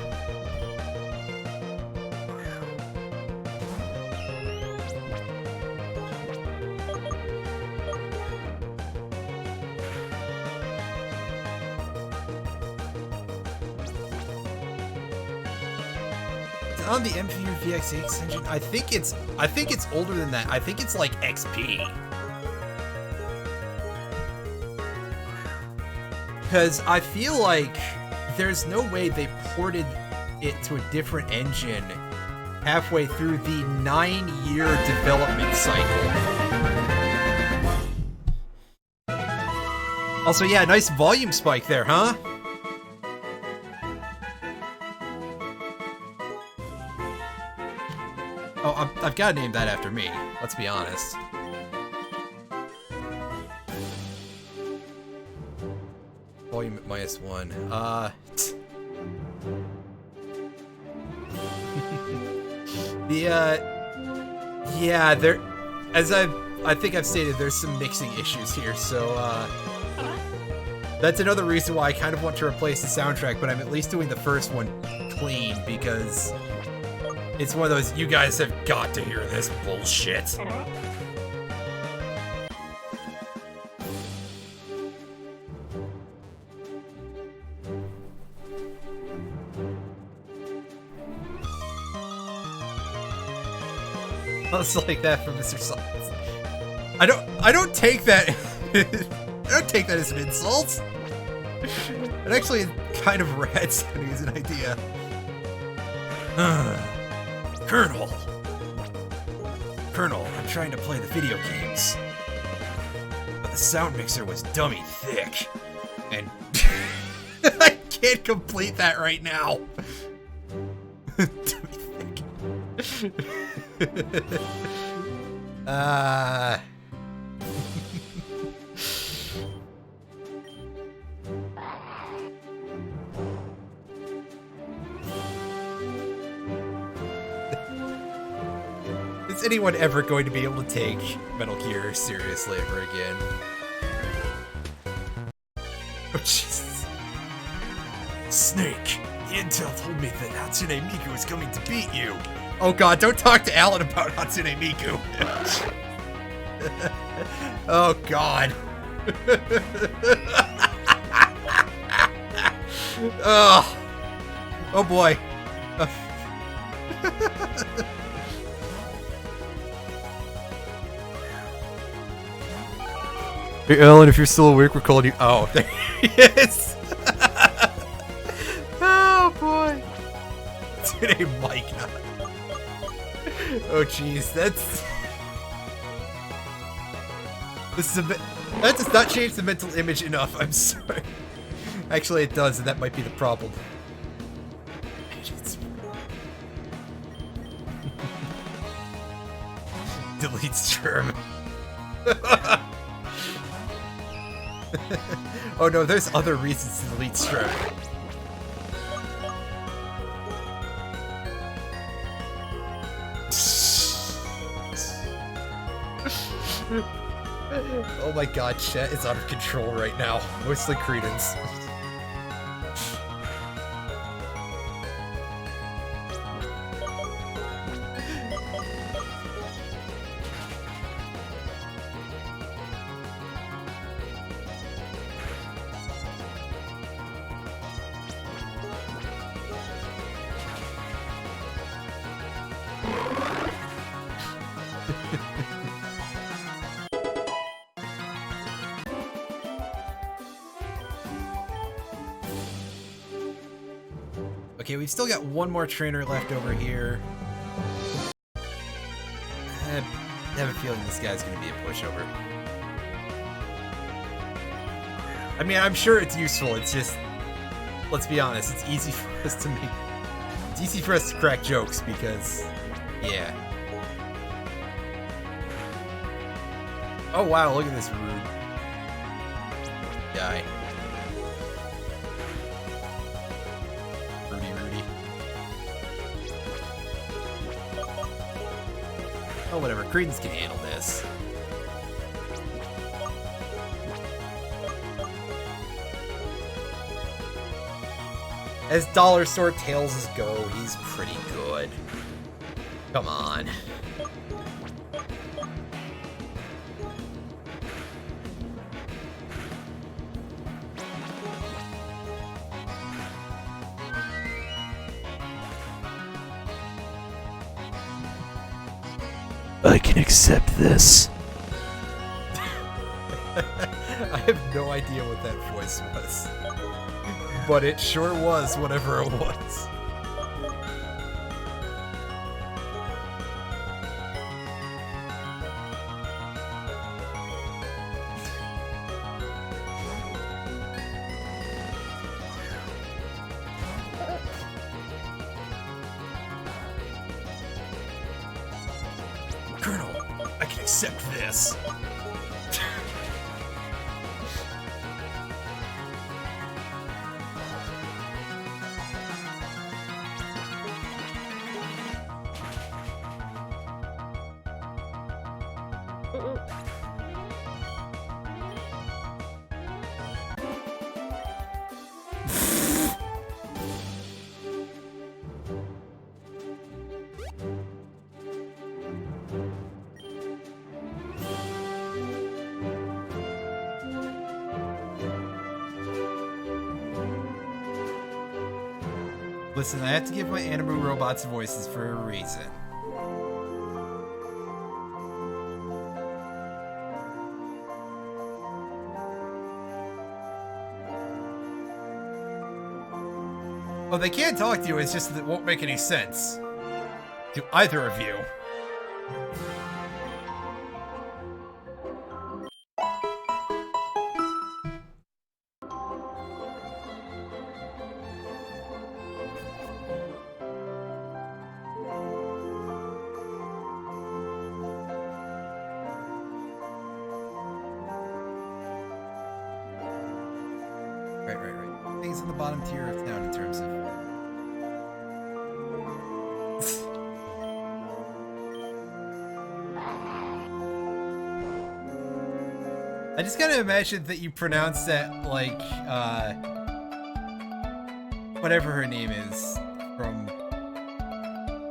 On the MPU VX8 extension, I think it's older than that. I think it's like XP. Because I feel like there's no way they ported it to a different engine halfway through the 9-year development cycle. Also, yeah, nice volume spike there, huh? Oh, I've got to name that after me. Let's be honest. Volume at -1. Yeah, there, as I think I've stated, there's some mixing issues here, so, that's another reason why I kind of want to replace the soundtrack, but I'm at least doing the first one clean, because it's one of those, you guys have got to hear this bullshit. It's like that from Mr. Science. I don't take that I don't take that as an insult. It actually is kind of rad sounding as an idea. Colonel, I'm trying to play the video games, but the sound mixer was dummy thick, and I can't complete that right now. Dummy thick. Is anyone ever going to be able to take Metal Gear seriously ever again? Oh, Jesus. Snake, the intel told me that Hatsune Miku is coming to beat you. Oh god, don't talk to Alan about Hatsune Miku. Oh god. Oh. Oh boy. Hey Alan, if you're still awake, we're calling you. Oh, there he is. Oh boy. Today, Micah. Oh jeez, that's. This is a bit. That does not change the mental image enough. I'm sorry. Actually, it does, and that might be the problem. Deletes term. Oh no, there's other reasons to delete Strum. Oh my god, chat is out of control right now. Mostly Credence. Okay, we've still got one more trainer left over here. I have a feeling this guy's going to be a pushover. I mean, I'm sure it's useful. It's just, let's be honest, it's easy for us to make. It's easy for us to crack jokes because, yeah. Oh wow, look at this rude guy. Rudy. Oh, whatever. Credence can handle this. As dollar store tails go, he's pretty good. Come on. I can accept this. I have no idea what that voice was. But it sure was whatever it was. Colonel, I can accept this. Listen, I have to give my anime robots voices for a reason. Well, they can't talk to you, it's just that it won't make any sense. To either of you. Right. Things in the bottom tier of town in terms of... I just gotta imagine that you pronounce that like, whatever her name is from...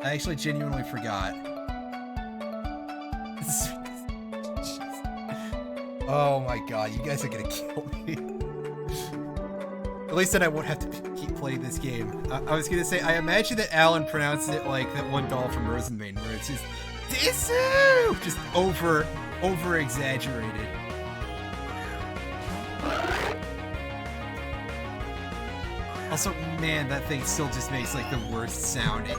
I actually genuinely forgot. Oh my god, you guys are gonna kill me. At least then I won't have to keep playing this game. I was gonna say, I imagine that Alan pronounces it like that one doll from Rosenbane, where it's just Disu! Just over exaggerated. Also, man, that thing still just makes like the worst sounding.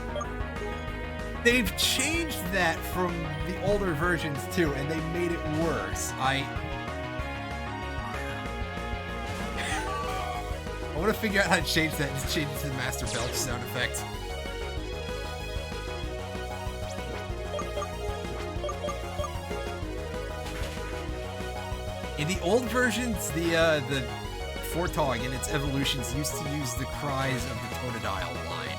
They've changed that from the older versions too, and they made it worse. I want to figure out how to change that and just change it to the Master Belch sound effect. In the old versions, the Fortog and its evolutions used to use the cries of the Tonadile line.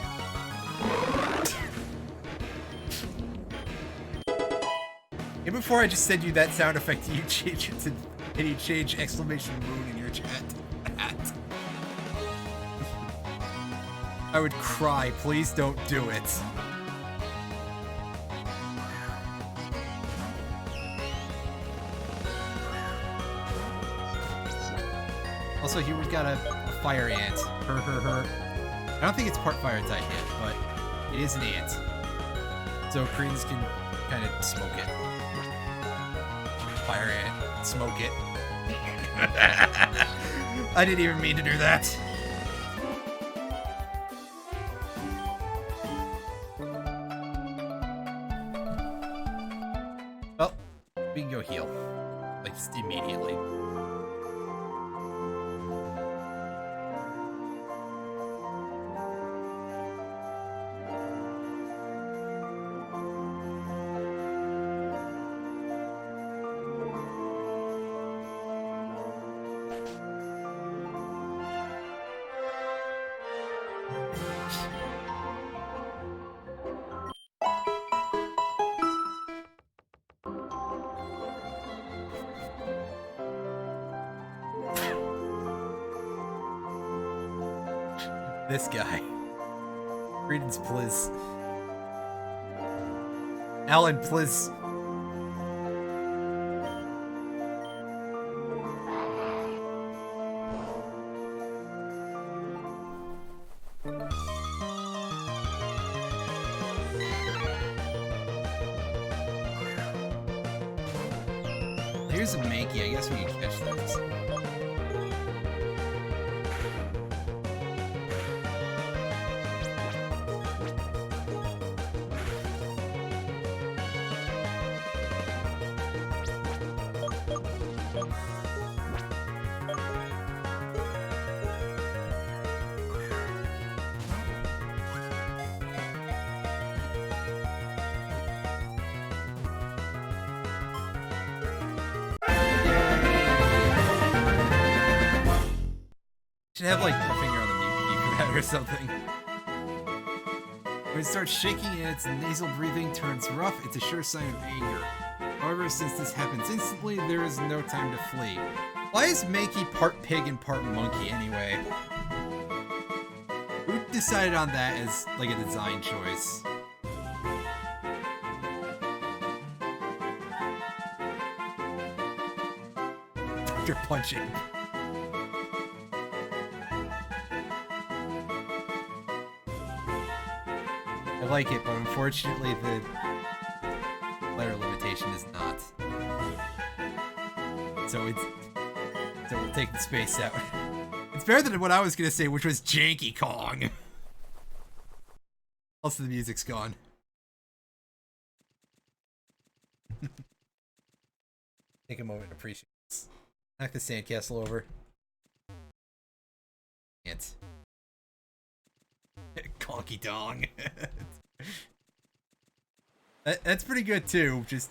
And before I just send you that sound effect, you change it to, and you change exclamation moon in your chat. I would cry. Please don't do it. Also, here we've got a fire ant. Her. I don't think it's part fire type yet, but it is an ant. So Credence can kind of smoke it. Fire ant. Smoke it. I didn't even mean to do that. Well, We can go heal. Like, just immediately. This guy. Credence, please. Alan, please. Here's a Mankey. I guess we can catch this. Should have like a finger on the mute pad or something. When it starts shaking and its nasal breathing turns rough, it's a sure sign of anger. However, since this happens instantly, there is no time to flee. Why is Mankey part pig and part monkey anyway? Who decided on that as like a design choice? After punching. I like it, but unfortunately the letter limitation is not. So we'll take the space out. It's better than what I was gonna say, which was Janky Kong. Also the music's gone. Take a moment to appreciate this. Knock the sandcastle over. Can't. Conky dong. That's pretty good too, just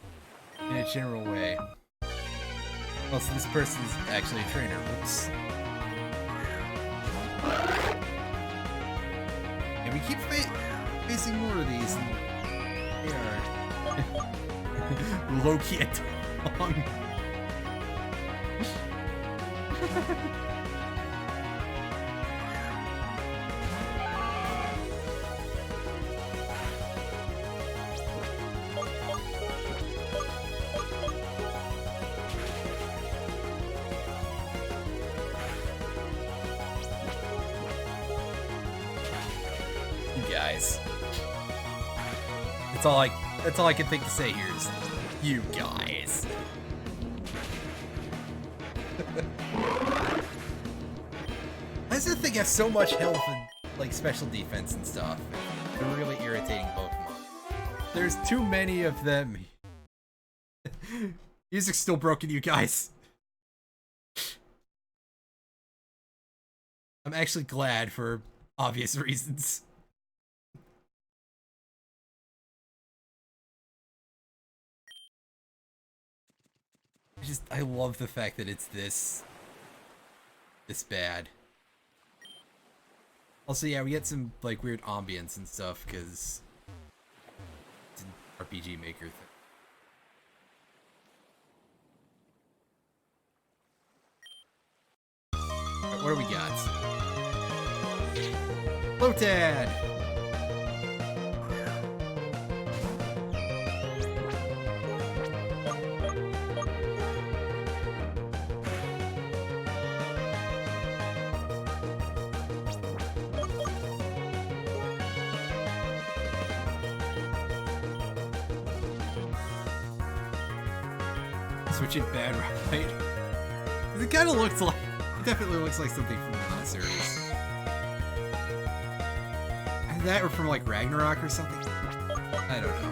in a general way. Also, this person's actually a trainer. Whoops. And we keep facing more of these. They are low-key a dong. Guys. That's all I can think to say here is you guys. This thing has so much health and like special defense and stuff. They're really irritating Pokemon. There's too many of them. Music's still broken, you guys. I'm actually glad for obvious reasons. I love the fact that it's this bad. Also, yeah, we get some like weird ambience and stuff because it's an RPG Maker thing. Right, what do we got? Lotad! Switch it bad, right? It kind of looks like, it definitely looks like something from the series. That or from like Ragnarok or something? I don't know.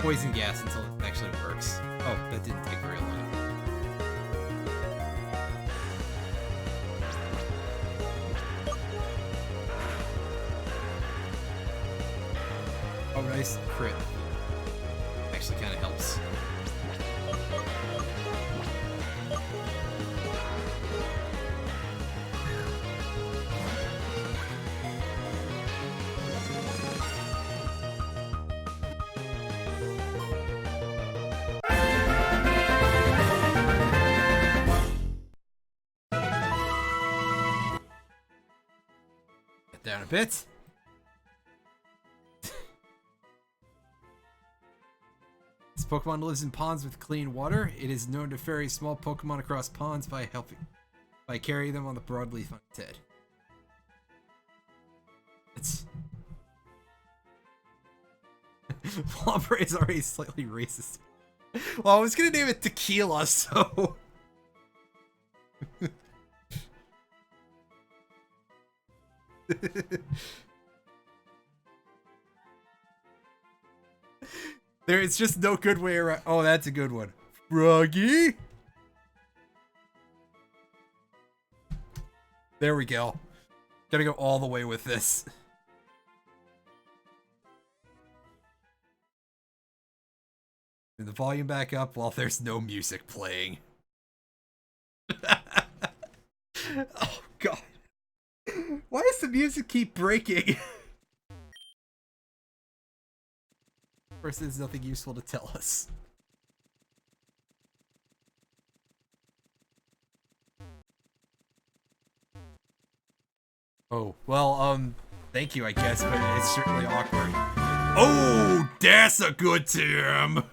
Poison gas until it actually works. Oh, that didn't take very long. Oh, nice crit. Actually kind of helps. Get down a bit. This Pokemon lives in ponds with clean water. It is known to ferry small Pokemon across ponds by carrying them on the broadleaf on its head. It's Wombre is already slightly racist. Well, I was gonna name it Tequila, so there is just no good way around. Oh, that's a good one. Froggy. There we go. Gotta go all the way with this. Turn the volume back up while there's no music playing. Oh, God. Why does the music keep breaking? Of course, there's nothing useful to tell us. Oh, well, thank you, I guess, but it's certainly awkward. Oh, that's a good term!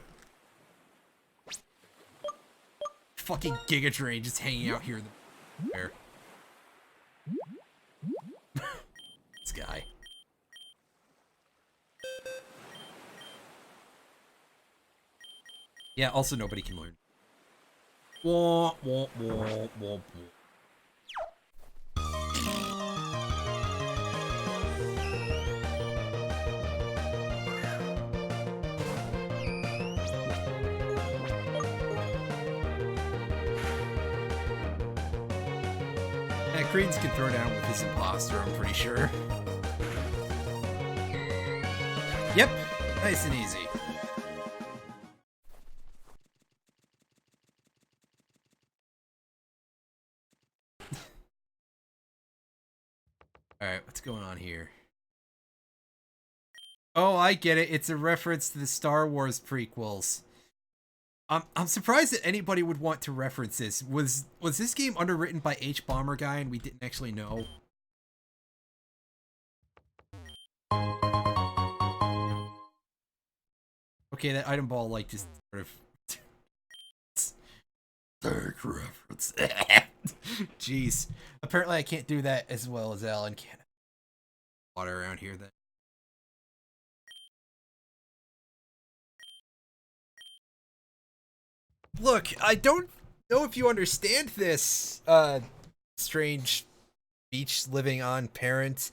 Fucking Giga Drain just hanging out here in the air. This guy. Yeah, also nobody can learn. Wah, wah, wah, wah, wah. Yeah, Creedence can throw down with his imposter, I'm pretty sure. Yep, nice and easy. Alright, what's going on here? Oh, I get it. It's a reference to the Star Wars prequels. I'm surprised that anybody would want to reference this. Was this game underwritten by H. Bomber Guy and we didn't actually know? Okay, that item ball like just sort of third reference. Jeez. Apparently I can't do that as well as Alan can. Water around here then. Look, I don't know if you understand this, strange beach living on parent.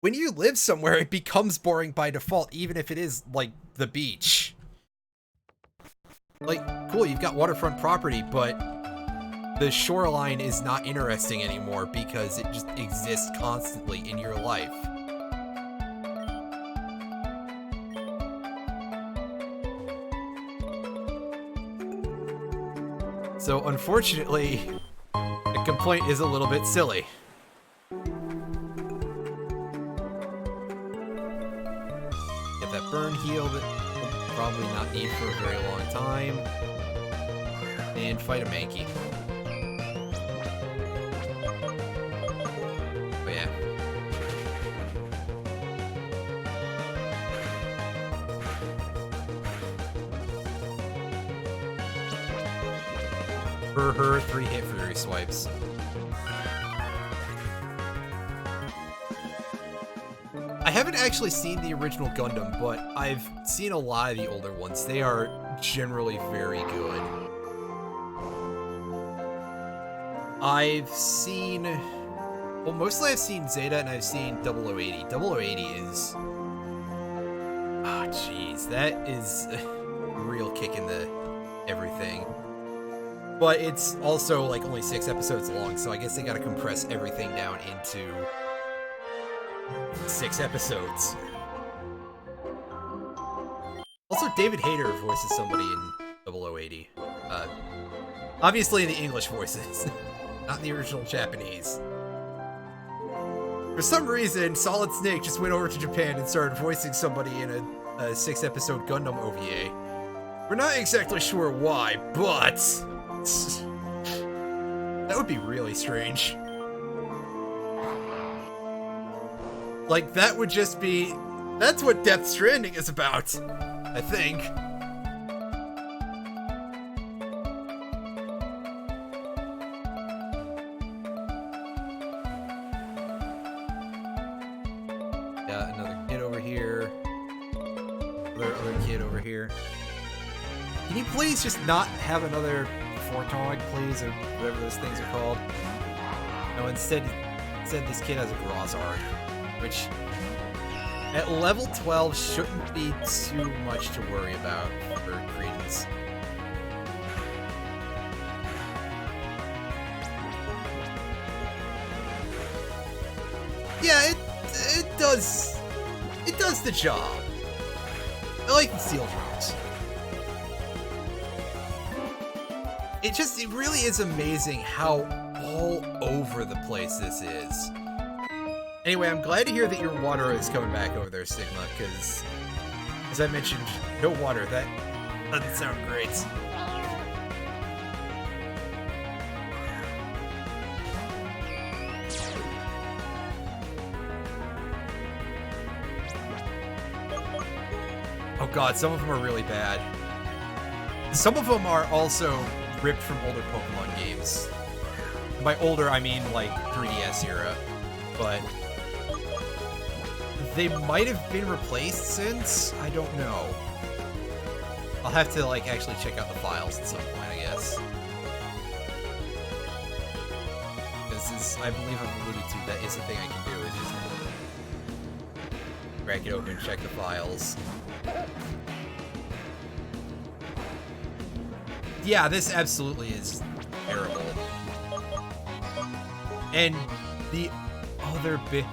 When you live somewhere, it becomes boring by default, even if it is, like, the beach. Like, cool, you've got waterfront property, but the shoreline is not interesting anymore because it just exists constantly in your life. So, unfortunately, the complaint is a little bit silly. Get that burn heal that we'll probably not need for a very long time. And fight a Mankey. Oh yeah. For her 3-hit Fury swipes. I haven't actually seen the original Gundam, but I've seen a lot of the older ones. They are generally very good. I've seen... Well, mostly I've seen Zeta and I've seen 0080. 0080 is... Oh, jeez. Jesus, that is a real kick in the everything. But it's also like only 6 episodes long, so I guess they gotta compress everything down into 6 episodes. Also, David Hayter voices somebody in 0080. Obviously in the English voices, not in the original Japanese. For some reason, Solid Snake just went over to Japan and started voicing somebody in a 6-episode Gundam OVA. We're not exactly sure why, but that would be really strange. Like, that would just be... That's what Death Stranding is about, I think. Yeah, another kid over here. Other kid over here. Can you please just not have another Fortog, please, or whatever those things are called? No, instead this kid has a Grozard, which at level 12 shouldn't be too much to worry about for Credence. Yeah, it does the job. I like the steel drums. It really is amazing how all over the place this is. Anyway, I'm glad to hear that your water is coming back over there, Sigma, because, as I mentioned, no water. That doesn't sound great. Oh god, some of them are really bad. Some of them are also ripped from older Pokemon games. By older, I mean like 3DS era. But they might have been replaced since? I don't know. I'll have to like actually check out the files at some point, I guess. This is, I believe I've alluded to, that is a thing I can do, is just crack it open and check the files. Yeah, this absolutely is terrible. And the other big...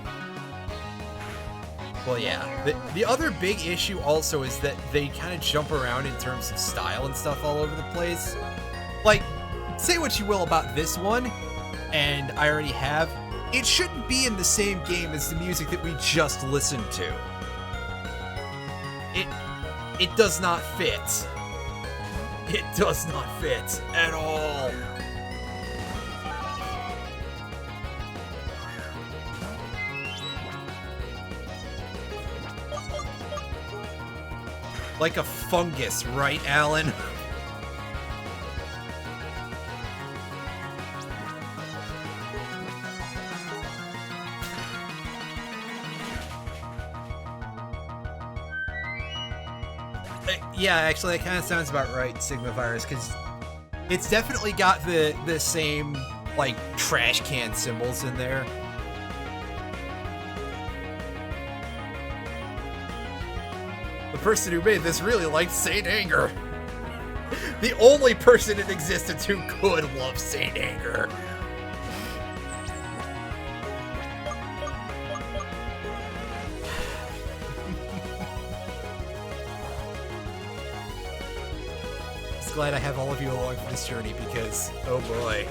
Well, yeah. The other big issue also is that they kind of jump around in terms of style and stuff all over the place. Like, say what you will about this one, and I already have, it shouldn't be in the same game as the music that we just listened to. It does not fit. It does not fit at all. Like a fungus, right, Alan? Yeah, actually, that kind of sounds about right, Sigma Virus, because it's definitely got the same, like, trash can symbols in there. The person who made this really liked Saint Anger. The only person in existence who could love Saint Anger. Just glad I have all of you along for this journey because, oh boy.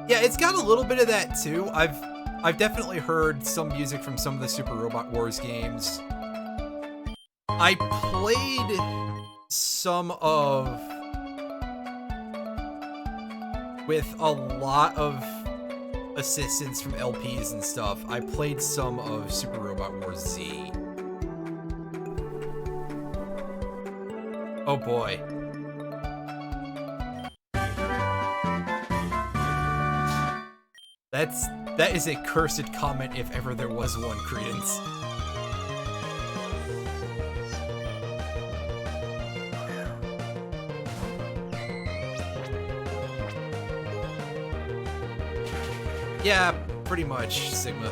Yeah, it's got a little bit of that too. I've definitely heard some music from some of the Super Robot Wars games. I played some of... with a lot of assistance from LPs and stuff. I played some of Super Robot Wars Z. Oh boy. That is a cursed comment if ever there was one, Credence. Yeah, pretty much, Sigma.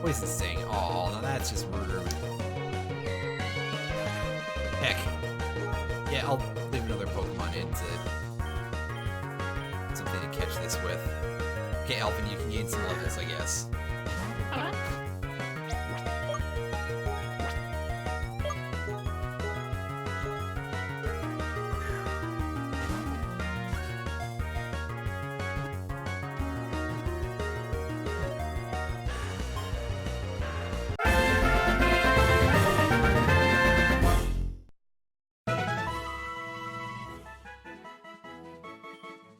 What is this thing? Oh, now that's just rude. Heck. Yeah, I'll leave another Pokemon in to something to catch this with. Okay, Alvin, you can gain some levels, I guess.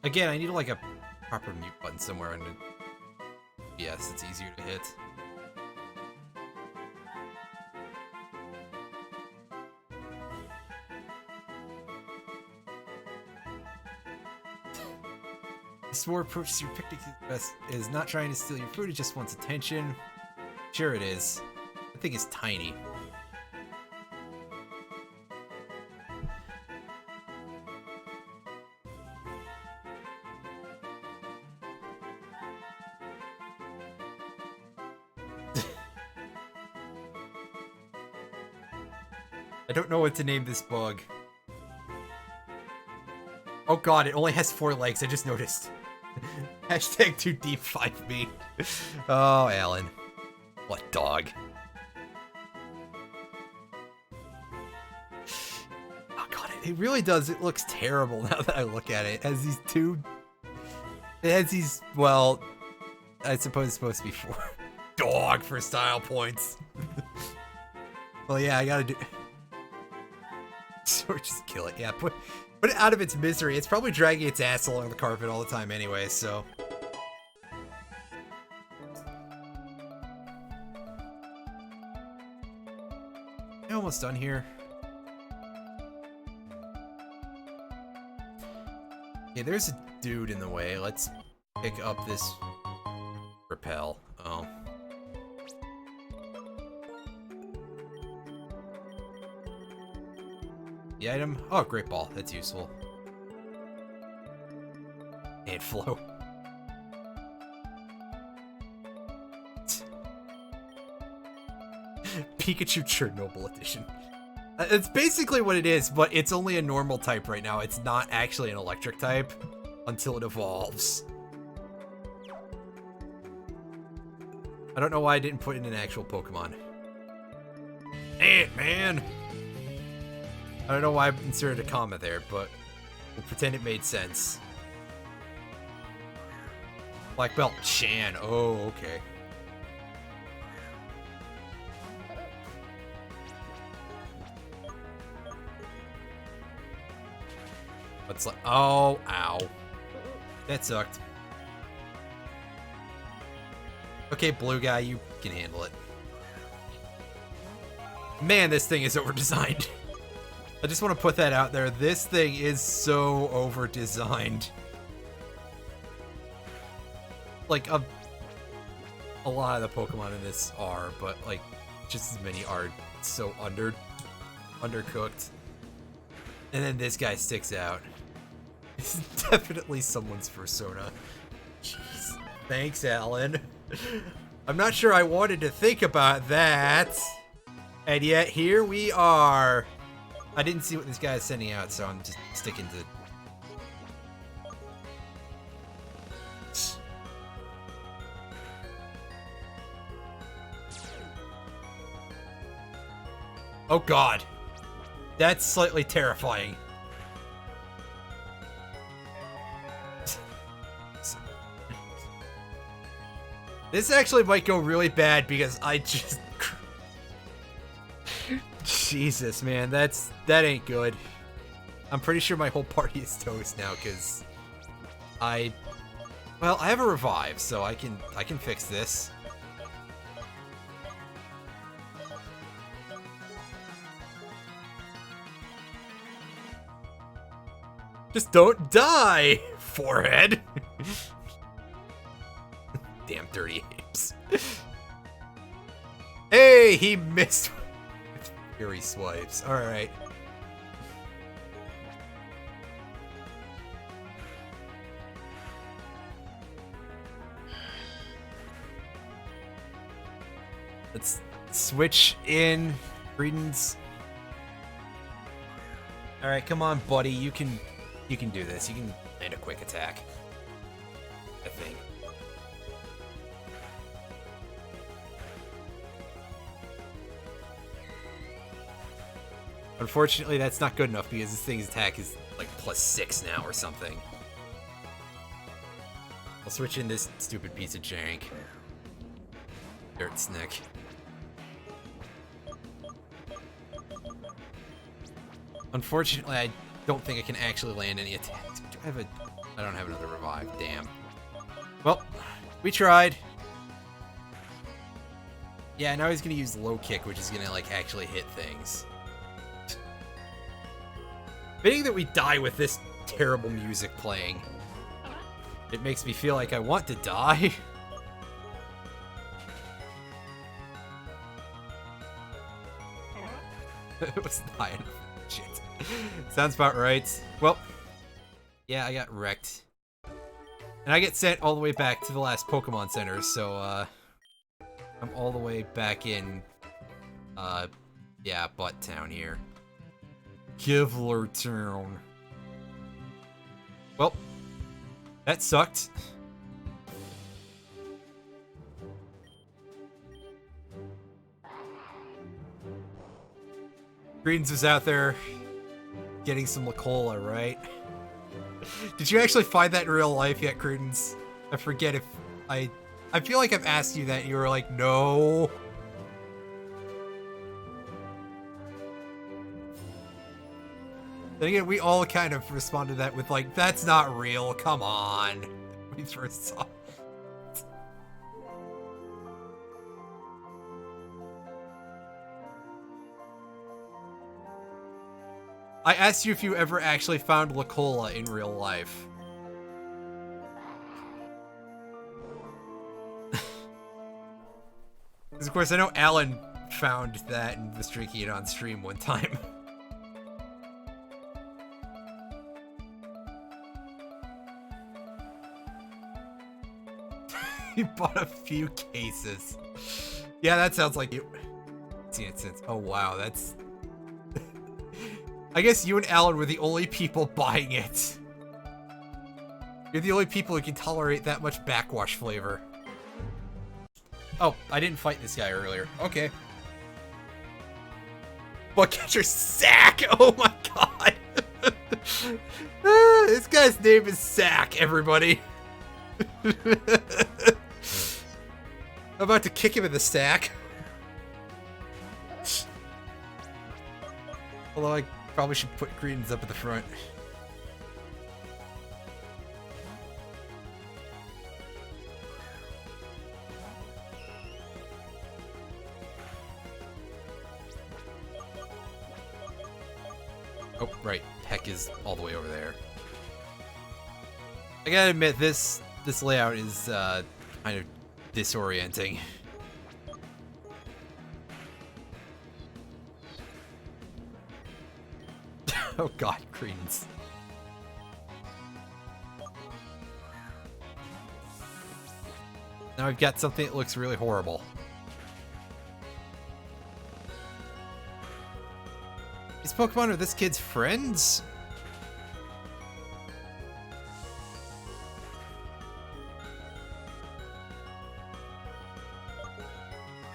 Again, I need like a proper mute button somewhere, and yes, it's easier to hit. This more approach to your picnic is not trying to steal your food, it just wants attention. Sure it is. The thing is tiny. I don't know what to name this bug. Oh god, it only has 4 legs, I just noticed. Hashtag too deep 5B. Oh, Alan. What dog? Oh god, it really does. It looks terrible now that I look at it. It has these two... It has these, well... I suppose it's supposed to be 4. Dog for style points. Well, yeah, I gotta do... Or just kill it. Yeah, put it out of its misery. It's probably dragging its ass along the carpet all the time anyway, so... I'm almost done here. Okay, there's a dude in the way. Let's pick up this repel. Oh. The item? Oh, great ball. That's useful. And flow. Pikachu Chernobyl edition. It's basically what it is, but it's only a normal type right now. It's not actually an electric type until it evolves. I don't know why I didn't put in an actual Pokemon. Ant, man! I don't know why I inserted a comma there, but we'll pretend it made sense. Black Belt Chan. Oh, okay. It's like, oh, ow. That sucked. Okay, blue guy, you can handle it. Man, this thing is over-designed. I just want to put that out there. This thing is so over-designed. Like, a lot of the Pokemon in this are, but, like, just as many are so undercooked. And then this guy sticks out. It's definitely someone's persona. Jeez. Thanks, Alan. I'm not sure I wanted to think about that. And yet, here we are. I didn't see what this guy is sending out, so I'm just sticking to... Oh god. That's slightly terrifying. This actually might go really bad because I just... Jesus, man, that ain't good. I'm pretty sure my whole party is toast now because well, I have a revive, so I can fix this. Just don't die, forehead. dirty apes. Hey, he missed with fury swipes. Alright. Let's switch in. Greedens. Alright, come on, buddy. You can do this. You can land a quick attack. I think. Unfortunately, that's not good enough because this thing's attack is like +6 now or something. I'll switch in this stupid piece of jank. Dirt Snick. Unfortunately, I don't think I can actually land any attacks. Do I have a... I don't have another revive. Damn. Well, we tried. Yeah, now he's gonna use low kick, which is gonna, like, actually hit things. Fitting that we die with this terrible music playing. It makes me feel like I want to die. It was not enough. Shit. Sounds about right. Well, yeah, I got wrecked. And I get sent all the way back to the last Pokemon Center, so, I'm all the way back in, yeah, Butt Town here. Kevlar Town. Well, that sucked. Greens was out there getting some Lacola, right? Did you actually find that in real life yet, Credence? I forget if I feel like I've asked you that and you were like, no. Then again, we all kind of responded to that with like, that's not real, come on. When we first saw it. I asked you if you ever actually found Lacola in real life. Because of course I know Alan found that and was drinking it on stream one time. He bought a few cases. Yeah, that sounds like you. Seen it since. Oh wow, that's... I guess you and Alan were the only people buying it. You're the only people who can tolerate that much backwash flavor. Oh, I didn't fight this guy earlier. Okay. Buckcatcher Sack! Oh my god! This guy's name is Sack, everybody. I'm about to kick him in the sack. Although I probably should put Greens up at the front. Oh, right. Heck is all the way over there. I gotta admit, this layout is kind of disorienting. Oh god, Greens. Now I've got something that looks really horrible. These Pokemon are this kid's friends?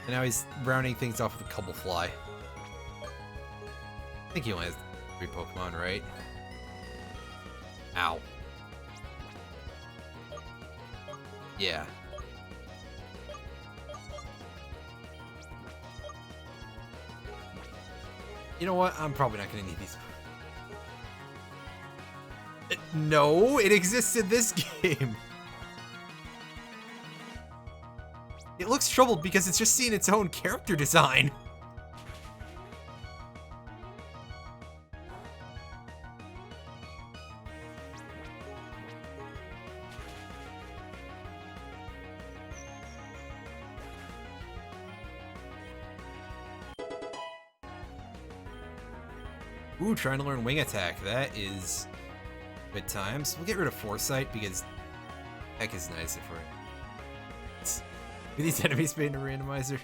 And now he's rounding things off with a Cubblefly. I think he only has 3 Pokemon, right? Ow. Yeah. You know what? I'm probably not gonna need these. No, it exists in this game. It looks troubled because it's just seeing its own character design. Ooh, trying to learn wing attack. That is good times. We'll get rid of foresight because heck is nice if we're... Were these enemies made a randomizer?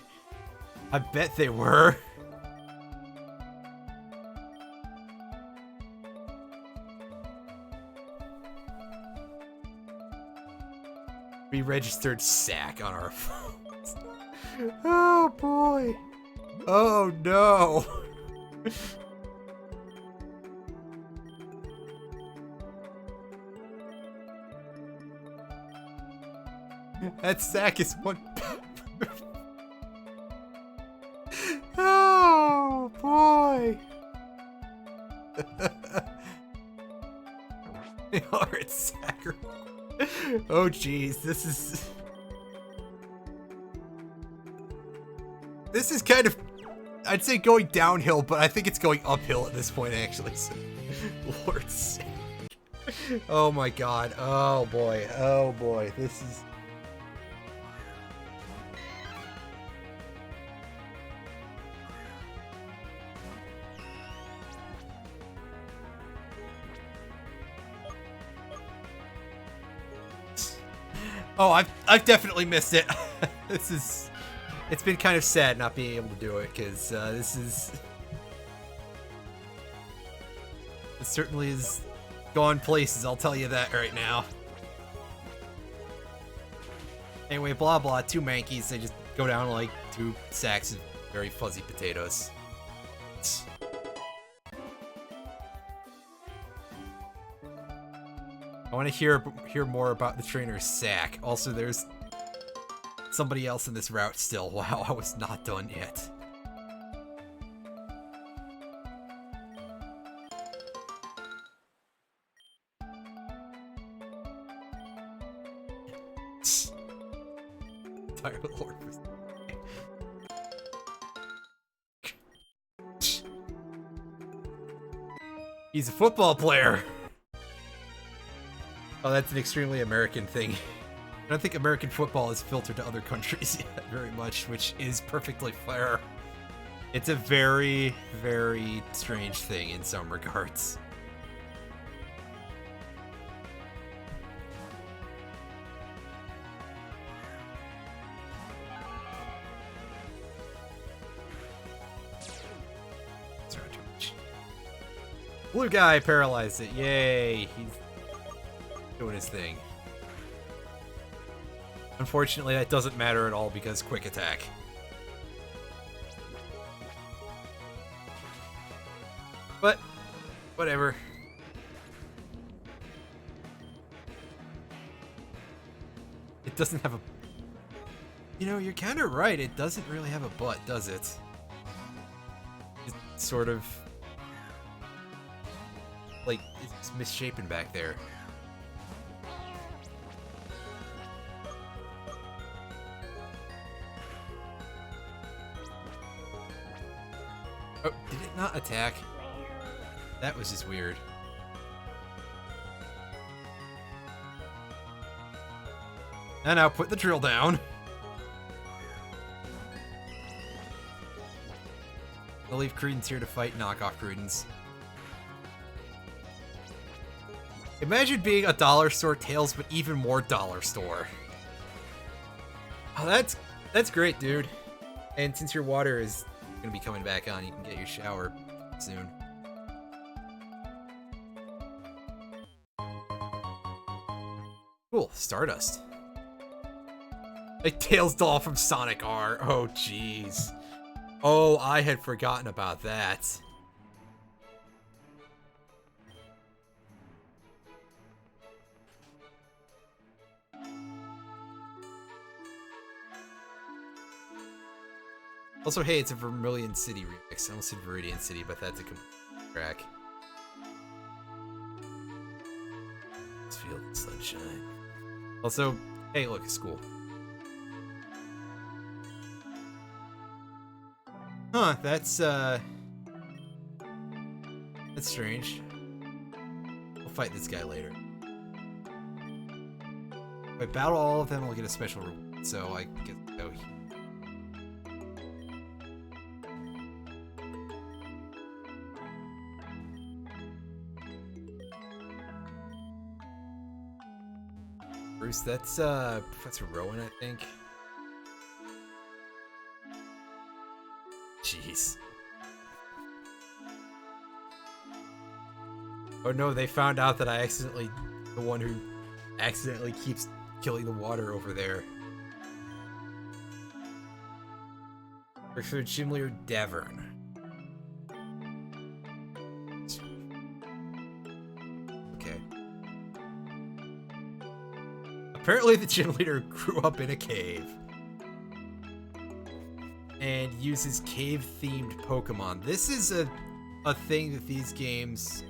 I bet they were. We registered sack on our phones. Oh boy. Oh no. That sack is one. Oh boy. Alright, sacker. Oh jeez, this is kind of, I'd say going downhill, but I think it's going uphill at this point actually. So, Lord's sake. Oh my god. Oh boy. Oh boy. This is... Oh, I've definitely missed it. It's been kind of sad not being able to do it, because it certainly is gone places, I'll tell you that right now. Anyway, blah blah, 2 mankeys, they just go down like 2 sacks of very fuzzy potatoes. I want to hear more about the trainer's sack. Also, there's somebody else in this route still. Wow, I was not done yet. Entire Lord. He's a football player. Oh, that's an extremely American thing. I don't think American football is filtered to other countries yet very much, which is perfectly fair. It's a very, very strange thing in some regards. Blue guy paralyzed it. Yay! He's doing his thing. Unfortunately, that doesn't matter at all because quick attack. But, whatever. It doesn't have a... You know, you're kind of right. It doesn't really have a butt, does it? It's sort of... like, it's misshapen back there. Oh, did it not attack? That was just weird. And now put the drill down. I'll leave Credence here to fight knockoff Credence. Imagine being a dollar store Tails, but even more dollar store. Oh, that's great, dude. And since your water is gonna be coming back on, you can get your shower soon. Cool, Stardust. Like Tails doll from Sonic R. Oh, jeez. Oh, I had forgotten about that. Also, hey, it's a Vermilion City remix. I almost said Viridian City, but that's a complete track. Let's feel the sunshine. Also, hey, look, it's cool. Huh, that's strange. We'll fight this guy later. If I battle all of them, we'll get a special reward, so I guess go here. Bruce, that's Professor Rowan, I think. Jeez. Oh no, they found out that the one who accidentally keeps killing the water over there. For Gym Leader Davern. Okay. Apparently the gym leader grew up in a cave. And uses cave-themed Pokemon. This is a thing that these games...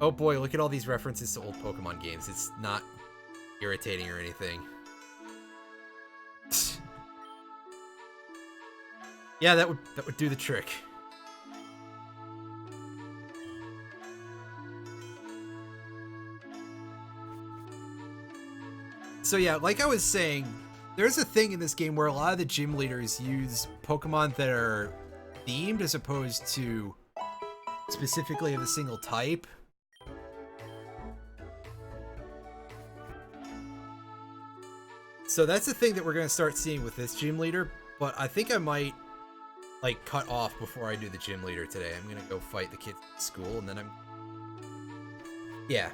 Oh boy, look at all these references to old Pokemon games. It's not irritating or anything. Yeah, that would do the trick. So yeah, like I was saying, there's a thing in this game where a lot of the gym leaders use Pokemon that are themed as opposed to specifically of a single type. So that's the thing that we're going to start seeing with this gym leader, but I think I might like cut off before I do the gym leader today. I'm going to go fight the kids at school and then yeah.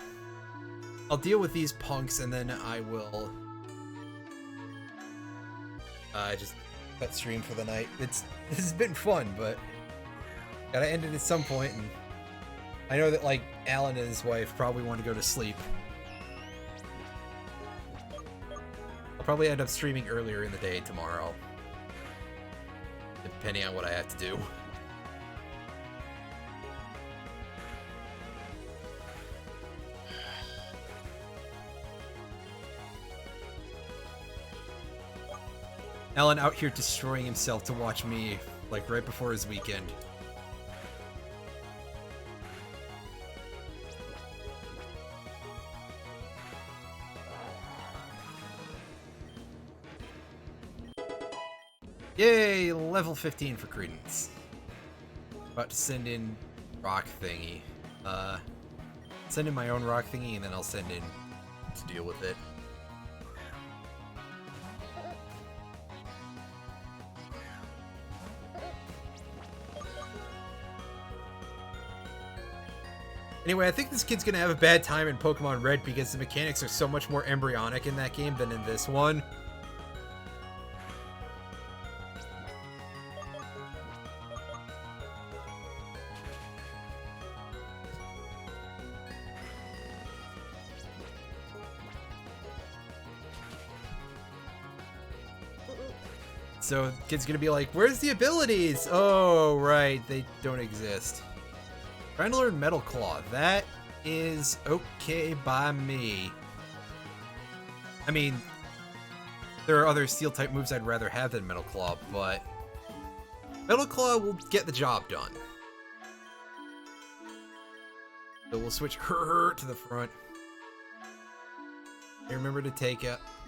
I'll deal with these punks and then I will just cut stream for the night. This has been fun, but gotta end it at some point, and I know that like Alan and his wife probably want to go to sleep. I'll probably end up streaming earlier in the day tomorrow, depending on what I have to do. Alan out here destroying himself to watch me, like right before his weekend. Yay, level 15 for Credence. About to send in rock thingy. Send in my own rock thingy and then I'll send in to deal with it. Anyway, I think this kid's gonna have a bad time in Pokemon Red because the mechanics are so much more embryonic in that game than in this one. So, kid's gonna be like, where's the abilities? Oh, right, they don't exist. Trying to learn Metal Claw. That is okay by me. I mean, there are other Steel-type moves I'd rather have than Metal Claw, but Metal Claw will get the job done. So we'll switch her to the front. And remember to take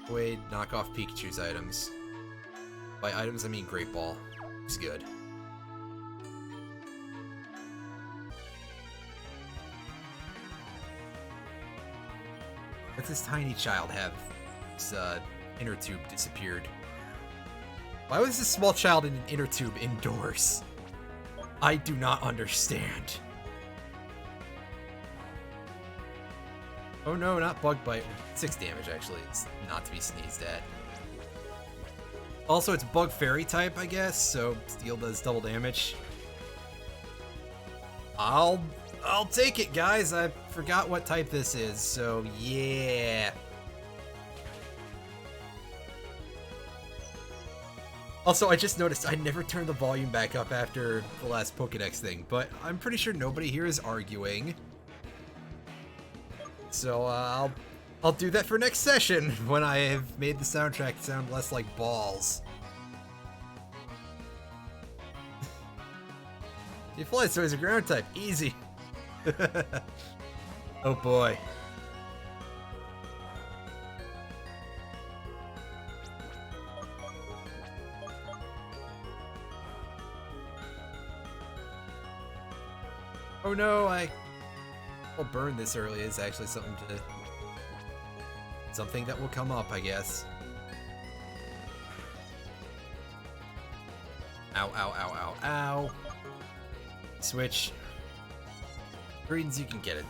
away knockoff Pikachu's items. By items, I mean Great Ball. It's good. Let this tiny child have his inner tube disappeared. Why was this small child in an inner tube indoors? I do not understand. Oh no, not Bug Bite. 6 damage, actually. It's not to be sneezed at. Also, it's Bug Fairy type, I guess, so Steel does double damage. I'll take it, guys. I forgot what type this is, so yeah. Also, I just noticed I never turned the volume back up after the last Pokédex thing, but I'm pretty sure nobody here is arguing. So I'll do that for next session when I have made the soundtrack sound less like balls. He flies, so he's a ground type. Easy. Oh boy. Oh no, I'll burn this early is actually something to something that will come up, I guess. Ow, ow, ow, ow, ow. Switch. Greens, you can get a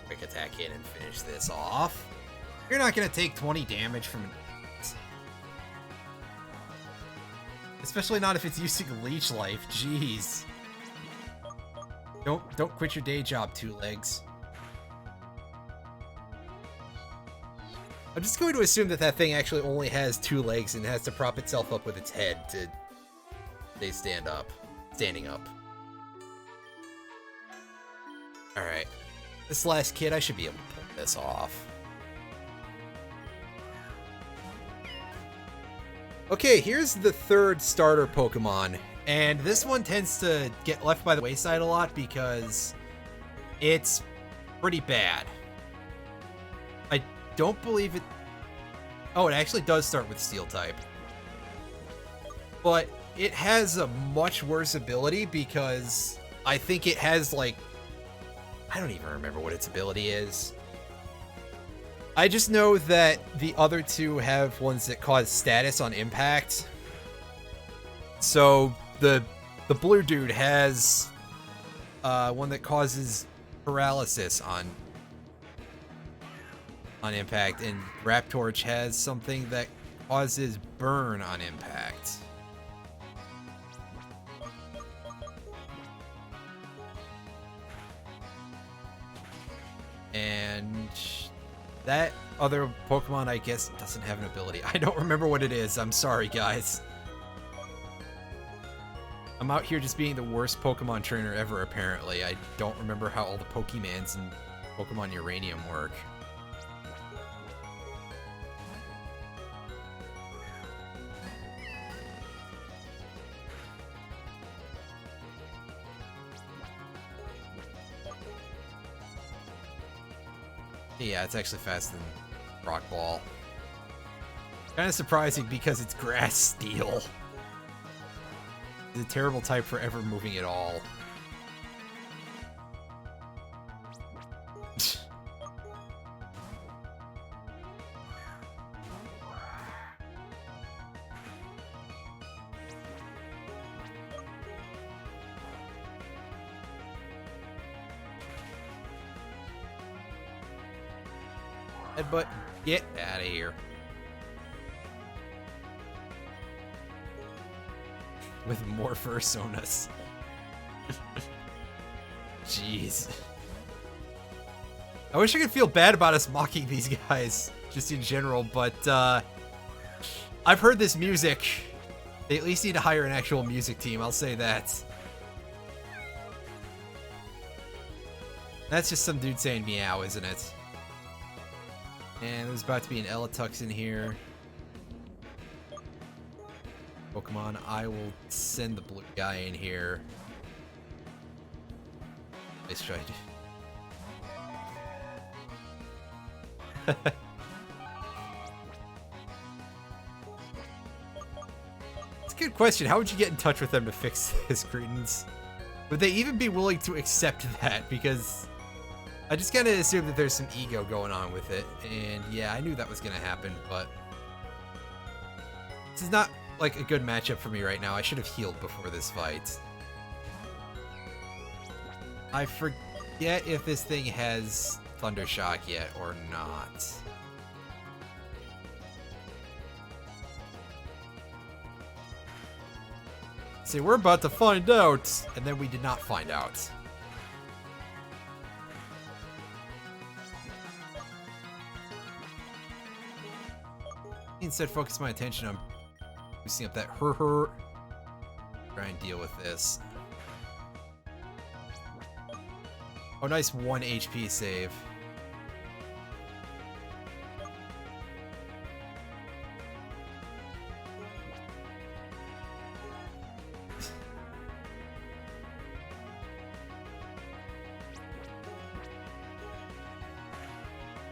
quick attack in and finish this off. You're not going to take 20 damage from an... Especially not if it's using Leech Life. Jeez. Don't quit your day job, Two Legs. I'm just going to assume that that thing actually only has 2 legs and has to prop itself up with its head to stay standing up. Alright. This last kid, I should be able to pull this off. Okay, here's the third starter Pokemon, and this one tends to get left by the wayside a lot because it's pretty bad. I don't believe it... Oh, it actually does start with Steel type. But it has a much worse ability because I think it has, like... I don't even remember what its ability is. I just know that the other two have ones that cause status on impact. So the blue dude has one that causes paralysis on impact, and Raptorch has something that causes burn on impact. And that other Pokemon, I guess, doesn't have an ability. I don't remember what it is. I'm sorry, guys. I'm out here just being the worst Pokemon trainer ever, apparently. I don't remember how all the Pokemans and Pokemon Uranium work. Yeah, it's actually faster than Rock Ball. Kind of surprising because it's Grass Steel. It's a terrible type for ever moving at all. Headbutt, get out of here. With more Fursonas. Jeez. I wish I could feel bad about us mocking these guys, just in general, but I've heard this music. They at least need to hire an actual music team, I'll say that. That's just some dude saying meow, isn't it? And there's about to be an Eletux in here. Pokemon, I will send the blue guy in here. Nice try. It's a good question. How would you get in touch with them to fix this, Cretans? Would they even be willing to accept that? Because I just gotta assume that there's some ego going on with it. And yeah, I knew that was gonna happen, but this is not like a good matchup for me right now. I should have healed before this fight. I forget if this thing has Thunder Shock yet or not. See, we're about to find out, and then we did not find out. Instead, focus my attention on boosting up that her. Try and deal with this. Oh, nice 1 HP save.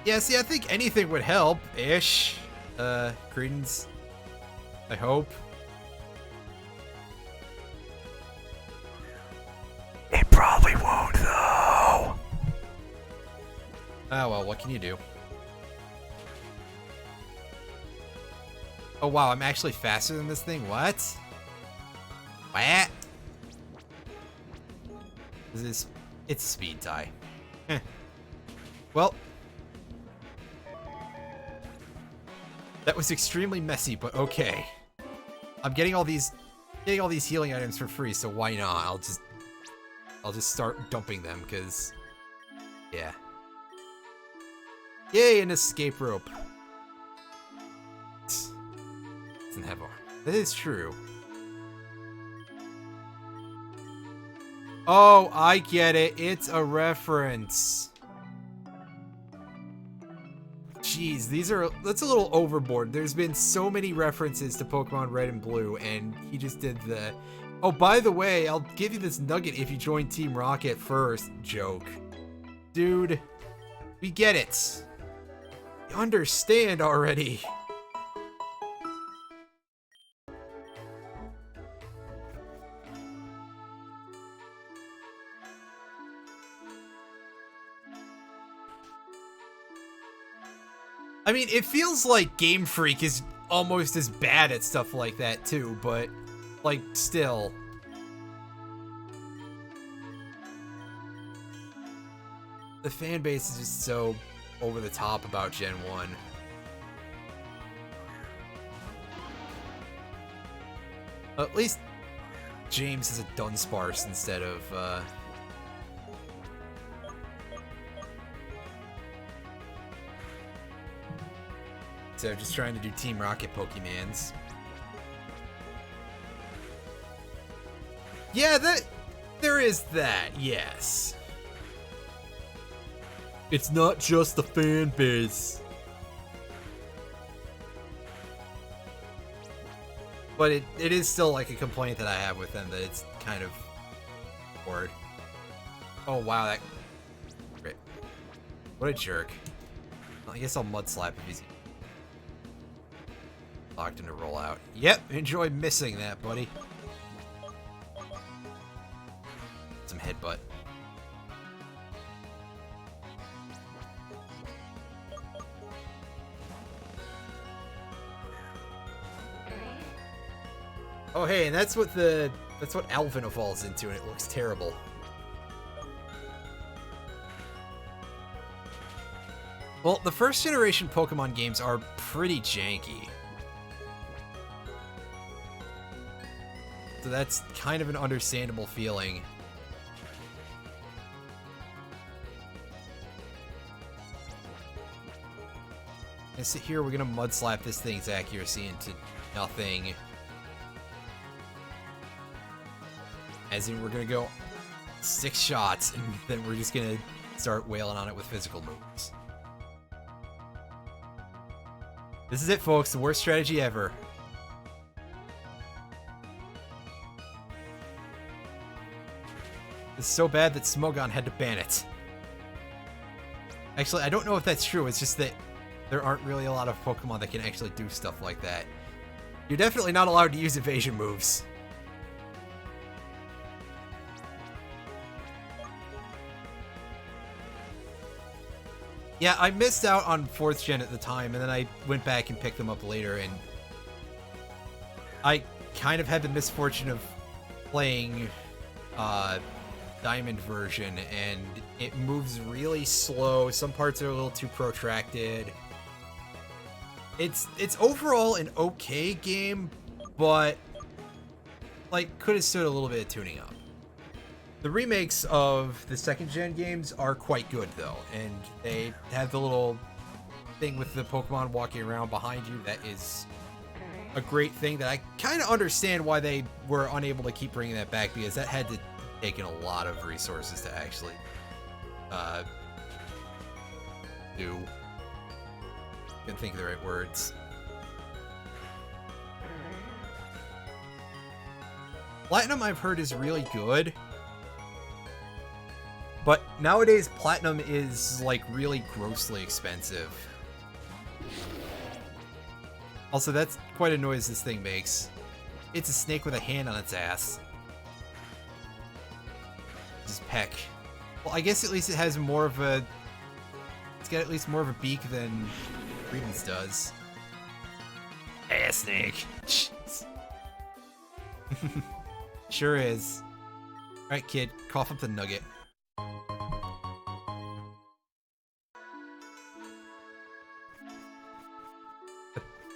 Yeah, see, I think anything would help-ish. Credence. I hope. It probably won't, though. Ah, well, what can you do? Oh wow, I'm actually faster than this thing? What? What? It's a speed tie. Well, that was extremely messy, but okay. I'm getting all these healing items for free, so why not? I'll just start dumping them, cause yeah. Yay, an escape rope. Doesn't have a. That is true. Oh, I get it. It's a reference. Jeez, that's a little overboard. There's been so many references to Pokemon Red and Blue, and he just did the, oh, by the way, I'll give you this nugget if you join Team Rocket first joke. Dude, we get it. You understand already. I mean, it feels like Game Freak is almost as bad at stuff like that too, but, like, still. The fan base is just so over the top about Gen 1. At least James is a Dunsparce instead of, So just trying to do Team Rocket Pokemans. Yeah, there is that, yes. It's not just the fan base. But it is still like a complaint that I have with them, that it's kind of bored. Oh wow, that... What a jerk. Well, I guess I'll Mud Slap if he's... locked into rollout. Yep, enjoy missing that, buddy. Some headbutt. Oh hey, and that's what Alvin evolves into, and it looks terrible. Well, the first generation Pokemon games are pretty janky. So that's kind of an understandable feeling. And sit here, we're gonna Mud Slap this thing's accuracy into nothing. As in, we're gonna go 6 shots, and then we're just gonna start wailing on it with physical moves. This is it, folks. The worst strategy ever. It's so bad that Smogon had to ban it. Actually, I don't know if that's true. It's just that there aren't really a lot of Pokemon that can actually do stuff like that. You're definitely not allowed to use evasion moves. Yeah, I missed out on 4th gen at the time, and then I went back and picked them up later, and I kind of had the misfortune of playing Diamond version, and it moves really slow. Some parts are a little too protracted. It's overall an okay game, but like could have stood a little bit of tuning up. The remakes of the 2nd gen games are quite good though, and they have the little thing with the Pokemon walking around behind you that is a great thing that I kind of understand why they were unable to keep bringing that back, because that had to take in a lot of resources to actually do. Couldn't think of the right words. Platinum, I've heard, is really good. But nowadays, Platinum is, like, really grossly expensive. Also, that's quite a noise this thing makes. It's a snake with a hand on its ass. Just peck. Well, I guess at least it has more of a... It's got at least more of a beak than Credence does. Snake. Jeez. Sure is. Alright, kid, cough up the nugget.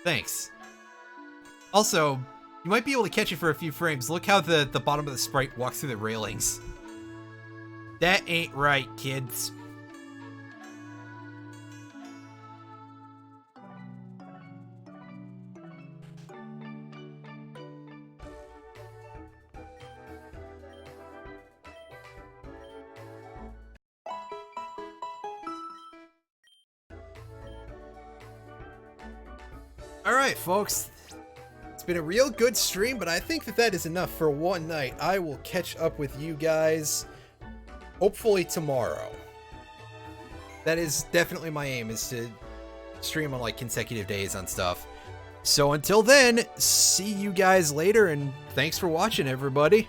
Thanks. Also, you might be able to catch it for a few frames. Look how the bottom of the sprite walks through the railings. That ain't right, kids. Alright, folks. It's been a real good stream, but I think that is enough for one night. I will catch up with you guys hopefully tomorrow. That is definitely my aim, is to stream on like consecutive days on stuff. So until then, see you guys later, and thanks for watching, everybody.